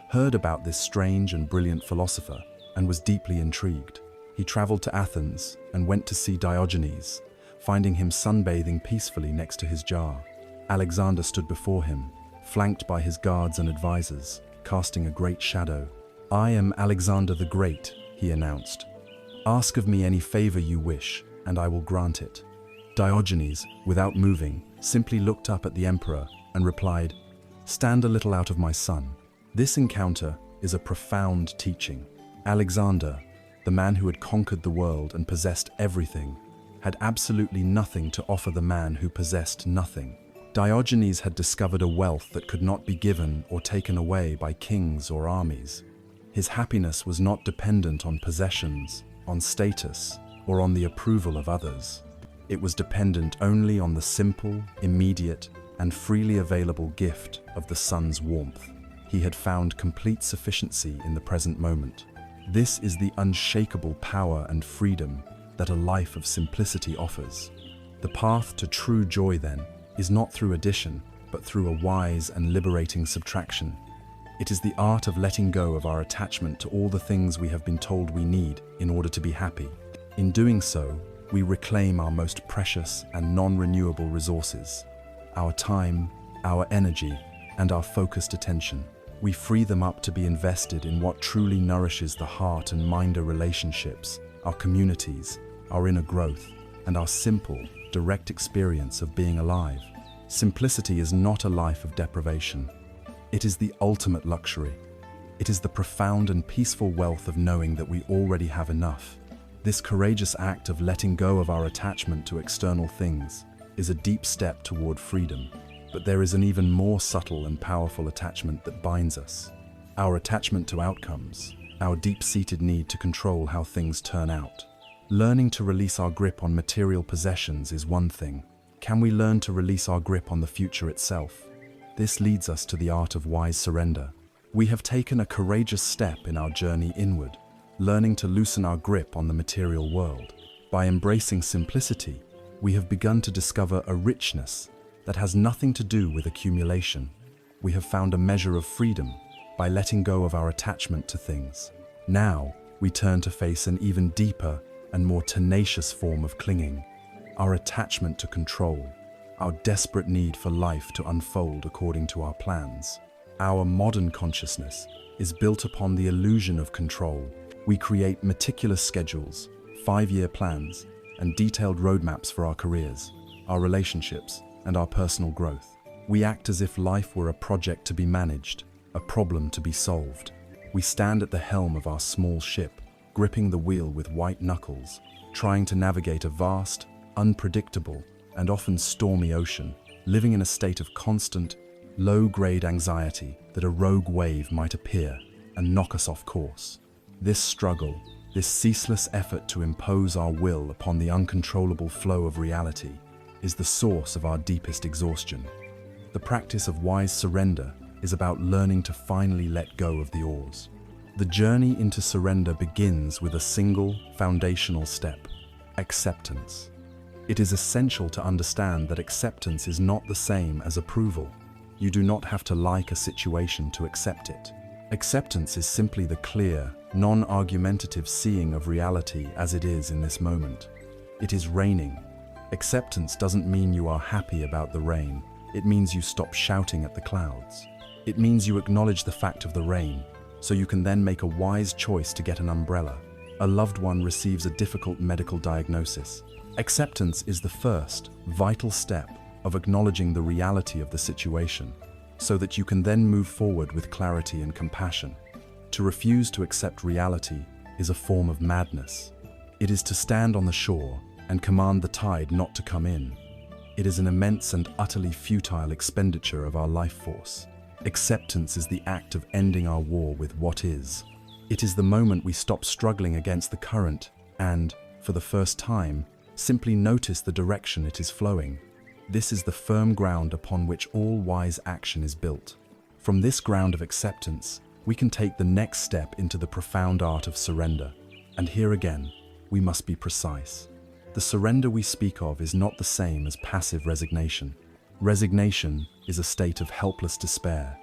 heard about this strange and brilliant philosopher and was deeply intrigued. He traveled to Athens and went to see Diogenes, finding him sunbathing peacefully next to his jar. Alexander stood before him, flanked by his guards and advisors, casting a great shadow. "I am Alexander the Great," he announced. "Ask of me any favor you wish, and I will grant it." Diogenes, without moving, simply looked up at the emperor and replied, "Stand a little out of my sun." This encounter is a profound teaching. Alexander, the man who had conquered the world and possessed everything, had absolutely nothing to offer the man who possessed nothing. Diogenes had discovered a wealth that could not be given or taken away by kings or armies. His happiness was not dependent on possessions, on status, or on the approval of others. It was dependent only on the simple, immediate, and freely available gift of the sun's warmth. He had found complete sufficiency in the present moment. This is the unshakable power and freedom that a life of simplicity offers. The path to true joy, then, is not through addition, but through a wise and liberating subtraction. It is the art of letting go of our attachment to all the things we have been told we need in order to be happy. In doing so, we reclaim our most precious and non-renewable resources, our time, our energy, and our focused attention. We free them up to be invested in what truly nourishes the heart and minder relationships, our communities, our inner growth, and our simple, direct experience of being alive. Simplicity is not a life of deprivation. It is the ultimate luxury. It is the profound and peaceful wealth of knowing that we already have enough. This courageous act of letting go of our attachment to external things is a deep step toward freedom. But there is an even more subtle and powerful attachment that binds us. Our attachment to outcomes, our deep-seated need to control how things turn out. Learning to release our grip on material possessions is one thing. Can we learn to release our grip on the future itself? This leads us to the art of wise surrender. We have taken a courageous step in our journey inward, learning to loosen our grip on the material world. By embracing simplicity, we have begun to discover a richness that has nothing to do with accumulation. We have found a measure of freedom by letting go of our attachment to things. Now, we turn to face an even deeper and more tenacious form of clinging, our attachment to control, our desperate need for life to unfold according to our plans. Our modern consciousness is built upon the illusion of control. We create meticulous schedules, 5-year plans, and detailed roadmaps for our careers, our relationships, and our personal growth. We act as if life were a project to be managed, a problem to be solved. We stand at the helm of our small ship, gripping the wheel with white knuckles, trying to navigate a vast, unpredictable, and often stormy ocean, living in a state of constant, low-grade anxiety that a rogue wave might appear and knock us off course. This struggle, this ceaseless effort to impose our will upon the uncontrollable flow of reality, is the source of our deepest exhaustion. The practice of wise surrender is about learning to finally let go of the oars. The journey into surrender begins with a single, foundational step: acceptance. It is essential to understand that acceptance is not the same as approval. You do not have to like a situation to accept it. Acceptance is simply the clear, non-argumentative seeing of reality as it is in this moment. It is raining. Acceptance doesn't mean you are happy about the rain. It means you stop shouting at the clouds. It means you acknowledge the fact of the rain, so you can then make a wise choice to get an umbrella. A loved one receives a difficult medical diagnosis. Acceptance is the first, vital step of acknowledging the reality of the situation, so that you can then move forward with clarity and compassion. To refuse to accept reality is a form of madness. It is to stand on the shore and command the tide not to come in. It is an immense and utterly futile expenditure of our life force. Acceptance is the act of ending our war with what is. It is the moment we stop struggling against the current and, for the first time, simply notice the direction it is flowing. This is the firm ground upon which all wise action is built. From this ground of acceptance, we can take the next step into the profound art of surrender. And here again, we must be precise. The surrender we speak of is not the same as passive resignation. Resignation is a state of helpless despair.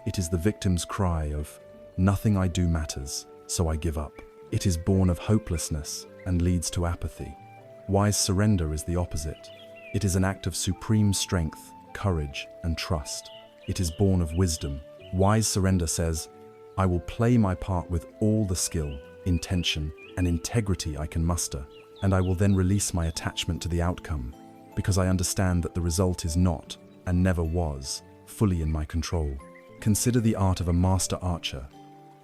It is the victim's cry of, "Nothing I do matters, so I give up." It is born of hopelessness and leads to apathy. Wise surrender is the opposite. It is an act of supreme strength, courage, and trust. It is born of wisdom. Wise surrender says, "I will play my part with all the skill, intention, and integrity I can muster, and I will then release my attachment to the outcome, because I understand that the result is not, and never was, fully in my control." Consider the art of a master archer.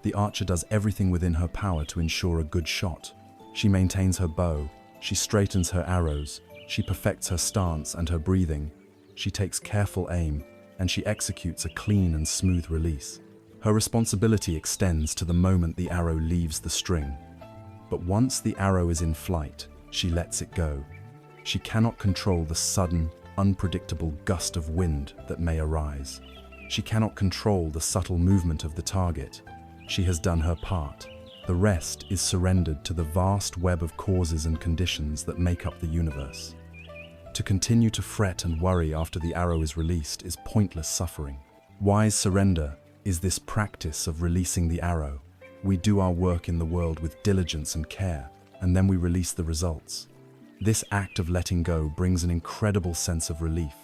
The archer does everything within her power to ensure a good shot. She maintains her bow, she straightens her arrows, she perfects her stance and her breathing, she takes careful aim, and she executes a clean and smooth release. Her responsibility extends to the moment the arrow leaves the string. But once the arrow is in flight, she lets it go. She cannot control the sudden, unpredictable gust of wind that may arise. She cannot control the subtle movement of the target. She has done her part. The rest is surrendered to the vast web of causes and conditions that make up the universe. To continue to fret and worry after the arrow is released is pointless suffering. Wise surrender is this practice of releasing the arrow. We do our work in the world with diligence and care, and then we release the results. This act of letting go brings an incredible sense of relief.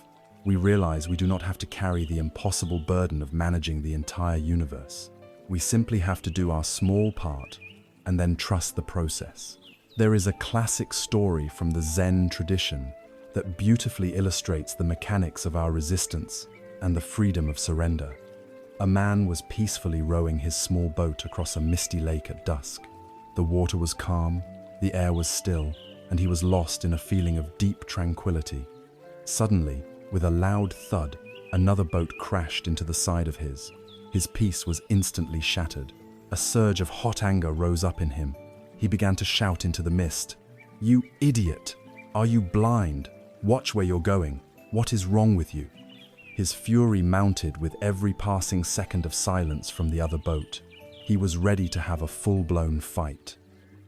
We realize we do not have to carry the impossible burden of managing the entire universe. We simply have to do our small part and then trust the process. There is a classic story from the Zen tradition that beautifully illustrates the mechanics of our resistance and the freedom of surrender. A man was peacefully rowing his small boat across a misty lake at dusk. The water was calm, the air was still, and he was lost in a feeling of deep tranquility. Suddenly, with a loud thud, another boat crashed into the side of his. His peace was instantly shattered. A surge of hot anger rose up in him. He began to shout into the mist, "You idiot! Are you blind? Watch where you're going. What is wrong with you?" His fury mounted with every passing second of silence from the other boat. He was ready to have a full-blown fight.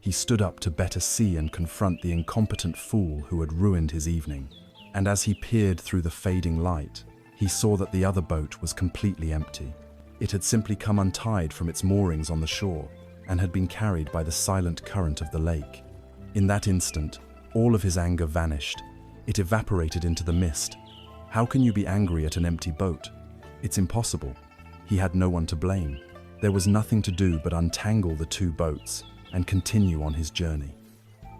He stood up to better see and confront the incompetent fool who had ruined his evening. And as he peered through the fading light, he saw that the other boat was completely empty. It had simply come untied from its moorings on the shore and had been carried by the silent current of the lake. In that instant, all of his anger vanished. It evaporated into the mist. How can you be angry at an empty boat? It's impossible. He had no one to blame. There was nothing to do but untangle the two boats and continue on his journey.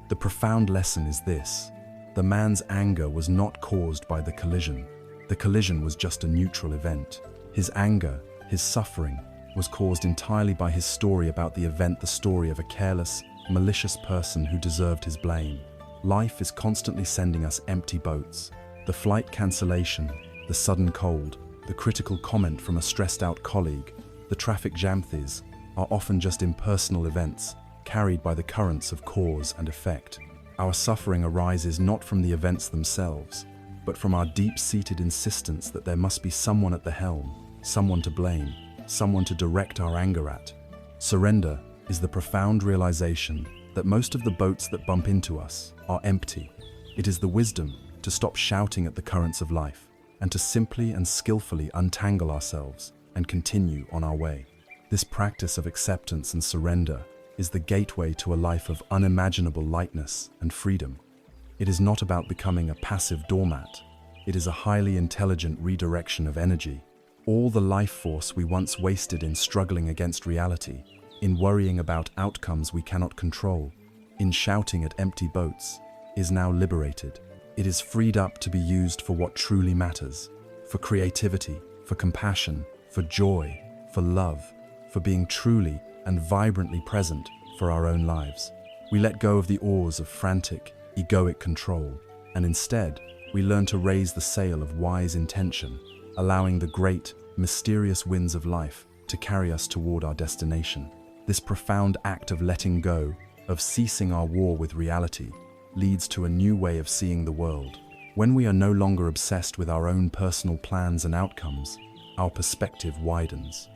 The profound lesson is this: the man's anger was not caused by the collision. The collision was just a neutral event. His anger, his suffering, was caused entirely by his story about the event, the story of a careless, malicious person who deserved his blame. Life is constantly sending us empty boats. The flight cancellation, the sudden cold, the critical comment from a stressed-out colleague, the traffic jam-thys are often just impersonal events carried by the currents of cause and effect. Our suffering arises not from the events themselves, but from our deep-seated insistence that there must be someone at the helm, someone to blame, someone to direct our anger at. Surrender is the profound realization that most of the boats that bump into us are empty. It is the wisdom to stop shouting at the currents of life and to simply and skillfully untangle ourselves and continue on our way. This practice of acceptance and surrender is the gateway to a life of unimaginable lightness and freedom. It is not about becoming a passive doormat. It is a highly intelligent redirection of energy. All the life force we once wasted in struggling against reality, in worrying about outcomes we cannot control, in shouting at empty boats, is now liberated. It is freed up to be used for what truly matters, for creativity, for compassion, for joy, for love, for being truly and vibrantly present for our own lives. We let go of the oars of frantic, egoic control, and instead, we learn to raise the sail of wise intention, allowing the great, mysterious winds of life to carry us toward our destination. This profound act of letting go, of ceasing our war with reality, leads to a new way of seeing the world. When we are no longer obsessed with our own personal plans and outcomes, our perspective widens.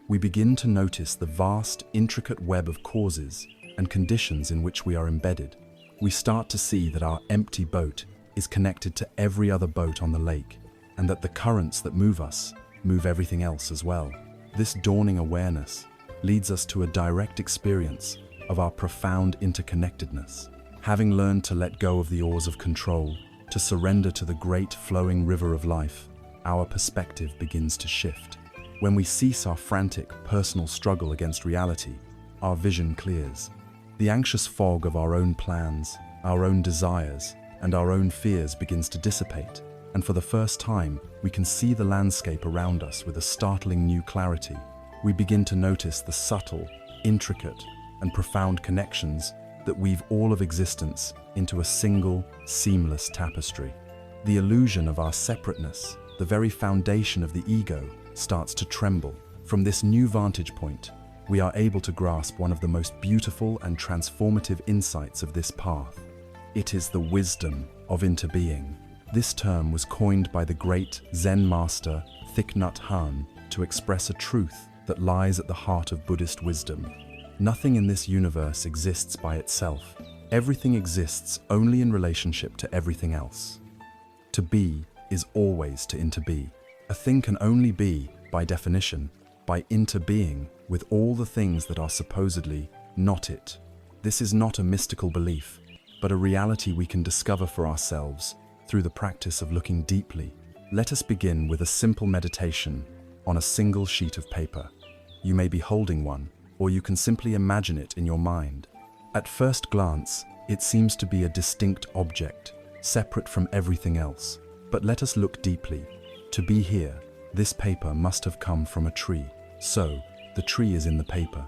We begin to notice the vast, intricate web of causes and conditions in which we are embedded. We start to see that our empty boat is connected to every other boat on the lake, and that the currents that move us move everything else as well. This dawning awareness leads us to a direct experience of our profound interconnectedness. Having learned to let go of the oars of control, to surrender to the great flowing river of life, our perspective begins to shift. When we cease our frantic, personal struggle against reality, our vision clears. The anxious fog of our own plans, our own desires, and our own fears begins to dissipate, and for the first time, we can see the landscape around us with a startling new clarity. We begin to notice the subtle, intricate, and profound connections that weave all of existence into a single, seamless tapestry. The illusion of our separateness, the very foundation of the ego, starts to tremble. From this new vantage point, we are able to grasp one of the most beautiful and transformative insights of this path. It is the wisdom of interbeing. This term was coined by the great Zen master Thich Nhat Hanh to express a truth that lies at the heart of Buddhist wisdom. Nothing in this universe exists by itself. Everything exists only in relationship to everything else. To be is always to interbe. A thing can only be, by definition, by interbeing with all the things that are supposedly not it. This is not a mystical belief, but a reality we can discover for ourselves through the practice of looking deeply. Let us begin with a simple meditation on a single sheet of paper. You may be holding one, or you can simply imagine it in your mind. At first glance, it seems to be a distinct object, separate from everything else. But let us look deeply. To be here, this paper must have come from a tree. So, the tree is in the paper.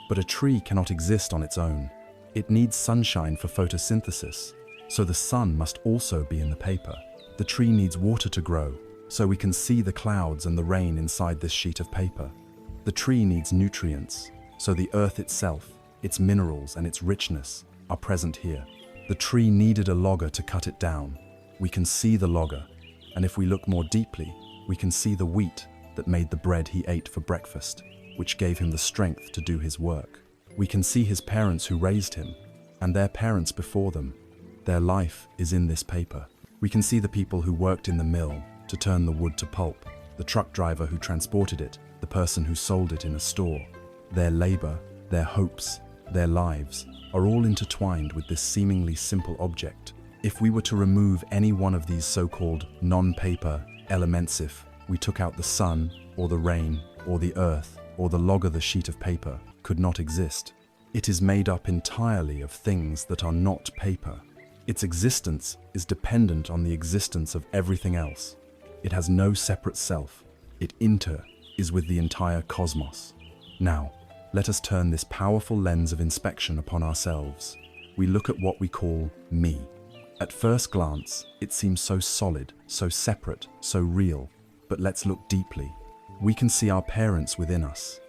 But a tree cannot exist on its own. It needs sunshine for photosynthesis, so the sun must also be in the paper. The tree needs water to grow, so we can see the clouds and the rain inside this sheet of paper. The tree needs nutrients, so the earth itself, its minerals and its richness are present here. The tree needed a logger to cut it down. We can see the logger, and if we look more deeply, we can see the wheat that made the bread he ate for breakfast, which gave him the strength to do his work. We can see his parents who raised him, and their parents before them. Their life is in this paper. We can see the people who worked in the mill to turn the wood to pulp, the truck driver who transported it, the person who sold it in a store. Their labor, their hopes, their lives are all intertwined with this seemingly simple object. If we were to remove any one of these so-called non-paper elements, if we took out the sun, or the rain, or the earth, or the logger, the sheet of paper could not exist. It is made up entirely of things that are not paper. Its existence is dependent on the existence of everything else. It has no separate self. It is with the entire cosmos. Now, let us turn this powerful lens of inspection upon ourselves. We look at what we call me. At first glance, it seems so solid, so separate, so real. But let's look deeply. We can see our parents within us.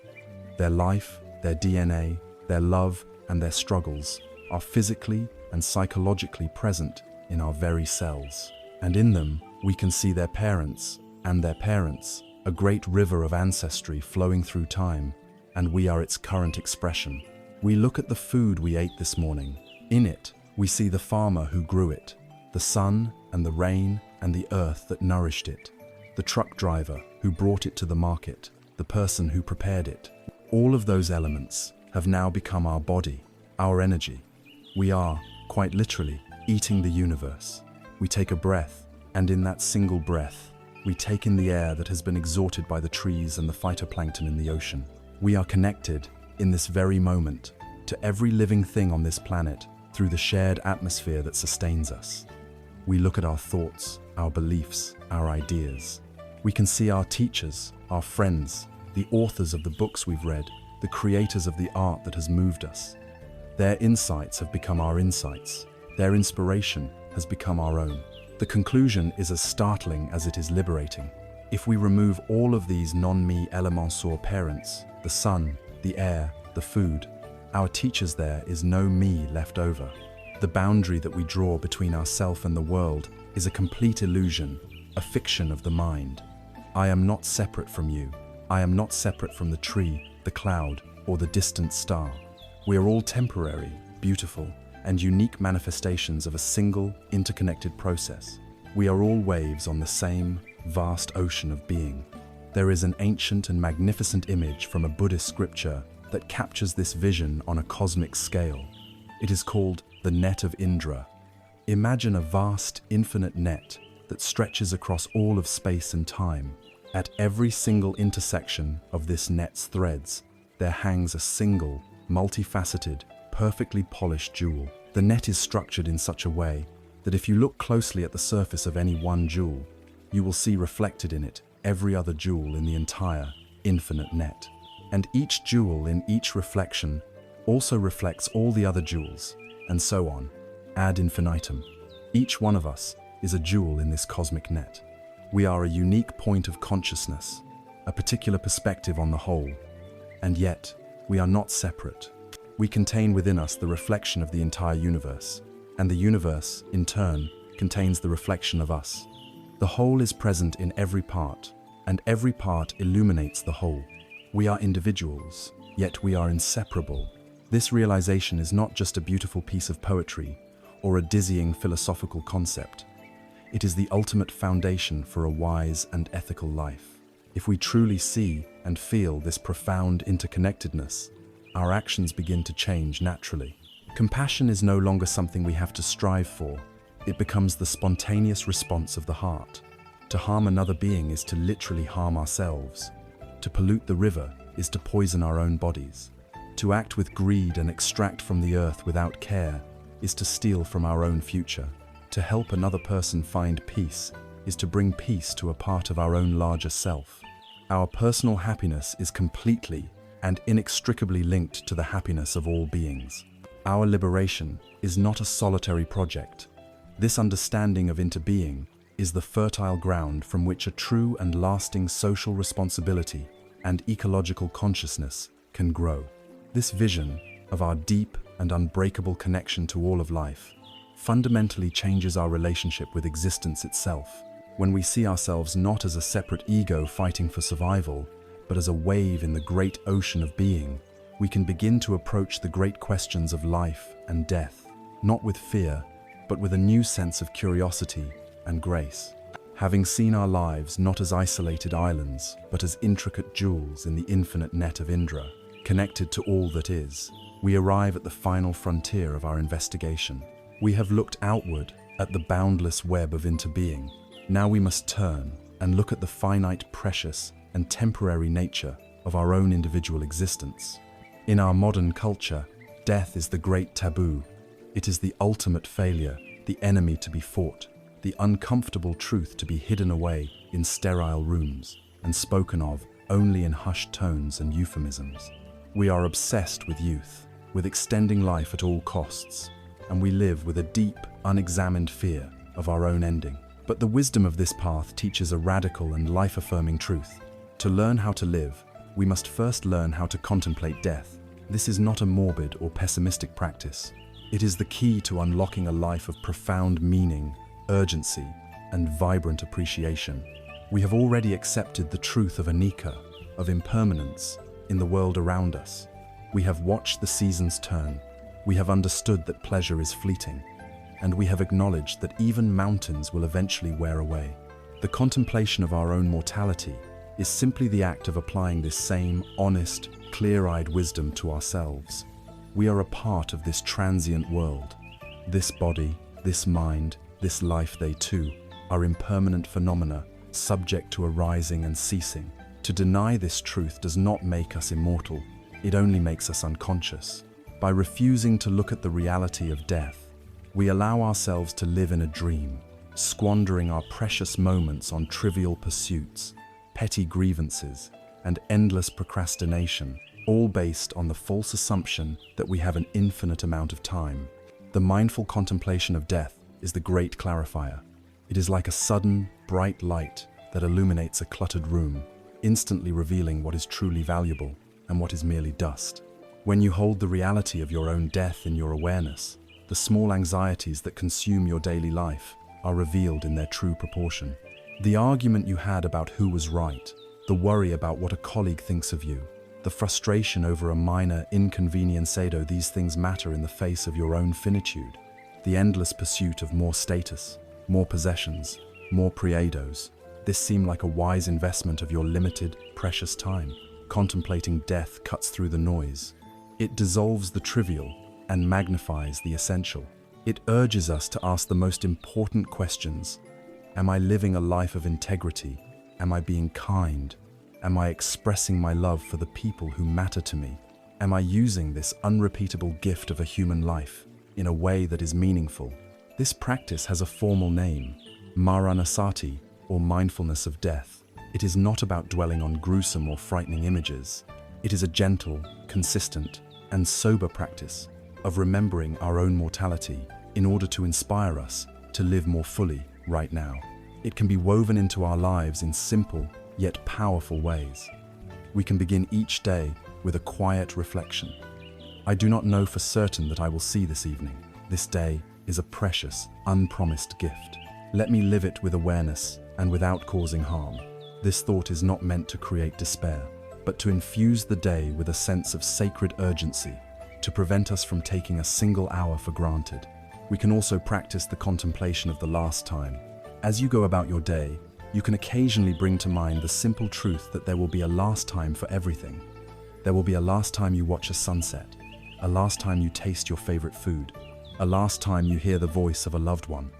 Their life, their DNA, their love, and their struggles are physically and psychologically present in our very cells. And in them, we can see their parents and their parents, a great river of ancestry flowing through time, and we are its current expression. We look at the food we ate this morning. In it, we see the farmer who grew it, the sun and the rain and the earth that nourished it, the truck driver who brought it to the market, the person who prepared it. All of those elements have now become our body, our energy. We are, quite literally, eating the universe. We take a breath, and in that single breath, we take in the air that has been exhausted by the trees and the phytoplankton in the ocean. We are connected, in this very moment, to every living thing on this planet through the shared atmosphere that sustains us. We look at our thoughts, our beliefs, our ideas. We can see our teachers, our friends, the authors of the books we've read, the creators of the art that has moved us. Their insights have become our insights. Their inspiration has become our own. The conclusion is as startling as it is liberating. If we remove all of these non-me elements or parents, the sun, the air, the food, our teachers, there is no me left over. The boundary that we draw between ourself and the world is a complete illusion, a fiction of the mind. I am not separate from you. I am not separate from the tree, the cloud, or the distant star. We are all temporary, beautiful, and unique manifestations of a single, interconnected process. We are all waves on the same, vast ocean of being. There is an ancient and magnificent image from a Buddhist scripture that captures this vision on a cosmic scale. It is called the net of Indra. Imagine a vast, infinite net that stretches across all of space and time. At every single intersection of this net's threads, there hangs a single, multifaceted, perfectly polished jewel. The net is structured in such a way that if you look closely at the surface of any one jewel, you will see reflected in it every other jewel in the entire, infinite net. And each jewel in each reflection also reflects all the other jewels, and so on, ad infinitum. Each one of us is a jewel in this cosmic net. We are a unique point of consciousness, a particular perspective on the whole, and yet we are not separate. We contain within us the reflection of the entire universe, and the universe, in turn, contains the reflection of us. The whole is present in every part, and every part illuminates the whole. We are individuals, yet we are inseparable. This realization is not just a beautiful piece of poetry or a dizzying philosophical concept. It is the ultimate foundation for a wise and ethical life. If we truly see and feel this profound interconnectedness, our actions begin to change naturally. Compassion is no longer something we have to strive for. It becomes the spontaneous response of the heart. To harm another being is to literally harm ourselves. To pollute the river is to poison our own bodies. To act with greed and extract from the earth without care is to steal from our own future. To help another person find peace is to bring peace to a part of our own larger self. Our personal happiness is completely and inextricably linked to the happiness of all beings. Our liberation is not a solitary project. This understanding of interbeing is the fertile ground from which a true and lasting social responsibility and ecological consciousness can grow. This vision of our deep and unbreakable connection to all of life fundamentally changes our relationship with existence itself. When we see ourselves not as a separate ego fighting for survival, but as a wave in the great ocean of being, we can begin to approach the great questions of life and death, not with fear, but with a new sense of curiosity and grace. Having seen our lives not as isolated islands, but as intricate jewels in the infinite net of Indra, connected to all that is, we arrive at the final frontier of our investigation. We have looked outward at the boundless web of interbeing. Now we must turn and look at the finite, precious, and temporary nature of our own individual existence. In our modern culture, death is the great taboo. It is the ultimate failure, the enemy to be fought, the uncomfortable truth to be hidden away in sterile rooms and spoken of only in hushed tones and euphemisms. We are obsessed with youth, with extending life at all costs, and we live with a deep, unexamined fear of our own ending. But the wisdom of this path teaches a radical and life-affirming truth. To learn how to live, we must first learn how to contemplate death. This is not a morbid or pessimistic practice. It is the key to unlocking a life of profound meaning, urgency, and vibrant appreciation. We have already accepted the truth of anicca, of impermanence, in the world around us. We have watched the seasons turn. We have understood that pleasure is fleeting. And we have acknowledged that even mountains will eventually wear away. The contemplation of our own mortality is simply the act of applying this same honest, clear-eyed wisdom to ourselves. We are a part of this transient world. This body, this mind, this life, they too, are impermanent phenomena, subject to arising and ceasing. To deny this truth does not make us immortal, it only makes us unconscious. By refusing to look at the reality of death, we allow ourselves to live in a dream, squandering our precious moments on trivial pursuits, petty grievances, and endless procrastination, all based on the false assumption that we have an infinite amount of time. The mindful contemplation of death is the great clarifier. It is like a sudden, bright light that illuminates a cluttered room, instantly revealing what is truly valuable and what is merely dust. When you hold the reality of your own death in your awareness, the small anxieties that consume your daily life are revealed in their true proportion. The argument you had about who was right, the worry about what a colleague thinks of you, the frustration over a minor inconveniencedo, these things matter in the face of your own finitude. The endless pursuit of more status, more possessions, more priedos. This seemed like a wise investment of your limited, precious time. Contemplating death cuts through the noise. It dissolves the trivial and magnifies the essential. It urges us to ask the most important questions. Am I living a life of integrity? Am I being kind? Am I expressing my love for the people who matter to me? Am I using this unrepeatable gift of a human life in a way that is meaningful? This practice has a formal name, Maranasati, or mindfulness of death. It is not about dwelling on gruesome or frightening images. It is a gentle, consistent, and sober practice of remembering our own mortality in order to inspire us to live more fully right now. It can be woven into our lives in simple yet powerful ways. We can begin each day with a quiet reflection. I do not know for certain that I will see this evening. This day is a precious, unpromised gift. Let me live it with awareness and without causing harm. This thought is not meant to create despair, but to infuse the day with a sense of sacred urgency, to prevent us from taking a single hour for granted. We can also practice the contemplation of the last time, As you go about your day, you can occasionally bring to mind the simple truth that there will be a last time for everything. There will be a last time you watch a sunset, a last time you taste your favorite food, a last time you hear the voice of a loved one,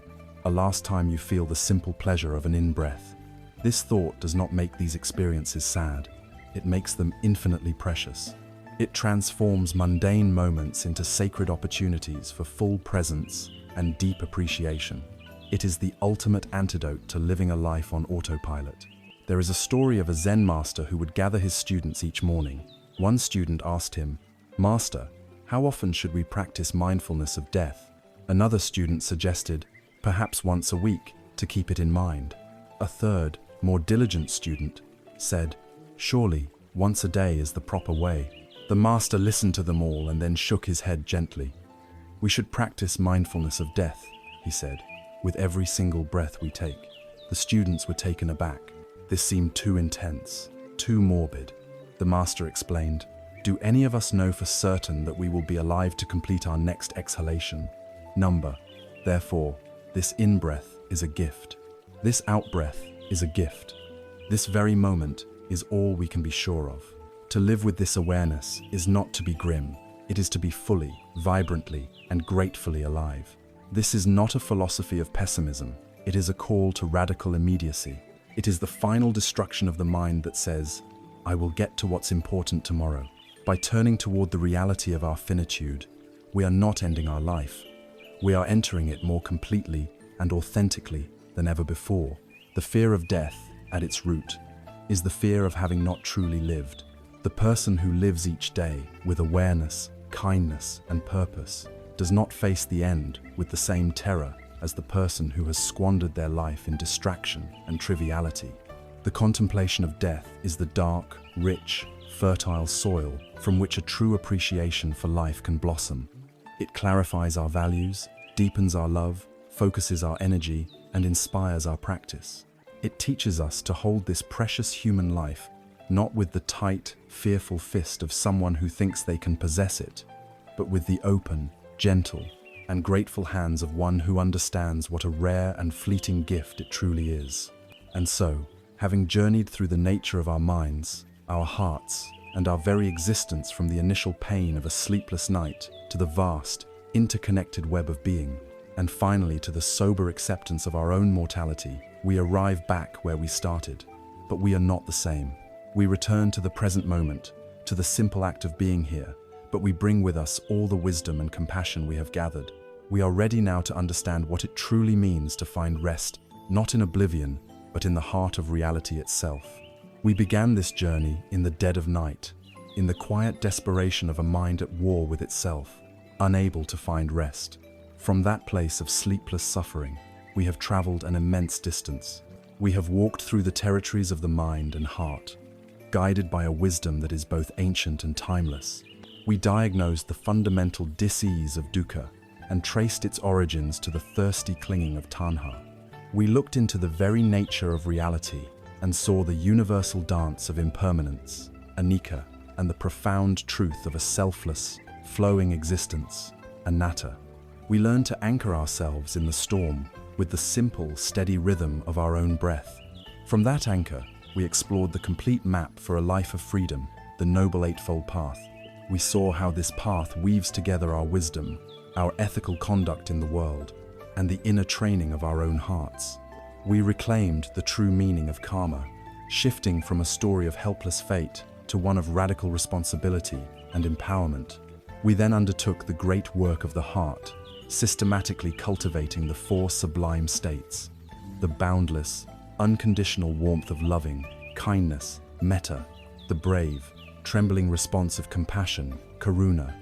a last time you feel the simple pleasure of an in-breath. This thought does not make these experiences sad. It makes them infinitely precious. It transforms mundane moments into sacred opportunities for full presence and deep appreciation. It is the ultimate antidote to living a life on autopilot. There is a story of a Zen master who would gather his students each morning. One student asked him, "Master, how often should we practice mindfulness of death?" Another student suggested, "Perhaps once a week, to keep it in mind." A third, more diligent student said, "Surely, once a day is the proper way." The master listened to them all and then shook his head gently. "We should practice mindfulness of death," he said, "with every single breath we take." The students were taken aback. This seemed too intense, too morbid. The master explained, "Do any of us know for certain that we will be alive to complete our next exhalation? Number. Therefore, this in-breath is a gift. This out-breath is a gift. This very moment is all we can be sure of. To live with this awareness is not to be grim. It is to be fully, vibrantly, and gratefully alive. This is not a philosophy of pessimism. It is a call to radical immediacy. It is the final destruction of the mind that says, "I will get to what's important tomorrow." By turning toward the reality of our finitude, we are not ending our life. We are entering it more completely and authentically than ever before. The fear of death, at its root, is the fear of having not truly lived. The person who lives each day with awareness, kindness, and purpose does not face the end with the same terror as the person who has squandered their life in distraction and triviality. The contemplation of death is the dark, rich, fertile soil from which a true appreciation for life can blossom. It clarifies our values, deepens our love, focuses our energy, and inspires our practice. It teaches us to hold this precious human life not with the tight, fearful fist of someone who thinks they can possess it, but with the open, gentle, and grateful hands of one who understands what a rare and fleeting gift it truly is. And so, having journeyed through the nature of our minds, our hearts, and our very existence from the initial pain of a sleepless night to the vast, interconnected web of being, and finally to the sober acceptance of our own mortality, we arrive back where we started. But we are not the same. We return to the present moment, to the simple act of being here, but we bring with us all the wisdom and compassion we have gathered. We are ready now to understand what it truly means to find rest, not in oblivion, but in the heart of reality itself. We began this journey in the dead of night, in the quiet desperation of a mind at war with itself, unable to find rest. From that place of sleepless suffering, we have traveled an immense distance. We have walked through the territories of the mind and heart, guided by a wisdom that is both ancient and timeless. We diagnosed the fundamental dis-ease of dukkha and traced its origins to the thirsty clinging of tanha. We looked into the very nature of reality and saw the universal dance of impermanence, anicca, and the profound truth of a selfless, flowing existence, anatta. We learned to anchor ourselves in the storm with the simple, steady rhythm of our own breath. From that anchor, we explored the complete map for a life of freedom, the Noble Eightfold Path. We saw how this path weaves together our wisdom, our ethical conduct in the world, and the inner training of our own hearts. We reclaimed the true meaning of karma, shifting from a story of helpless fate to one of radical responsibility and empowerment. We then undertook the great work of the heart, systematically cultivating the four sublime states: the boundless, unconditional warmth of loving, kindness, metta; the brave, trembling response of compassion, karuna;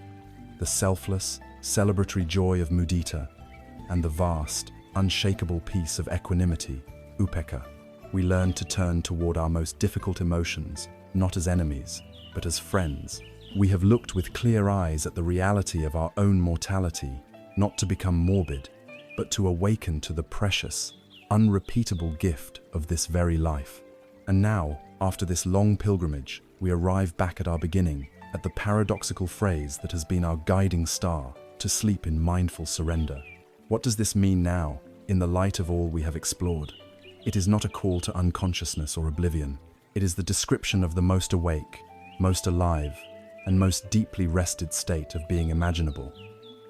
the selfless, celebratory joy of mudita; and the vast, unshakable peace of equanimity, upekkha. We learned to turn toward our most difficult emotions, not as enemies, but as friends. We have looked with clear eyes at the reality of our own mortality, not to become morbid, but to awaken to the precious, unrepeatable gift of this very life. And now, after this long pilgrimage, we arrive back at our beginning, at the paradoxical phrase that has been our guiding star, to sleep in mindful surrender. What does this mean now, in the light of all we have explored. It is not a call to unconsciousness or oblivion. It is the description of the most awake, most alive, and most deeply rested state of being imaginable.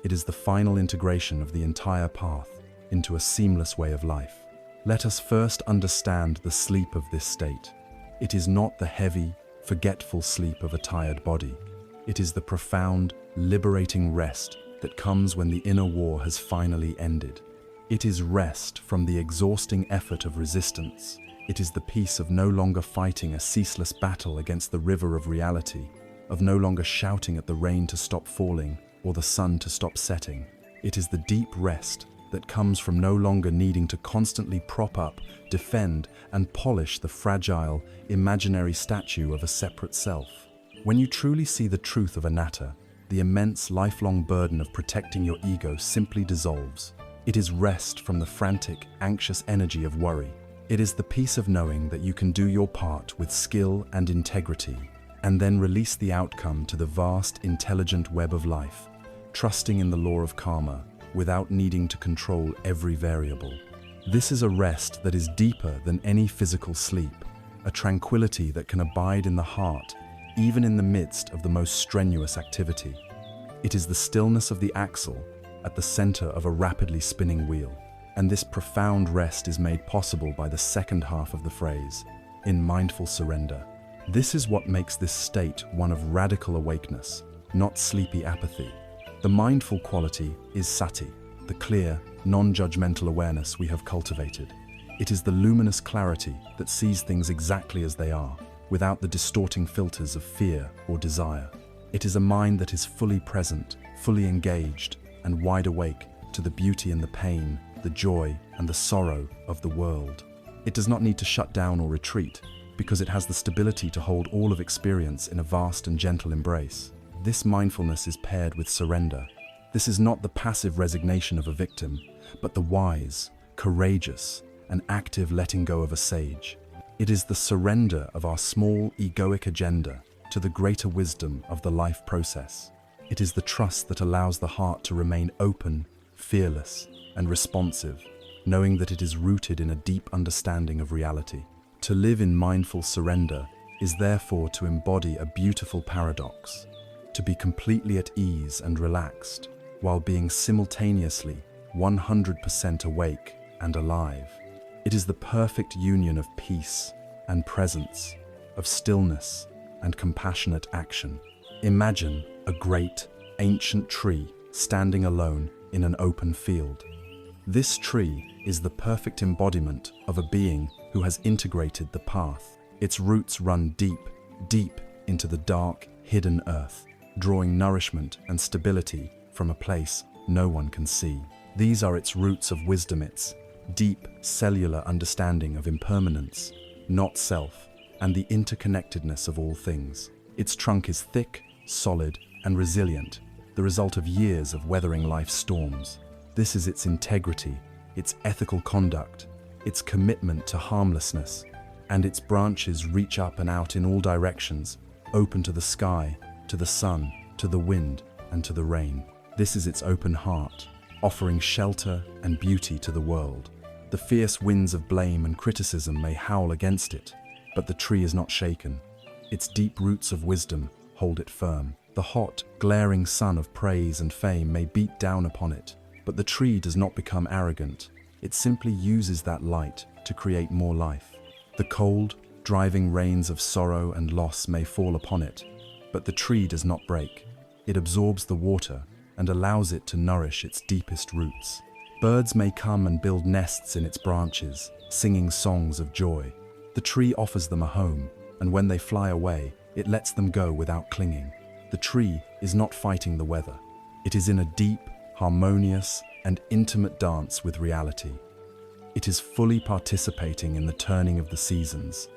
It is the final integration of the entire path into a seamless way of life. Let us first understand the sleep of this state. It is not the heavy, forgetful sleep of a tired body. It is the profound, liberating rest that comes when the inner war has finally ended. It is rest from the exhausting effort of resistance. It is the peace of no longer fighting a ceaseless battle against the river of reality, of no longer shouting at the rain to stop falling or the sun to stop setting. It is the deep rest that comes from no longer needing to constantly prop up, defend, and polish the fragile, imaginary statue of a separate self. When you truly see the truth of anatta, the immense, lifelong burden of protecting your ego simply dissolves. It is rest from the frantic, anxious energy of worry. It is the peace of knowing that you can do your part with skill and integrity, and then release the outcome to the vast, intelligent web of life, trusting in the law of karma, without needing to control every variable. This is a rest that is deeper than any physical sleep, a tranquility that can abide in the heart, even in the midst of the most strenuous activity. It is the stillness of the axle at the center of a rapidly spinning wheel, and this profound rest is made possible by the second half of the phrase, in mindful surrender. This is what makes this state one of radical awakeness, not sleepy apathy. The mindful quality is sati, the clear, non-judgmental awareness we have cultivated. It is the luminous clarity that sees things exactly as they are, without the distorting filters of fear or desire. It is a mind that is fully present, fully engaged, and wide awake to the beauty and the pain, the joy and the sorrow of the world. It does not need to shut down or retreat, because it has the stability to hold all of experience in a vast and gentle embrace. This mindfulness is paired with surrender. This is not the passive resignation of a victim, but the wise, courageous, and active letting go of a sage. It is the surrender of our small, egoic agenda to the greater wisdom of the life process. It is the trust that allows the heart to remain open, fearless, and responsive, knowing that it is rooted in a deep understanding of reality. To live in mindful surrender is therefore to embody a beautiful paradox, to be completely at ease and relaxed, while being simultaneously 100% awake and alive. It is the perfect union of peace and presence, of stillness and compassionate action. Imagine a great, ancient tree standing alone in an open field. This tree is the perfect embodiment of a being who has integrated the path. Its roots run deep, deep into the dark, hidden earth, drawing nourishment and stability from a place no one can see. These are its roots of wisdom, its deep cellular understanding of impermanence, not self, and the interconnectedness of all things. Its trunk is thick, solid, and resilient, the result of years of weathering life's storms. This is its integrity, its ethical conduct, its commitment to harmlessness, and its branches reach up and out in all directions, open to the sky, to the sun, to the wind, and to the rain. This is its open heart, offering shelter and beauty to the world. The fierce winds of blame and criticism may howl against it, but the tree is not shaken. Its deep roots of wisdom hold it firm. The hot, glaring sun of praise and fame may beat down upon it, but the tree does not become arrogant. It simply uses that light to create more life. The cold, driving rains of sorrow and loss may fall upon it, but the tree does not break. It absorbs the water and allows it to nourish its deepest roots. Birds may come and build nests in its branches, singing songs of joy. The tree offers them a home, and when they fly away, it lets them go without clinging. The tree is not fighting the weather. It is in a deep, harmonious, and intimate dance with reality. It is fully participating in the turning of the seasons,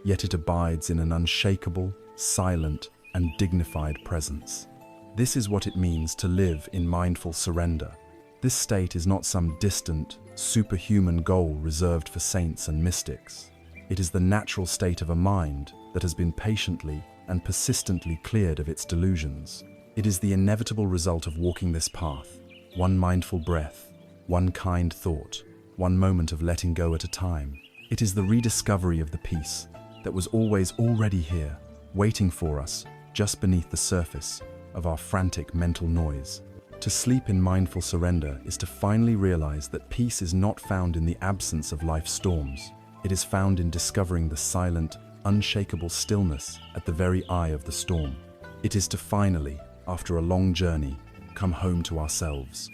yet it abides in an unshakable, silent, and dignified presence. This is what it means to live in mindful surrender. This state is not some distant, superhuman goal reserved for saints and mystics. It is the natural state of a mind that has been patiently and persistently cleared of its delusions. It is the inevitable result of walking this path, one mindful breath, one kind thought, one moment of letting go at a time. It is the rediscovery of the peace that was always already here, waiting for us just beneath the surface of our frantic mental noise. To sleep in mindful surrender is to finally realize that peace is not found in the absence of life's storms. It is found in discovering the silent, unshakable stillness at the very eye of the storm. It is to finally, after a long journey, come home to ourselves.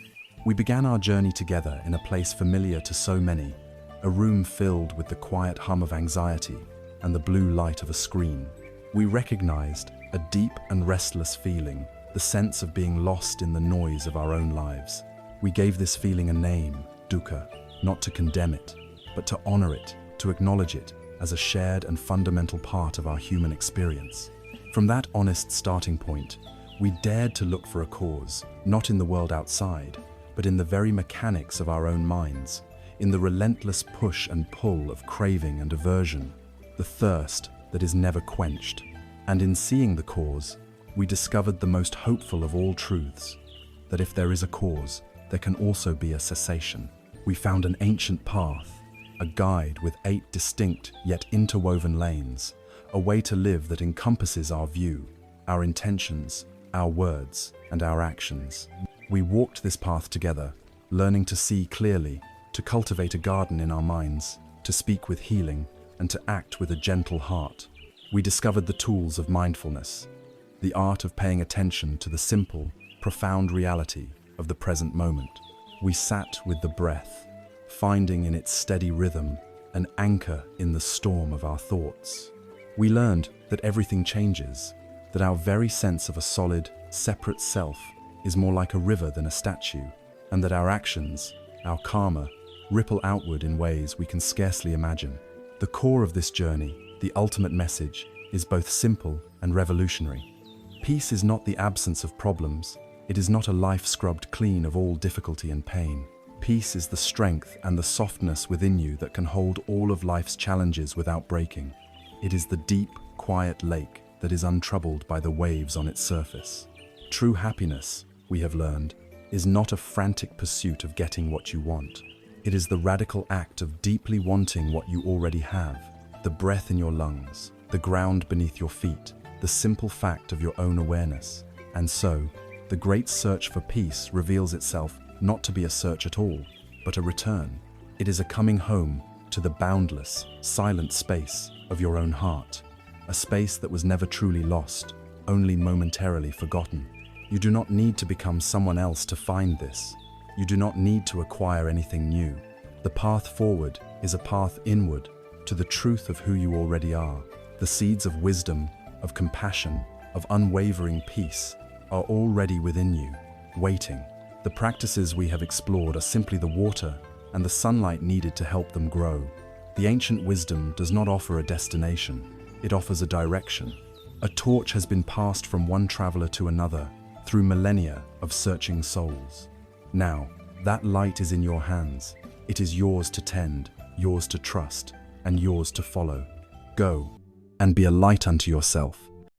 We began our journey together in a place familiar to so many, a room filled with the quiet hum of anxiety and the blue light of a screen. We recognized a deep and restless feeling, the sense of being lost in the noise of our own lives. We gave this feeling a name, dukkha, not to condemn it, but to honor it, to acknowledge it as a shared and fundamental part of our human experience. From that honest starting point, we dared to look for a cause, not in the world outside, but in the very mechanics of our own minds, in the relentless push and pull of craving and aversion, the thirst that is never quenched. And in seeing the cause, we discovered the most hopeful of all truths, that if there is a cause, there can also be a cessation. We found an ancient path, a guide with 8 distinct yet interwoven lanes, a way to live that encompasses our view, our intentions, our words, and our actions. We walked this path together, learning to see clearly, to cultivate a garden in our minds, to speak with healing, and to act with a gentle heart. We discovered the tools of mindfulness, the art of paying attention to the simple, profound reality of the present moment. We sat with the breath, finding in its steady rhythm an anchor in the storm of our thoughts. We learned that everything changes, that our very sense of a solid, separate self is more like a river than a statue, and that our actions, our karma, ripple outward in ways we can scarcely imagine. The core of this journey, the ultimate message, is both simple and revolutionary. Peace is not the absence of problems. It is not a life scrubbed clean of all difficulty and pain. Peace is the strength and the softness within you that can hold all of life's challenges without breaking. It is the deep, quiet lake that is untroubled by the waves on its surface. True happiness, we have learned, is not a frantic pursuit of getting what you want. It is the radical act of deeply wanting what you already have, the breath in your lungs, the ground beneath your feet, the simple fact of your own awareness. And so, the great search for peace reveals itself not to be a search at all, but a return. It is a coming home to the boundless, silent space of your own heart, a space that was never truly lost, only momentarily forgotten. You do not need to become someone else to find this. You do not need to acquire anything new. The path forward is a path inward to the truth of who you already are. The seeds of wisdom, of compassion, of unwavering peace are already within you, waiting. The practices we have explored are simply the water and the sunlight needed to help them grow. The ancient wisdom does not offer a destination, it offers a direction. A torch has been passed from one traveler to another through millennia of searching souls. Now, that light is in your hands. It is yours to tend, yours to trust, and yours to follow. Go and be a light unto yourself.